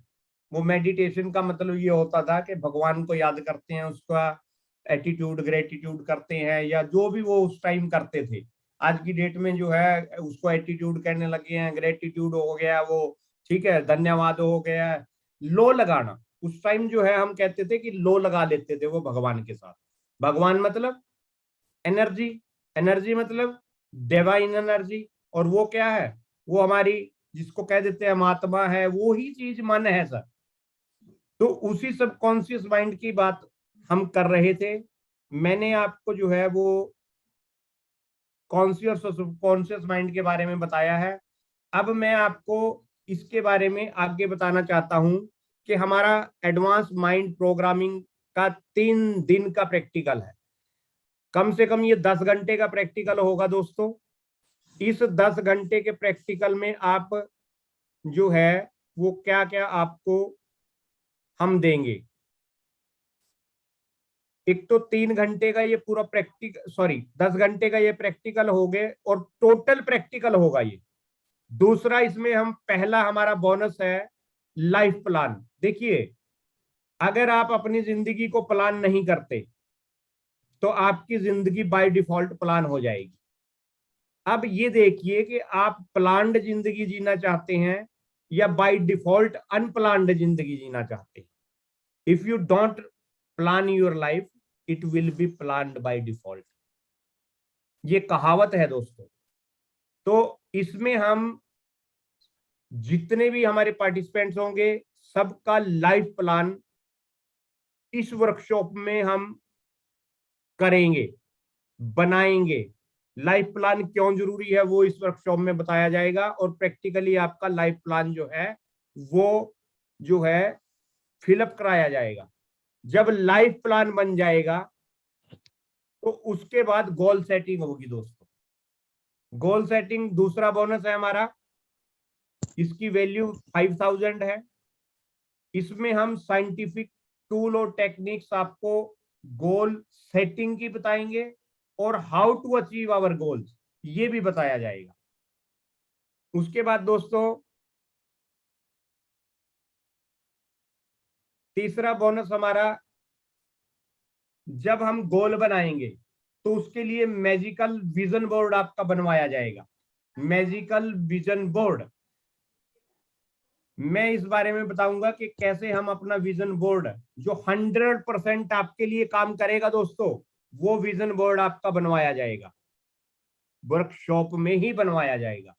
वो मेडिटेशन का मतलब ये होता था कि भगवान को याद करते हैं, उसका एटीट्यूड ग्रेटिट्यूड करते हैं या जो भी वो उस टाइम करते थे। आज की डेट में जो है उसको एटीट्यूड कहने लगे हैं, ग्रेटिट्यूड हो गया वो, ठीक है, धन्यवाद हो गया। लो लगाना, उस टाइम जो है हम कहते थे कि लो लगा लेते थे वो भगवान के साथ। भगवान मतलब एनर्जी, एनर्जी मतलब डिवाइन एनर्जी। और वो क्या है? वो हमारी जिसको कह देते हैं हम आत्मा है, वो ही चीज मन है सर। तो उसी सबकॉन्शियस माइंड की बात हम कर रहे थे। मैंने आपको जो है वो कॉन्शियस और सबकॉन्शियस माइंड के बारे में बताया है। अब मैं आपको इसके बारे में आगे बताना चाहता हूं कि हमारा एडवांस माइंड प्रोग्रामिंग का 3 दिन का प्रैक्टिकल है। कम से कम ये 10 घंटे का प्रैक्टिकल होगा दोस्तों। इस 10 घंटे के प्रैक्टिकल में आप जो है वो क्या क्या आपको हम देंगे। एक तो 3 घंटे का ये पूरा 10 घंटे का ये प्रैक्टिकल हो गए और टोटल प्रैक्टिकल होगा ये। दूसरा इसमें हम पहला हमारा बोनस है लाइफ प्लान। देखिए, अगर आप अपनी जिंदगी को प्लान नहीं करते तो आपकी जिंदगी बाय डिफॉल्ट प्लान हो जाएगी। अब ये देखिए कि आप प्लान्ड जिंदगी जीना चाहते हैं या बाय डिफॉल्ट अनप्लान्ड जिंदगी जीना चाहते हैं। If you don't plan your life, it will be planned by default. ये कहावत है दोस्तों। तो इसमें हम जितने भी हमारे पार्टिसिपेंट्स होंगे सबका लाइफ प्लान इस वर्कशॉप में हम करेंगे, बनाएंगे। लाइफ प्लान क्यों जरूरी है वो इस वर्कशॉप में बताया जाएगा और प्रैक्टिकली आपका लाइफ प्लान जो है वो जो है फिलअप कराया जाएगा। जब लाइफ प्लान बन जाएगा तो उसके बाद गोल सेटिंग होगी दोस्तों। गोल सेटिंग दूसरा बोनस है हमारा। इसकी वैल्यू 5000 है। इसमें हम साइंटिफिक टूल और टेक्निक्स आपको गोल सेटिंग की बताएंगे और how to achieve our goals ये भी बताया जाएगा। उसके बाद दोस्तों तीसरा बोनस हमारा, जब हम गोल बनाएंगे तो उसके लिए मैजिकल विजन बोर्ड आपका बनवाया जाएगा। मैजिकल विजन बोर्ड, मैं इस बारे में बताऊंगा कि कैसे हम अपना विजन बोर्ड जो 100% आपके लिए काम करेगा दोस्तों, वो विजन बोर्ड आपका बनवाया जाएगा। वर्कशॉप में ही बनवाया जाएगा।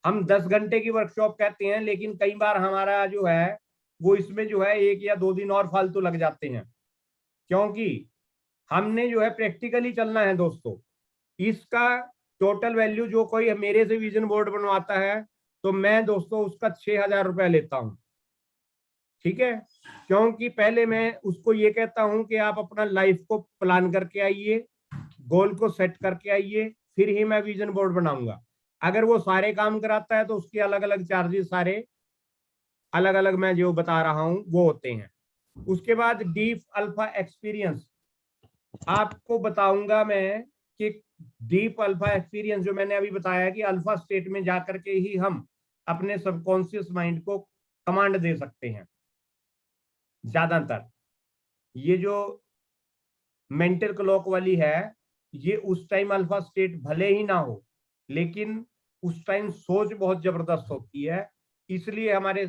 हम 10 घंटे की वर्कशॉप कहते हैं, लेकिन कई बार हमारा जो है वो इसमें जो है 1 या 2 दिन और फालतू लग जाते हैं, क्योंकि हमने जो है प्रैक्टिकली चलना है दोस्तों। इसका टोटल वैल्यू जो कोई मेरे से विजन बोर्ड बनवाता है तो मैं दोस्तों उसका 6,000 रुपया लेता हूं, ठीक है। क्योंकि पहले मैं उसको ये कहता हूं कि आप अपना लाइफ को प्लान करके आइए, गोल को सेट करके आइए, फिर ही मैं विजन बोर्ड बनाऊंगा। अगर वो सारे काम कराता है तो उसके अलग अलग चार्जेस सारे अलग अलग मैं जो बता रहा हूं वो होते हैं। उसके बाद डीप अल्फा एक्सपीरियंस आपको बताऊंगा मैं कि डीप अल्फा एक्सपीरियंस जो मैंने अभी बताया कि अल्फा स्टेट में जाकर के ही हम अपने सबकॉन्शियस माइंड को कमांड दे सकते हैं। ज्यादातर ये जो मेंटल क्लॉक वाली है ये उस टाइम अल्फा स्टेट भले ही ना हो, लेकिन उस टाइम सोच बहुत जबरदस्त होती है, इसलिए हमारे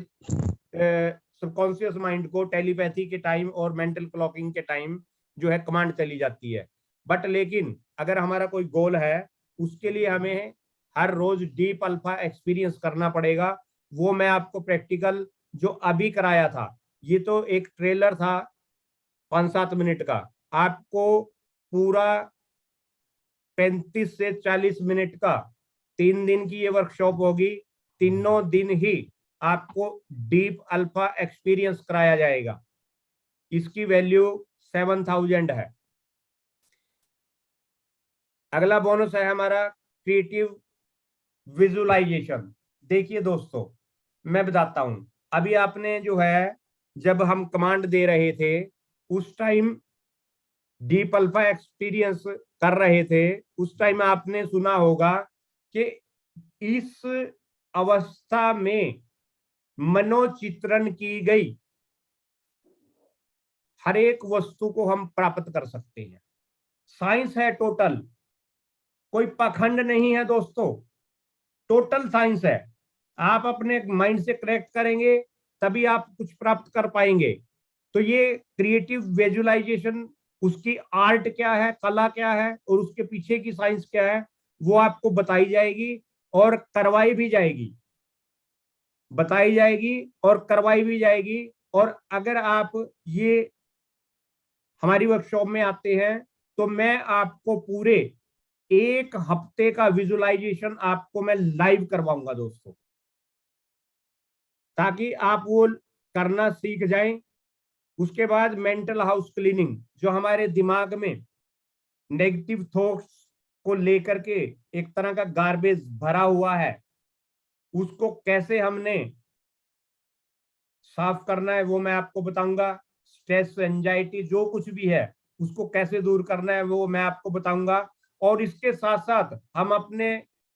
सबकॉन्शियस माइंड को टेलीपैथी के टाइम और मेंटल क्लॉकिंग के टाइम जो है कमांड चली जाती है। बट लेकिन अगर हमारा कोई गोल है उसके लिए हमें हर रोज डीप अल्फा एक्सपीरियंस करना पड़ेगा। वो मैं आपको प्रैक्टिकल जो अभी कराया था, ये तो एक ट्रेलर था 5-7 मिनट का, आपको पूरा 35 से 40 मिनट का 3 दिन की ये वर्कशॉप होगी। तीनों दिन ही आपको डीप अल्फा एक्सपीरियंस कराया जाएगा। इसकी वैल्यू 7,000 है। अगला बोनस है हमारा क्रिएटिव विजुअलाइजेशन। देखिए दोस्तों मैं बताता हूं, अभी आपने जो है जब हम कमांड दे रहे थे उस टाइम डीप अल्फा एक्सपीरियंस कर रहे थे, उस टाइम आपने सुना होगा कि इस अवस्था में मनोचित्रण की गई हर एक वस्तु को हम प्राप्त कर सकते हैं। साइंस है टोटल, कोई पाखंड नहीं है दोस्तों, टोटल साइंस है। आप अपने माइंड से कनेक्ट करेंगे तभी आप कुछ प्राप्त कर पाएंगे। तो ये क्रिएटिव विजुअलाइजेशन, उसकी आर्ट क्या है, कला क्या है और उसके पीछे की साइंस क्या है वो आपको बताई जाएगी और करवाई भी जाएगी, बताई जाएगी और करवाई भी जाएगी। और अगर आप ये हमारी वर्कशॉप में आते हैं तो मैं आपको पूरे 1 हफ्ते का विजुअलाइजेशन आपको मैं लाइव करवाऊंगा दोस्तों, ताकि आप वो करना सीख जाएं। उसके बाद मेंटल हाउस क्लीनिंग, जो हमारे दिमाग में नेगेटिव थॉट्स को लेकर के एक तरह का गार्बेज भरा हुआ है, उसको कैसे हमने साफ करना है वो मैं आपको बताऊंगा। स्ट्रेस एंजाइटी जो कुछ भी है उसको कैसे दूर करना है वो मैं आपको बताऊंगा। और इसके साथ साथ हम अपने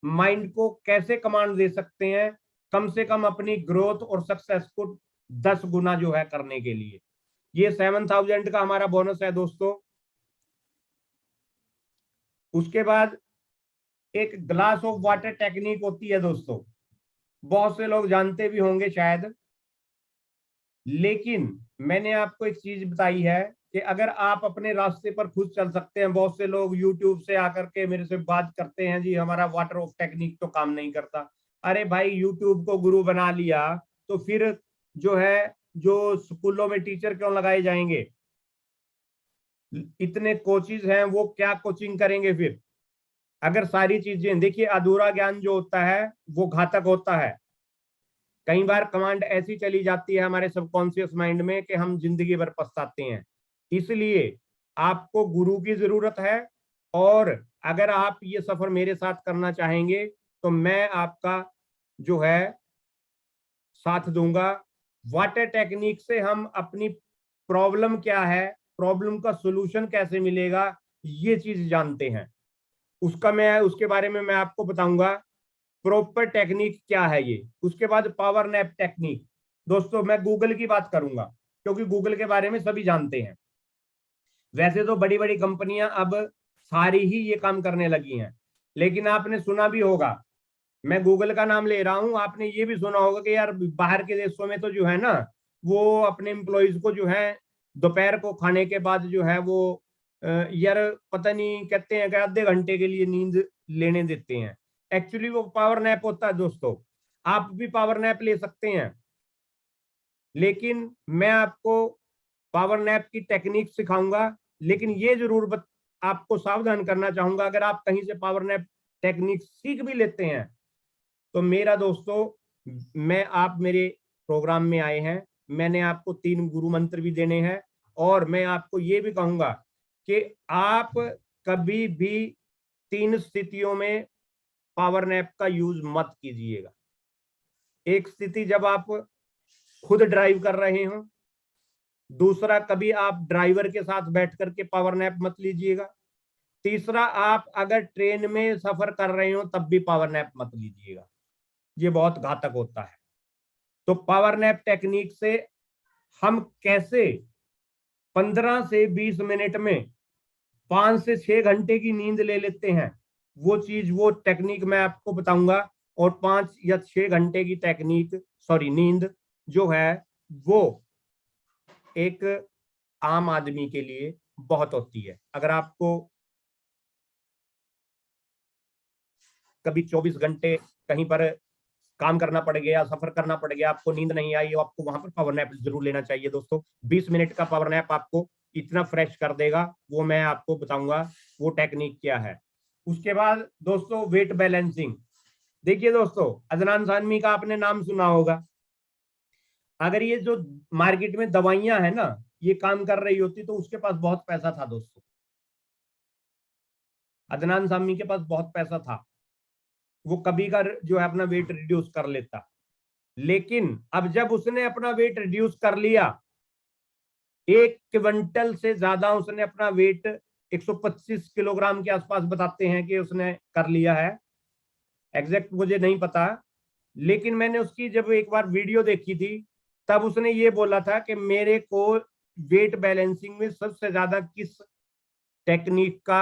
माइंड को कैसे कमांड दे सकते हैं कम से कम अपनी ग्रोथ और सक्सेस को 10 गुना जो है करने के लिए। ये 7,000 का हमारा बोनस है दोस्तों। उसके बाद एक ग्लास ऑफ वाटर टेक्निक होती है दोस्तों, बहुत से लोग जानते भी होंगे शायद, लेकिन मैंने आपको एक चीज बताई है कि अगर आप अपने रास्ते पर खुद चल सकते हैं। बहुत से लोग यूट्यूब से आकर के मेरे से बात करते हैं, जी हमारा वाटर ऑफ टेक्निक तो काम नहीं करता। अरे भाई, यूट्यूब को गुरु बना लिया तो फिर जो है जो स्कूलों में टीचर क्यों लगाए जाएंगे? इतने कोचिज हैं, वो क्या कोचिंग करेंगे फिर? अगर सारी चीजें, देखिए अधूरा ज्ञान जो होता है वो घातक होता है। कई बार कमांड ऐसी चली जाती है हमारे सबकॉन्शियस माइंड में कि हम जिंदगी भर पछताते हैं। इसलिए आपको गुरु की जरूरत है। और अगर आप ये सफर मेरे साथ करना चाहेंगे तो मैं आपका जो है साथ दूंगा। वाटर टेक्निक से हम अपनी प्रॉब्लम क्या है, प्रॉब्लम का सॉल्यूशन कैसे मिलेगा, ये चीज जानते हैं। उसके बारे में मैं आपको बताऊंगा प्रॉपर टेक्निक क्या है ये। उसके बाद पावर नैप टेक्निक, दोस्तों मैं गूगल की बात करूंगा क्योंकि गूगल के बारे में सभी जानते हैं। वैसे तो बड़ी बड़ी कंपनियां अब सारी ही ये काम करने लगी हैं, लेकिन आपने सुना भी होगा, मैं गूगल का नाम ले रहा हूं, आपने ये भी सुना होगा कि यार बाहर के देशों में तो जो है ना वो अपने एम्प्लॉयज को जो है दोपहर को खाने के बाद जो है वो यार पता नहीं कहते हैं कि आधे घंटे के लिए नींद लेने देते हैं। एक्चुअली वो पावर नैप होता है दोस्तों, आप भी पावर नैप ले सकते हैं, लेकिन मैं आपको पावर नैप की टेक्निक सिखाऊंगा। लेकिन ये जरूर आपको सावधान करना चाहूंगा, अगर आप कहीं से पावर नैप टेक्निक सीख भी लेते हैं तो मेरा दोस्तों, आप मेरे प्रोग्राम में आए हैं, मैंने आपको 3 गुरु मंत्र भी देने हैं, और मैं आपको ये भी कहूंगा कि आप कभी भी 3 स्थितियों में पावर नैप का यूज मत कीजिएगा। एक स्थिति जब आप खुद ड्राइव कर रहे हो, दूसरा कभी आप ड्राइवर के साथ बैठ करके पावर नैप मत लीजिएगा, तीसरा आप अगर ट्रेन में सफर कर रहे हो तब भी पावर नैप मत लीजिएगा, ये बहुत घातक होता है। तो पावर नैप टेक्निक से हम कैसे 15 से 20 मिनट में 5 से 6 घंटे की नींद ले लेते हैं, वो टेक्निक मैं आपको बताऊंगा। और 5 या 6 घंटे की नींद जो है वो एक आम आदमी के लिए बहुत होती है। अगर आपको कभी 24 घंटे कहीं पर काम करना पड़ गया, सफर करना पड़ गया, आपको नींद नहीं आई, आपको वहां पर पावर नैप जरूर लेना चाहिए दोस्तों। 20 मिनट का पावर नैप आपको इतना फ्रेश कर देगा, वो मैं आपको बताऊंगा वो टेक्निक क्या है। उसके बाद दोस्तों वेट बैलेंसिंग। देखिए दोस्तों, अदनान सानवी का आपने नाम सुना होगा। अगर ये जो मार्केट में दवाइयां है ना, ये काम कर रही होती तो उसके पास बहुत पैसा था दोस्तों, अदनान सामी के पास बहुत पैसा था, वो कभी का जो है अपना वेट रिड्यूस कर लेता। लेकिन अब जब उसने अपना वेट रिड्यूस कर लिया, 1 क्विंटल से ज्यादा उसने अपना वेट 125 किलोग्राम के आसपास बताते हैं कि उसने कर लिया है, एग्जैक्ट मुझे नहीं पता। लेकिन मैंने उसकी जब एक बार वीडियो देखी थी, तब उसने ये बोला था कि मेरे को वेट बैलेंसिंग में सबसे ज्यादा किस टेक्निक का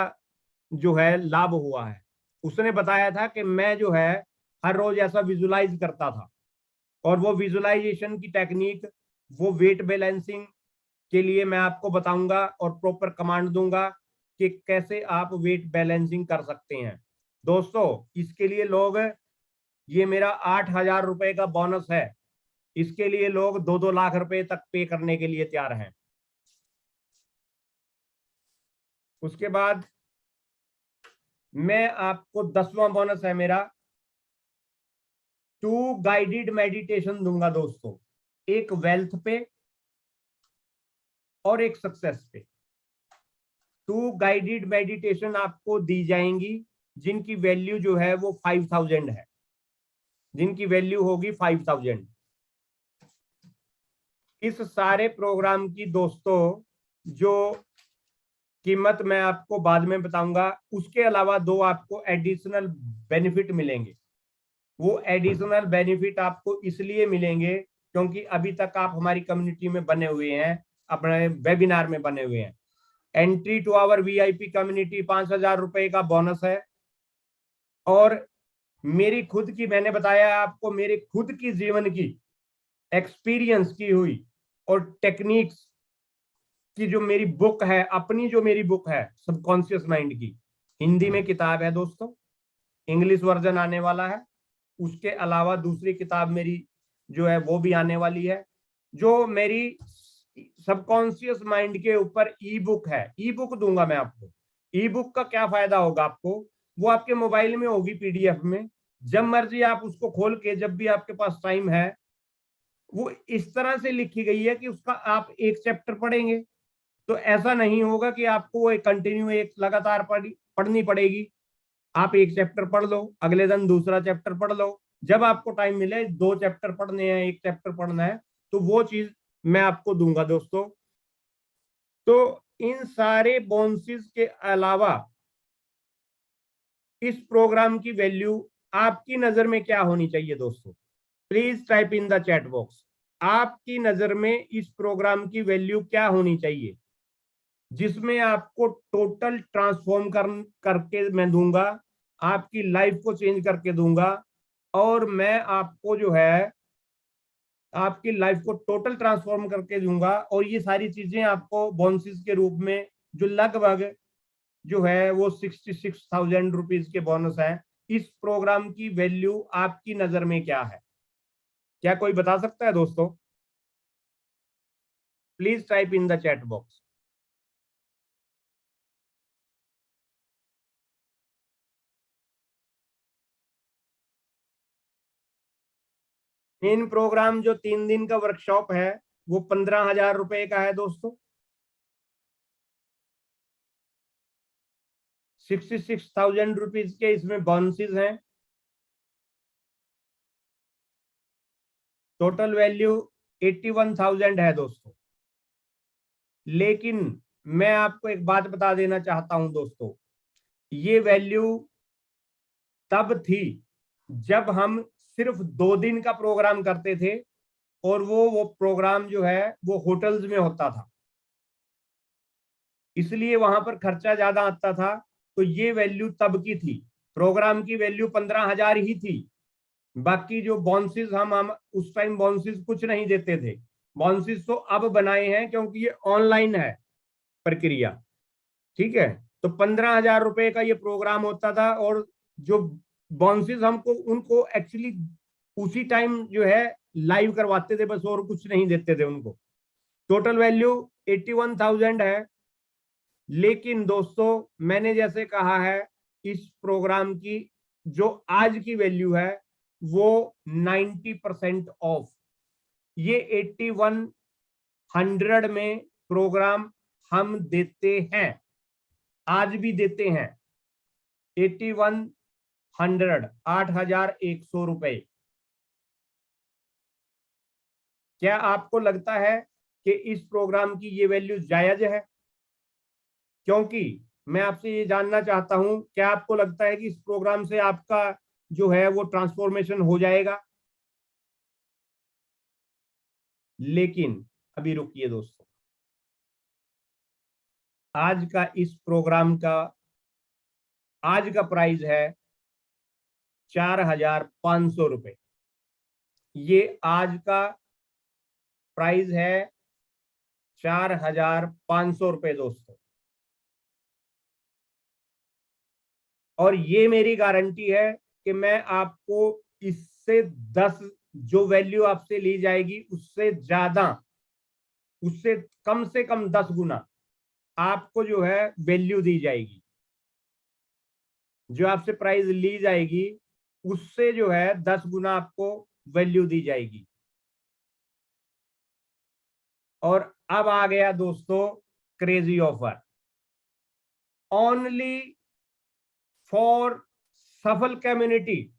जो है लाभ हुआ है। उसने बताया था कि मैं जो है हर रोज ऐसा विजुलाइज करता था, और वो विजुलाइजेशन की टेक्निक, वो वेट बैलेंसिंग के लिए मैं आपको बताऊंगा और प्रॉपर कमांड दूंगा कि कैसे आप वेट बैलेंसिंग कर सकते हैं। दोस्तों इसके लिए लोग, ये मेरा 8,000 रुपए का बोनस है, इसके लिए लोग 2-2 लाख रुपए तक पे करने के लिए तैयार हैं। उसके बाद मैं आपको 10वां बोनस है मेरा, 2 गाइडेड मेडिटेशन दूंगा दोस्तों, एक वेल्थ पे और एक सक्सेस पे। 2 गाइडेड मेडिटेशन आपको दी जाएंगी, जिनकी वैल्यू जो है वो 5,000 है, जिनकी वैल्यू होगी 5,000। इस सारे प्रोग्राम की दोस्तों जो कीमत मैं आपको बाद में बताऊंगा, उसके अलावा 2 आपको एडिशनल बेनिफिट मिलेंगे। वो एडिशनल बेनिफिट आपको इसलिए मिलेंगे क्योंकि अभी तक आप हमारी कम्युनिटी में बने हुए हैं, अपने वेबिनार में बने हुए हैं। Entry to our VIP community 5,000 रुपए का बोनस है। और मेरी खुद की, मैंने बताया आपको, मेरे खुद की जीवन की एक्सपीरियंस की हुई और टेक्निक्स की जो मेरी बुक है, अपनी जो मेरी बुक है सबकॉन्शियस माइंड की, हिंदी में किताब है दोस्तों, इंग्लिश वर्जन आने वाला है। उसके अलावा दूसरी किताब मेरी जो है वो भी आने वाली है, जो मेरी सबकॉन्शियस माइंड के ऊपर ई बुक है। ई बुक दूंगा मैं आपको। ई बुक का क्या फायदा होगा आपको, वो आपके मोबाइल में होगी पीडीएफ में, जब मर्जी आप उसको खोल के, जब भी आपके पास टाइम है, वो इस तरह से लिखी गई है कि उसका आप एक चैप्टर पढ़ेंगे तो ऐसा नहीं होगा कि आपको एक कंटिन्यू एक लगातार पढ़नी पड़ेगी। आप एक चैप्टर पढ़ लो, अगले दिन दूसरा चैप्टर पढ़ लो, जब आपको टाइम मिले 2 चैप्टर पढ़ने हैं, 1 चैप्टर पढ़ना है, तो वो चीज मैं आपको दूंगा दोस्तों। तो इन सारे बोनसेस के अलावा इस प्रोग्राम की वैल्यू आपकी नजर में क्या होनी चाहिए दोस्तों, please type in the chat box. आपकी नजर में इस प्रोग्राम की वैल्यू क्या होनी चाहिए, जिसमें आपको टोटल ट्रांसफॉर्म करके मैं दूंगा, आपकी लाइफ को चेंज करके दूंगा, और मैं आपको जो है आपकी लाइफ को टोटल ट्रांसफॉर्म करके दूंगा। और ये सारी चीजें आपको बोनसेस के रूप में जो लगभग जो है वो 66,000 रुपीज के बोनस है। इस प्रोग्राम की वैल्यू आपकी नजर में क्या है? क्या कोई बता सकता है दोस्तों? Please type in the chat box. Main programme जो 3 दिन का वर्कशॉप है वो 15,000 रुपए का है दोस्तों। 66,000 रुपीज के इसमें बोनसेस हैं। टोटल वैल्यू 81,000 है दोस्तों। लेकिन मैं आपको एक बात बता देना चाहता हूं दोस्तों, ये वैल्यू तब थी जब हम सिर्फ 2 दिन का प्रोग्राम करते थे और वो प्रोग्राम जो है वो होटल्स में होता था, इसलिए वहां पर खर्चा ज्यादा आता था। तो ये वैल्यू तब की थी। प्रोग्राम की वैल्यू 15,000 ही थी। बाकी जो बोनसेस हम उस टाइम बोनसेस कुछ नहीं देते थे। बोनसेस तो अब बनाए हैं क्योंकि ये ऑनलाइन है प्रक्रिया। ठीक है, तो 15,000 रुपए का ये प्रोग्राम होता था और जो बाउंसेस हमको उनको एक्चुअली उसी टाइम जो है लाइव करवाते थे बस, और कुछ नहीं देते थे उनको। टोटल वैल्यू 81,000 है। लेकिन दोस्तों मैंने जैसे कहा है, इस प्रोग्राम की जो आज की वैल्यू है वो 90% ऑफ। ये 8100 में प्रोग्राम हम देते हैं, आज भी देते हैं। 8100, 8,100 रुपए। क्या आपको लगता है कि इस प्रोग्राम की ये वैल्यू जायज है? क्योंकि मैं आपसे ये जानना चाहता हूं, क्या आपको लगता है कि इस प्रोग्राम से आपका जो है वो ट्रांसफॉर्मेशन हो जाएगा? लेकिन अभी रुकिए दोस्तों, आज का इस प्रोग्राम का आज का प्राइस है 4,500 रुपए। ये आज का प्राइस है 4,500 रुपए दोस्तों। और ये मेरी गारंटी है कि मैं आपको इससे 10, जो वैल्यू आपसे ली जाएगी उससे ज्यादा, उससे कम से कम 10 गुना आपको जो है वैल्यू दी जाएगी। जो आपसे प्राइस ली जाएगी उससे जो है 10 गुना आपको वैल्यू दी जाएगी। और अब आ गया दोस्तों क्रेजी ऑफर, ओनली फॉर सफल कम्युनिटी।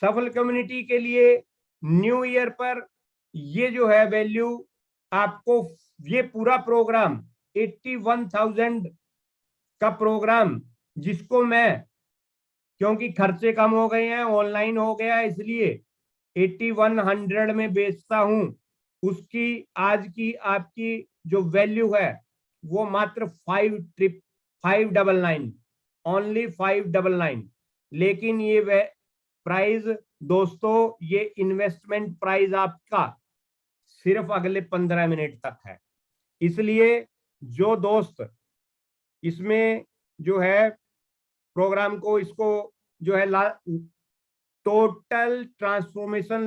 सफल कम्युनिटी के लिए न्यू ईयर पर ये जो है वैल्यू आपको, ये पूरा प्रोग्राम 81,000 का प्रोग्राम, जिसको मैं, क्योंकि खर्चे कम हो गए हैं, ऑनलाइन हो गया है, इसलिए 8100 में बेचता हूं, उसकी आज की आपकी जो वैल्यू है वो मात्र 599, ओनली 599। लेकिन ये प्राइस दोस्तों, ये इन्वेस्टमेंट प्राइस आपका सिर्फ अगले 15 मिनट तक है। इसलिए जो दोस्त इसमें जो है प्रोग्राम को, इसको जो है टोटल ट्रांसफॉर्मेशन